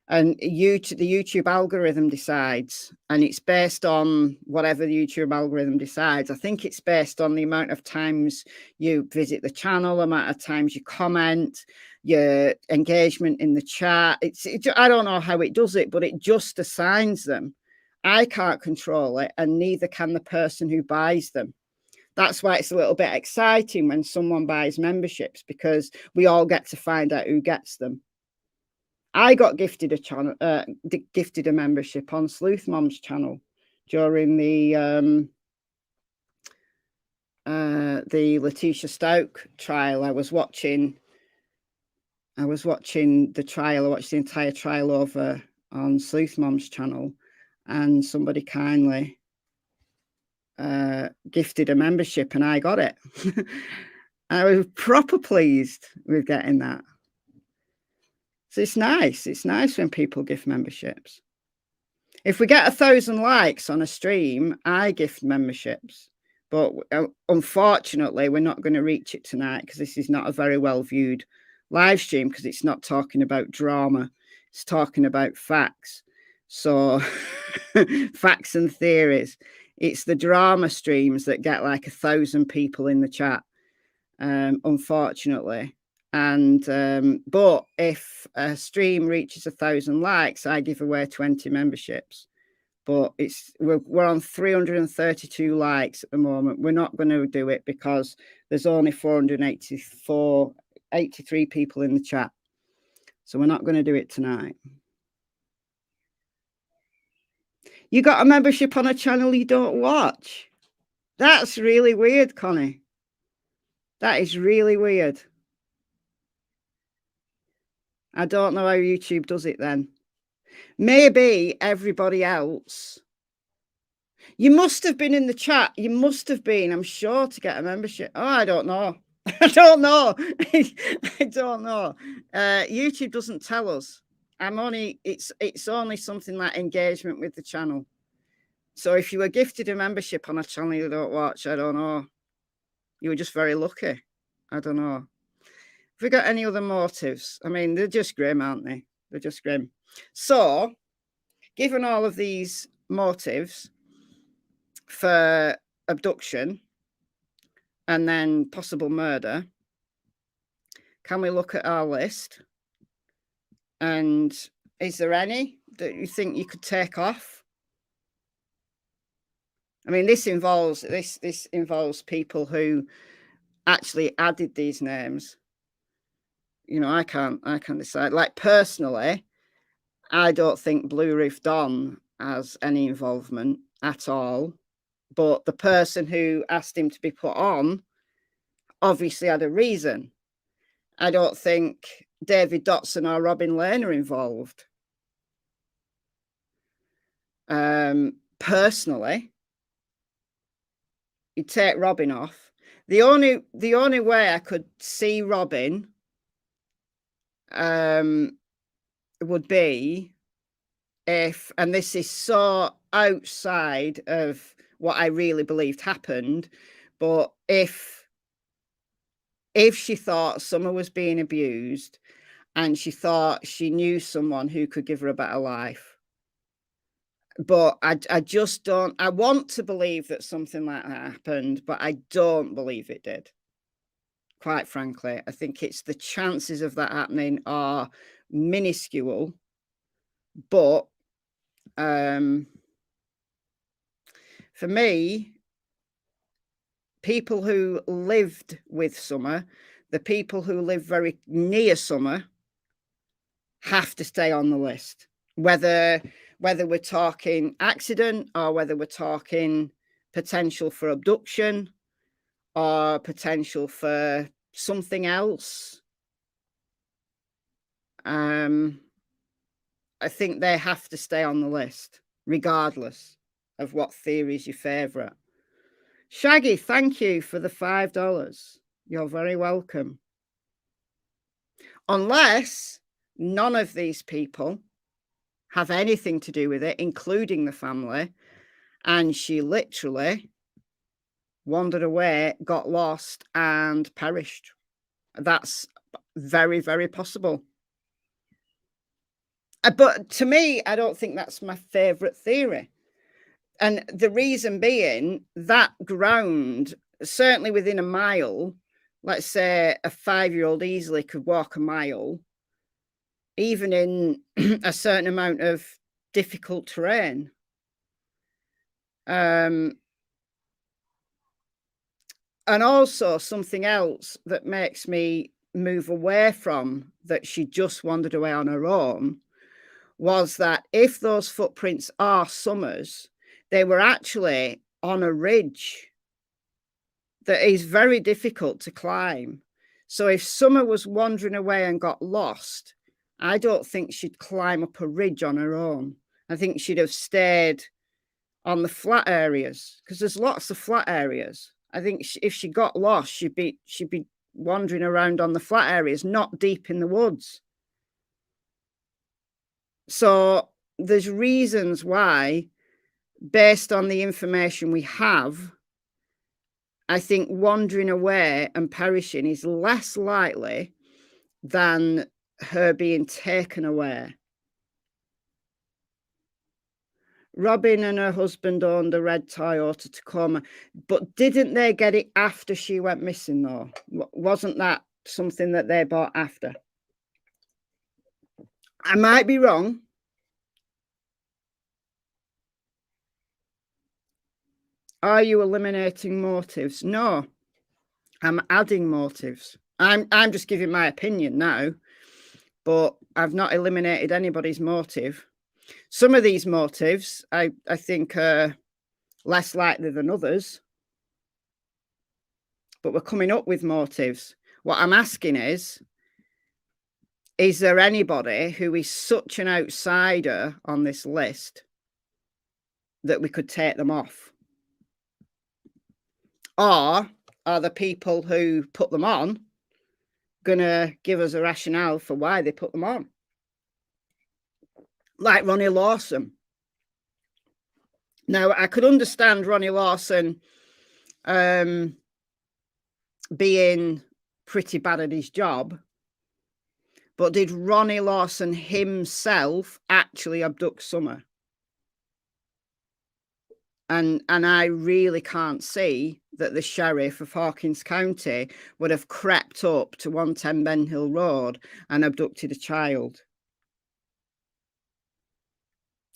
And the YouTube algorithm decides, and it's based on whatever the YouTube algorithm decides. I think it's based on the amount of times you visit the channel, amount of times you comment, your engagement in the chat. I don't know how it does it, but it just assigns them. I can't control it, and neither can the person who buys them. That's why it's a little bit exciting when someone buys memberships, because we all get to find out who gets them. I got gifted a channel, gifted a membership on Sleuth Mom's channel during the Letitia Stoke trial. I was watching the trial. I watched the entire trial over on Sleuth Mom's channel, and somebody kindly gifted a membership, and I got it. I was proper pleased with getting that. So it's nice. It's nice when people gift memberships. If we get 1,000 likes on a stream, I gift memberships. But unfortunately, we're not going to reach it tonight, because this is not a very well viewed live stream, because it's not talking about drama. It's talking about facts. So facts and theories. It's the drama streams that get like 1,000 people in the chat, unfortunately. And but if a stream reaches 1,000 likes, I give away 20 memberships. But we're on 332 likes at the moment. We're not going to do it because there's only 83 people in the chat. So we're not going to do it tonight. You got a membership on a channel you don't watch? That's really weird, Connie. That is really weird. I don't know how YouTube does it then. Maybe everybody else. You must have been in the chat. You must have been, I'm sure, to get a membership. Oh, I don't know. I don't know. I don't know. YouTube doesn't tell us. It's only something like engagement with the channel. So if you were gifted a membership on a channel you don't watch, I don't know. You were just very lucky. I don't know. Have we got any other motives? I mean, they're just grim, aren't they? They're just grim. So, given all of these motives for abduction and then possible murder, can we look at our list? And is there any that you think you could take off? I mean, this involves people who actually added these names. You know, I can't decide. Like, personally, I don't think Blue Roof Don has any involvement at all. But the person who asked him to be put on obviously had a reason. I don't think David Dotson or Robin Lane are involved. Personally, you take Robin off. The only way I could see Robin would be if, and this is so outside of what I really believed happened, but if she thought Summer was being abused and she thought she knew someone who could give her a better life. But I just don't, I want to believe that something like that happened, but I don't believe it did. Quite frankly, I think it's the chances of that happening are minuscule, but for me, people who lived with Summer, the people who live very near Summer, have to stay on the list. Whether we're talking accident or whether we're talking potential for abduction or potential for something else, I think they have to stay on the list, regardless of what theory is your favourite. Shaggy, thank you for the $5. You're very welcome. Unless none of these people have anything to do with it, including the family, and she literally wandered away, got lost, and perished. That's very, very possible. But to me, I don't think that's my favourite theory. And the reason being, that ground, certainly within a mile, let's say a 5-year-old easily could walk a mile, even in a certain amount of difficult terrain. And also something else that makes me move away from that she just wandered away on her own was that if those footprints are Summer's, they were actually on a ridge that is very difficult to climb. So if Summer was wandering away and got lost, I don't think she'd climb up a ridge on her own. I think she'd have stayed on the flat areas, because there's lots of flat areas. I think if she got lost, she'd be wandering around on the flat areas, not deep in the woods. So there's reasons why, based on the information we have, I think wandering away and perishing is less likely than her being taken away. Robin and her husband owned a red Toyota Tacoma, but didn't they get it after she went missing, though? Wasn't that something that they bought after? I might be wrong. Are you eliminating motives? No, I'm adding motives. I'm just giving my opinion now, but I've not eliminated anybody's motive. Some of these motives I think are less likely than others, but we're coming up with motives. What I'm asking is there anybody who is such an outsider on this list that we could take them off? Or are the people who put them on going to give us a rationale for why they put them on? Like Ronnie Lawson. Now, I could understand Ronnie Lawson being pretty bad at his job, but did Ronnie Lawson himself actually abduct Summer? And I really can't see that the sheriff of Hawkins County would have crept up to 110 Ben Hill Road and abducted a child.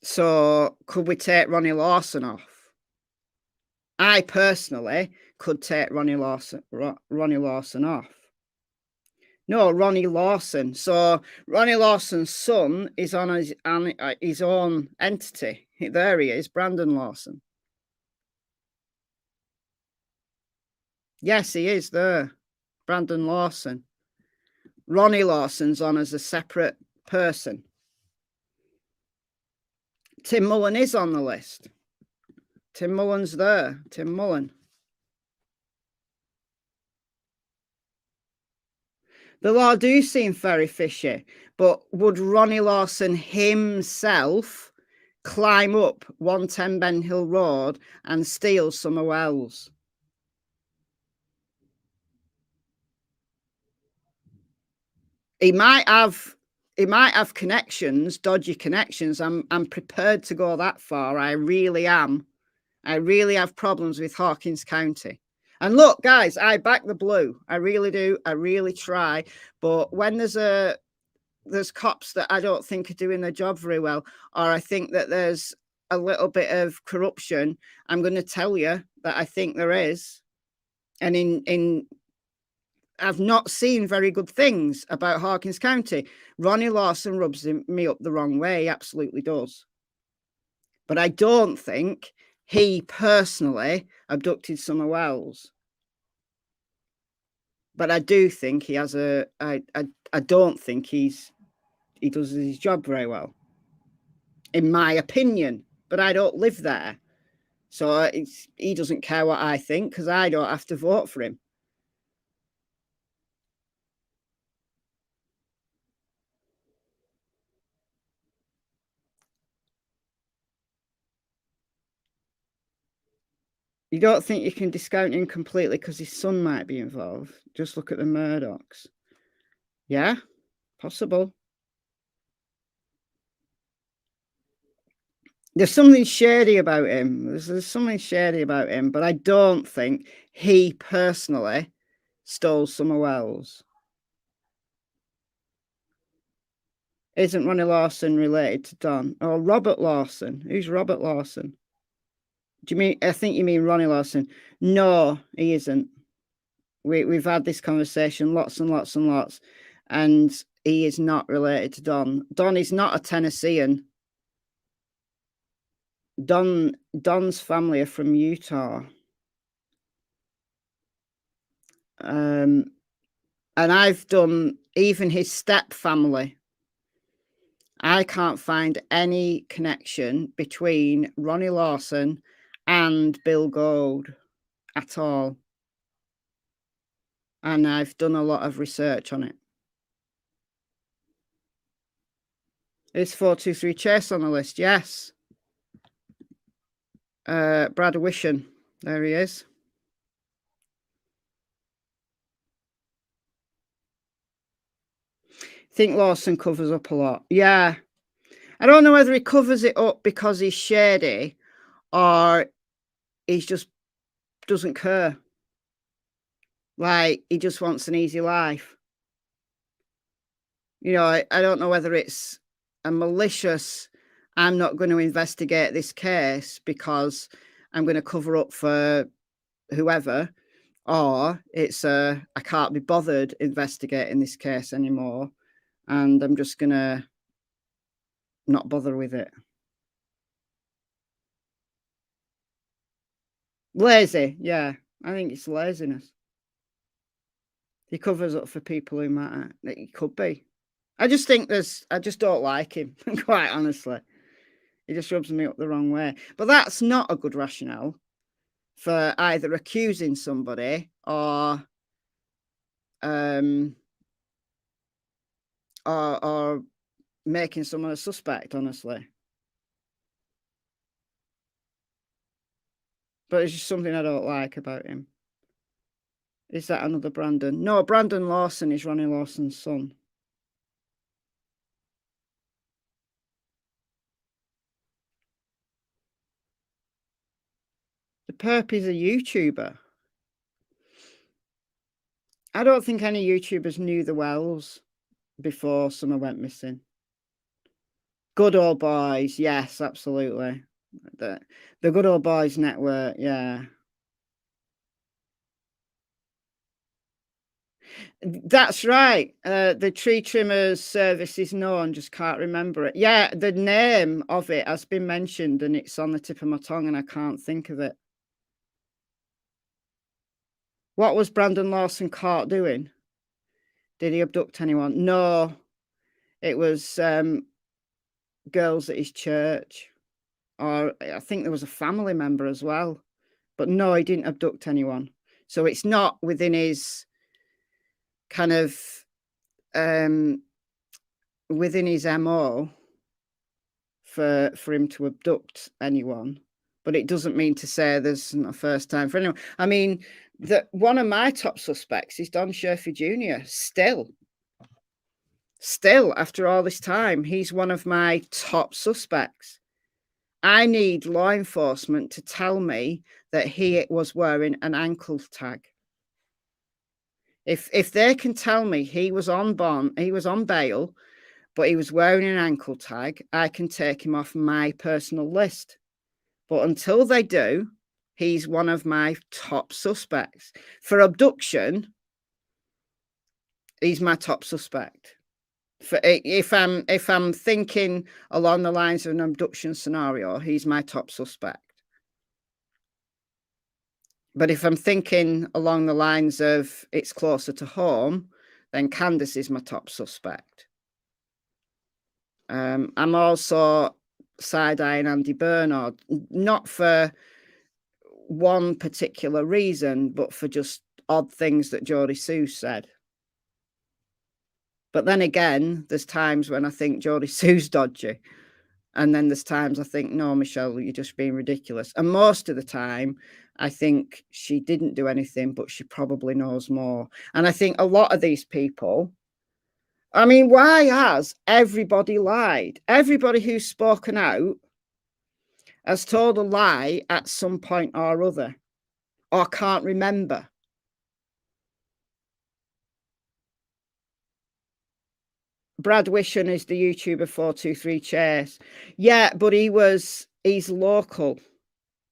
So could we take Ronnie Lawson off? I personally could take Ronnie Lawson off. No, Ronnie Lawson. So Ronnie Lawson's son is on his own entity. There he is, Brandon Lawson. Yes, he is there, Brandon Lawson. Ronnie Lawson's on as a separate person. Tim Mullen is on the list. Tim Mullen's there. Tim Mullen. The law do seem very fishy, but would Ronnie Lawson himself climb up 110 Ben Hill Road and steal Summer Wells? He might have connections, dodgy connections. I'm prepared to go that far. I really am. I really have problems with Hawkins County. And look, guys, I back the blue. I really do. I really try. But when there's cops that I don't think are doing their job very well, or I think that there's a little bit of corruption, I'm going to tell you that I think there is. And I've not seen very good things about Hawkins County. Ronnie Lawson rubs me up the wrong way. He absolutely does. But I don't think he personally abducted Summer Wells. But I do think he has I don't think he does his job very well, in my opinion. But I don't live there. So he doesn't care what I think because I don't have to vote for him. You don't think you can discount him completely because his son might be involved? Just look at the Murdochs. Yeah, possible. There's something shady about him. There's something shady about him, but I don't think he personally stole Summer Wells. Isn't Ronnie Lawson related to Don? Or Robert Lawson? Who's Robert Lawson? Do you mean? I think you mean Ronnie Lawson. No, he isn't. We've had this conversation lots and lots and lots, and he is not related to Don. Don is not a Tennessean. Don's family are from Utah. And I've done even his step family. I can't find any connection between Ronnie Lawson and Bill Gold at all. And I've done a lot of research on it. Is 423 Chase on the list? Yes. Brad Wishan. There he is. Think Lawson covers up a lot. Yeah. I don't know whether he covers it up because he's shady or he just doesn't care. Like, he just wants an easy life. You know, I don't know whether it's a malicious, I'm not going to investigate this case because I'm going to cover up for whoever, or it's I can't be bothered investigating this case anymore and I'm just going to not bother with it. Lazy, yeah. I think it's laziness. He covers up for people who matter. It could be. I just think I just don't like him, quite honestly. He just rubs me up the wrong way. But that's not a good rationale for either accusing somebody or making someone a suspect, honestly. But it's just something I don't like about him. Is that another Brandon? No, Brandon Lawson is Ronnie Lawson's son. The perp is a YouTuber. I don't think any YouTubers knew the Wells before Summer went missing. Good Old Boys, yes, absolutely. The Good Old Boys network, yeah. That's right. The tree trimmers service is known, just can't remember it. Yeah, the name of it has been mentioned and it's on the tip of my tongue and I can't think of it. What was Brandon Lawson caught doing? Did he abduct anyone? No. It was girls at his church. Or I think there was a family member as well. But no, he didn't abduct anyone. So it's not within his kind of within his MO for him to abduct anyone. But it doesn't mean to say there's not a first time for anyone. I mean, one of my top suspects is Don Sherfy Jr. Still, after all this time, he's one of my top suspects. I need law enforcement to tell me that he was wearing an ankle tag. If they can tell me he was on bail, but he was wearing an ankle tag, I can take him off my personal list. But until they do, he's one of my top suspects. For abduction, he's my top suspect. If I'm thinking along the lines of an abduction scenario, he's my top suspect. But if I'm thinking along the lines of it's closer to home, then Candace is my top suspect. I'm also side-eyeing Andy Bernard, not for one particular reason, but for just odd things that Geordie Sue said. But then again, there's times when I think Geordie Sue's dodgy. And then there's times I think, no, Michelle, you're just being ridiculous. And most of the time, I think she didn't do anything, but she probably knows more. And I think a lot of these people, I mean, why has everybody lied? Everybody who's spoken out has told a lie at some point or other, or can't remember. Brad Wishon is the YouTuber 423 Chase. Yeah, but he's local,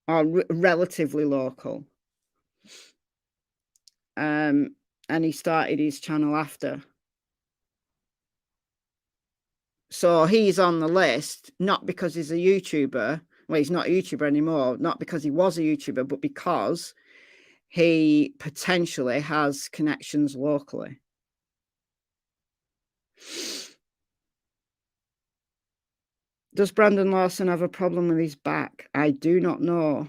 or relatively local. And he started his channel after. So he's on the list, not because he's a YouTuber. Well, he's not a YouTuber anymore, not because he was a YouTuber, but because he potentially has connections locally. Does Brandon Lawson have a problem with his back? I do not know.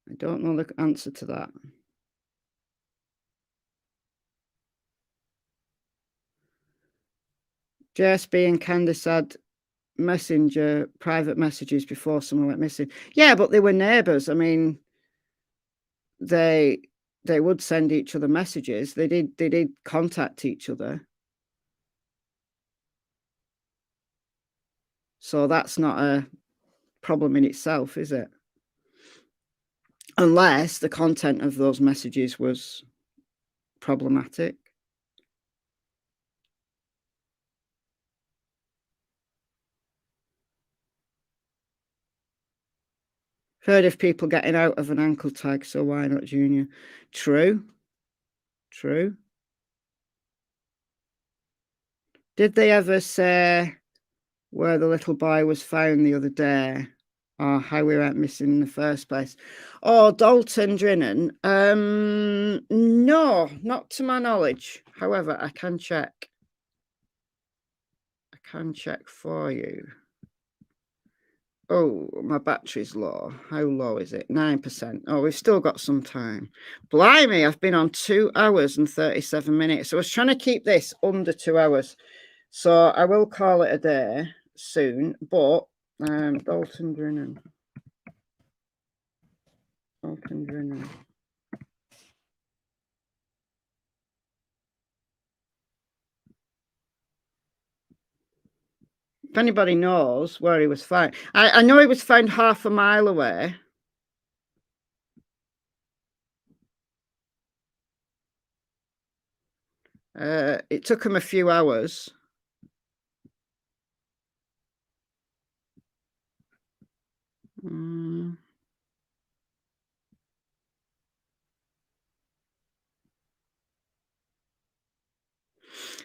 I don't know the answer to that. JSB and Candice had messenger private messages before someone went missing. Yeah, but they were neighbours. I mean, they would send each other messages. They did contact each other. So that's not a problem in itself, is it? Unless the content of those messages was problematic. Heard of people getting out of an ankle tag, so why not Junior? True. True. Did they ever say where the little boy was found the other day, or how we went missing in the first place? Oh, Dalton Drinnen. No, not to my knowledge. However, I can check. I can check for you. Oh, my battery's low. How low is it? 9%. Oh, we've still got some time. Blimey, I've been on 2 hours and 37 minutes. So I was trying to keep this under 2 hours. So I will call it a day soon. But Dalton Drinnen. Dalton Drinnen. If anybody knows where he was found, I know he was found half a mile away. It took him a few hours.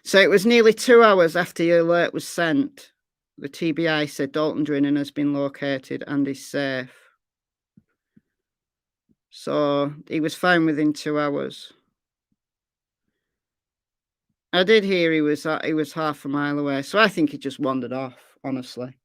So it was nearly 2 hours after the alert was sent. The TBI said Dalton Drinnen has been located and is safe. So he was found within 2 hours. I did hear he was half a mile away. So I think he just wandered off, honestly.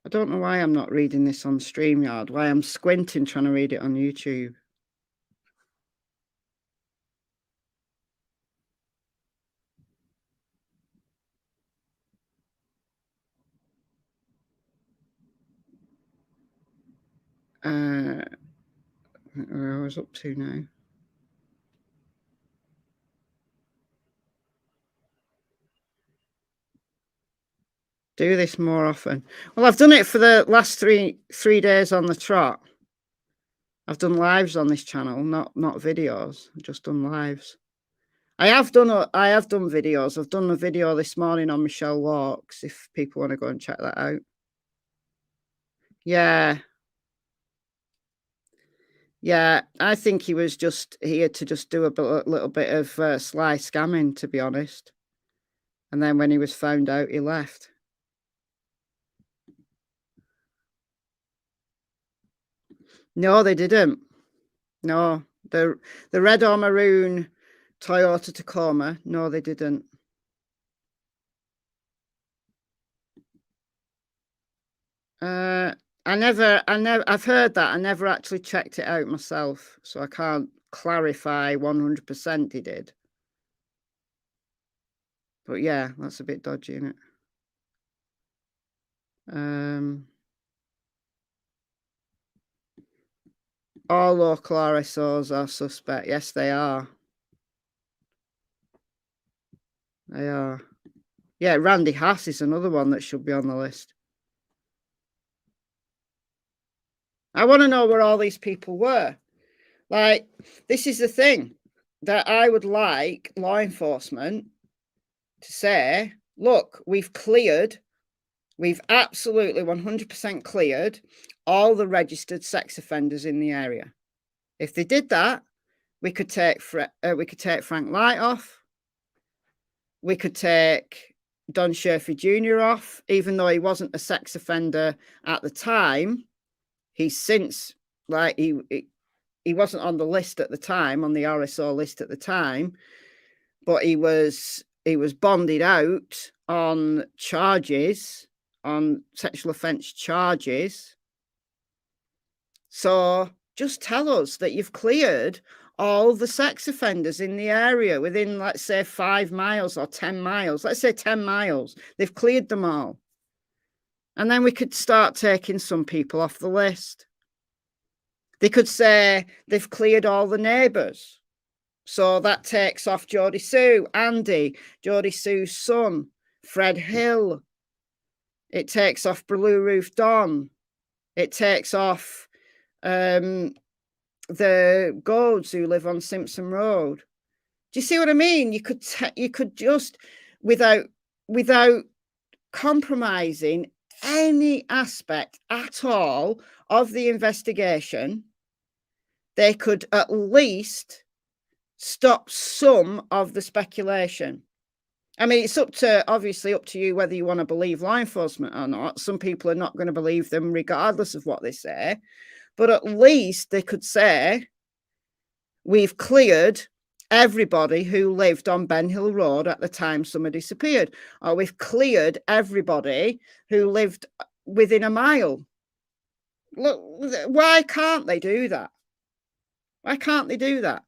I don't know why I'm not reading this on StreamYard, why I'm squinting trying to read it on YouTube. Where I was up to now. Do this more often. Well, I've done it for the last three days on the trot. I've done lives on this channel, not videos. I've just done lives. I have done videos. I've done a video this morning on Michelle Walks, if people want to go and check that out. Yeah. Yeah, I think he was just here to just do a little bit of sly scamming, to be honest. And then when he was found out, he left. No, they didn't. No, the red or maroon Toyota Tacoma. No, they didn't. I've heard that. I never actually checked it out myself, so I can't clarify 100% he did. But yeah, that's a bit dodgy, isn't it? All local RSOs are suspect. Yes, they are. They are. Yeah, Randy Hass is another one that should be on the list. I want to know where all these people were. Like, this is the thing that I would like law enforcement to say, look, we've absolutely 100% cleared all the registered sex offenders in the area. If they did that, we could take Frank Light off. We could take Don Sherfy Jr. off, even though he wasn't a sex offender at the time. He's since, like, he wasn't on the list at the time, on the RSO list at the time, but he was bonded out on charges, on sexual offence charges. So just tell us that you've cleared all the sex offenders in the area within, let's say, 5 miles or 10 miles. Let's say 10 miles. They've cleared them all. And then we could start taking some people off the list. They could say they've cleared all the neighbours. So that takes off Jodie Sue, Andy, Jodie Sue's son, Fred Hill. It takes off Blue Roof Don. It takes off the Goads who live on Simpson Road. Do you see what I mean? You could just, without compromising any aspect at all of the investigation, they could at least stop some of the speculation. I mean, it's obviously up to you whether you want to believe law enforcement or not. Some people are not going to believe them regardless of what they say. But at least they could say, we've cleared everybody who lived on Ben Hill Road at the time somebody disappeared. Or we've cleared everybody who lived within a mile. Look, why can't they do that? Why can't they do that?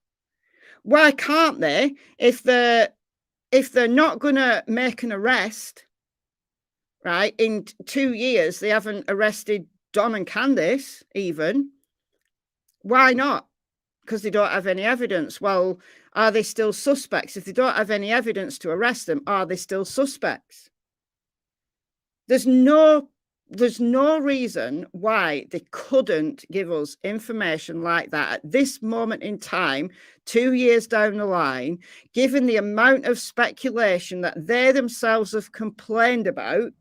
Why can't they, if they're not going to make an arrest, right, in 2 years, they haven't arrested Don and Candice even. Why not? Because they don't have any evidence. Well, are they still suspects? If they don't have any evidence to arrest them, are they still suspects? There's no reason why they couldn't give us information like that at this moment in time, 2 years down the line, given the amount of speculation that they themselves have complained about.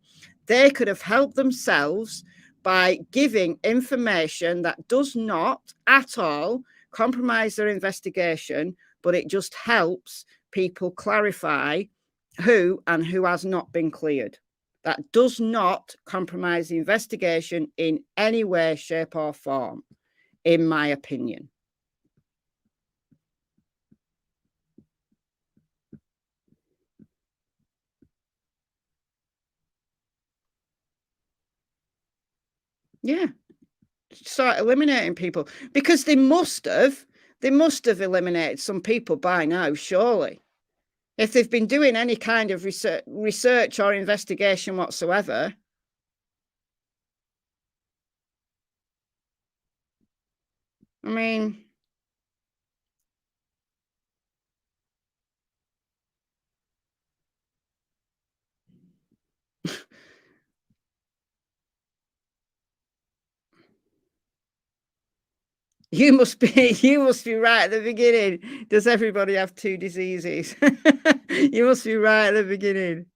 They could have helped themselves by giving information that does not at all compromise their investigation, but it just helps people clarify who and who has not been cleared. That does not compromise the investigation in any way, shape, or form, in my opinion. Yeah. Start eliminating people, because they must have eliminated some people by now, surely. If they've been doing any kind of research or investigation whatsoever. I mean, you must be right at the beginning. Does everybody have 2 diseases? You must be right at the beginning.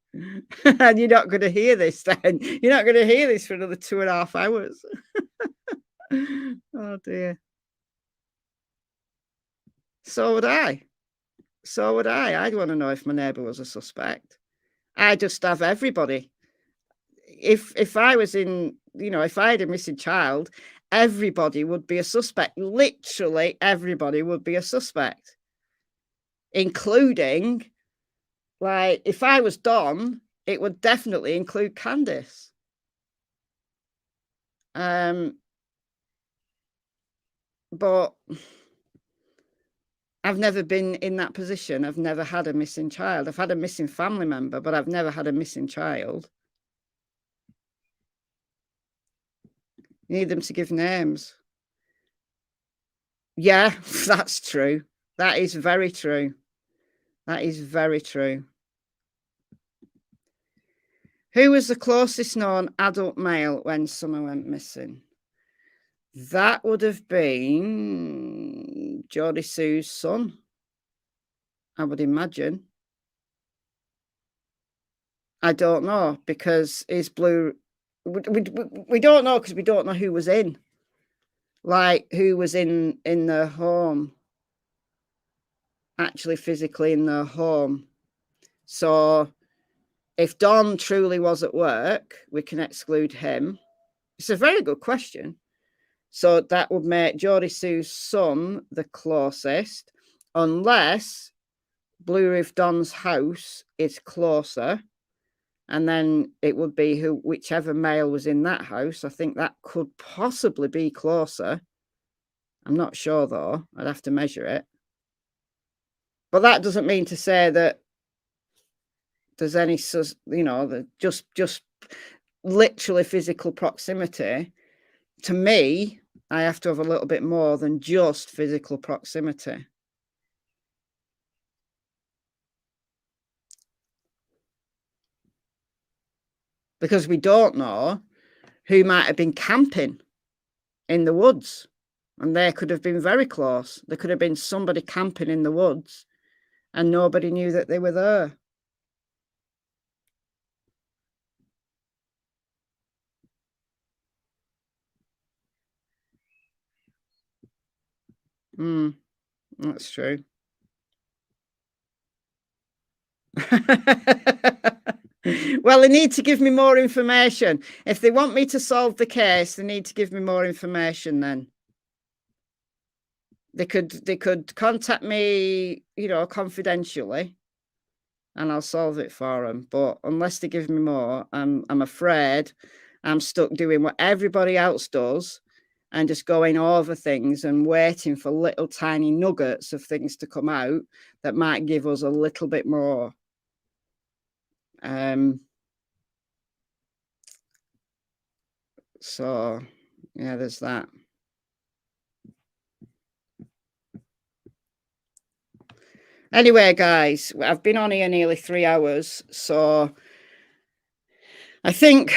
And you're not going to hear this then. You're not going to hear this for another 2.5 hours. Oh dear. So would I. I'd want to know if my neighbour was a suspect. I just have everybody. If I was in, if I had a missing child, everybody would be a suspect. Literally everybody would be a suspect, including, like, if I was Don, it would definitely include Candice. But I've never been in that position. I've never had a missing child. I've had a missing family member, but I've never had a missing child. You need them to give names. Yeah, that's true. That is very true. That is very true. Who was the closest known adult male when Summer went missing? That would have been Geordie Sue's son, I would imagine. I don't know, because is Blue... We don't know, because we don't know who was in. Like, who was in their home. Actually physically in their home. So if Don truly was at work, we can exclude him. It's a very good question. So that would make Geordie Sue's son the closest, unless Blue Roof Don's house is closer. And then it would be whichever male was in that house. I think that could possibly be closer. I'm not sure, though. I'd have to measure it. But that doesn't mean to say that there's any, just literally physical proximity. To me, I have to have a little bit more than just physical proximity. Because we don't know who might have been camping in the woods. And they could have been very close. There could have been somebody camping in the woods and nobody knew that they were there. That's true. Well, they need to give me more information. If they want me to solve the case, they need to give me more information then. They could contact me, confidentially, and I'll solve it for them. But unless they give me more, I'm afraid I'm stuck doing what everybody else does and just going over things and waiting for little tiny nuggets of things to come out that might give us a little bit more. So yeah, there's that. Anyway, guys, I've been on here nearly 3 hours, so I think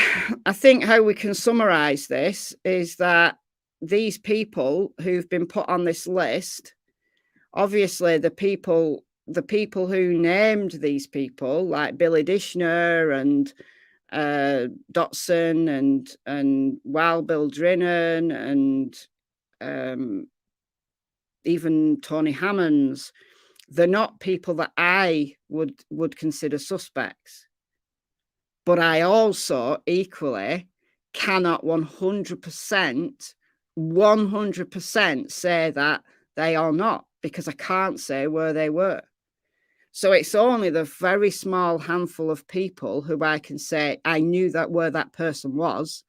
how we can summarize this is that these people who've been put on this list, obviously the people who named these people, like Billy Dishner and Dotson and Wild Bill Drinnen and even Tony Hammonds, they're not people that I would consider suspects. But I also equally cannot 100% say that they are not, because I can't say where they were. So it's only the very small handful of people who I can say I knew that where that person was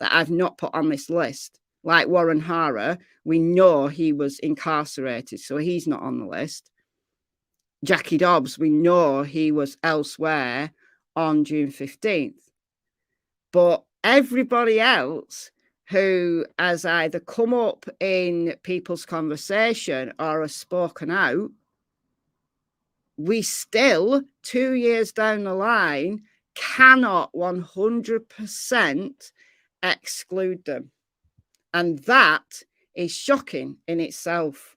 that I've not put on this list. Like Warren Hara, we know he was incarcerated, so he's not on the list. Jackie Dobbs, we know he was elsewhere on June 15th. But everybody else who has either come up in people's conversation or has spoken out, we still, 2 years down the line, cannot 100% exclude them. And that is shocking in itself.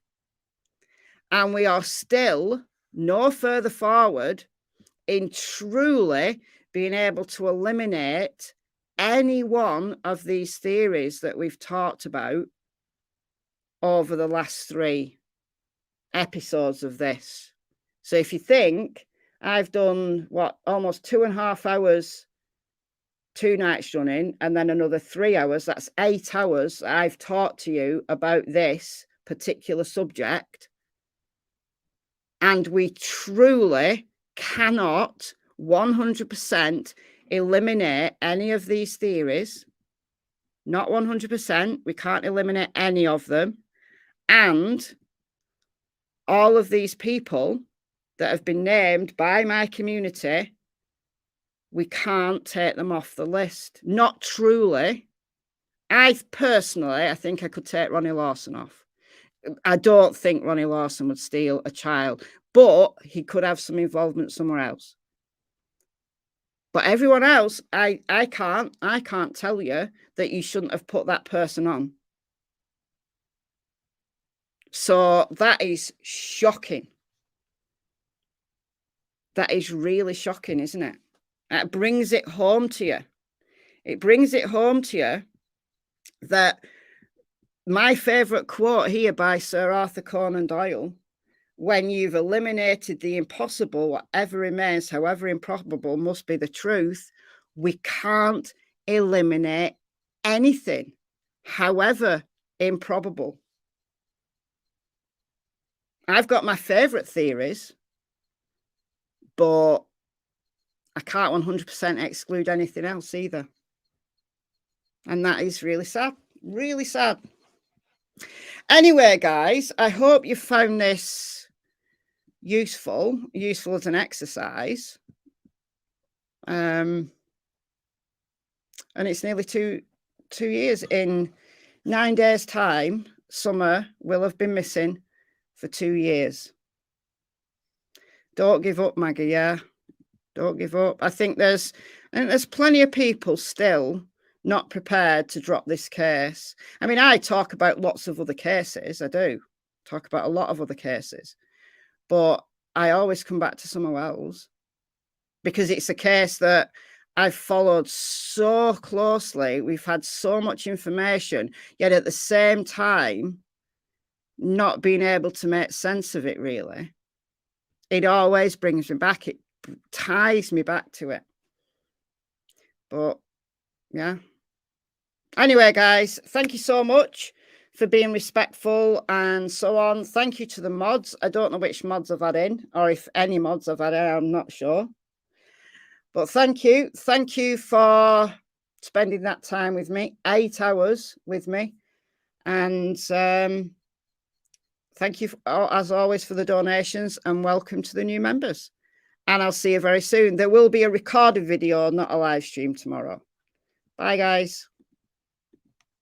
And we are still no further forward in truly being able to eliminate any one of these theories that we've talked about over the last 3 episodes of this. So if you think I've done, what, almost 2.5 hours, 2 nights running, and then another 3 hours. That's 8 hours I've talked to you about this particular subject. And we truly cannot 100% eliminate any of these theories. Not 100%. We can't eliminate any of them. And all of these people that have been named by my community, we can't take them off the list. Not truly. I think I could take Ronnie Lawson off. I don't think Ronnie Lawson would steal a child, but he could have some involvement somewhere else. But everyone else, I can't tell you that you shouldn't have put that person on. So that is shocking. That is really shocking, isn't it? That brings it home to you. It brings it home to you that my favourite quote here by Sir Arthur Conan Doyle, when you've eliminated the impossible, whatever remains, however improbable, must be the truth. We can't eliminate anything, however improbable. I've got my favourite theories, but I can't 100% exclude anything else either. And that is really sad. Really sad. Anyway, guys, I hope you found this useful as an exercise. And it's nearly two years. In 9 days' time, Summer will have been missing for 2 years. Don't give up, Maggie. Yeah, don't give up. I think there's plenty of people still not prepared to drop this case. I mean, I talk about lots of other cases. I do talk about a lot of other cases, but I always come back to Summer Wells because it's a case that I've followed so closely. We've had so much information, yet at the same time, not being able to make sense of it, really. It always brings me back. It ties me back to it. But, yeah. Anyway, guys, thank you so much for being respectful and so on. Thank you to the mods. I don't know which mods I've had in, or if any mods I've had in, I'm not sure. But thank you. Thank you for spending that time with me, 8 hours with me. And thank you, as always, for the donations, and welcome to the new members. And I'll see you very soon. There will be a recorded video, not a live stream tomorrow. Bye, guys.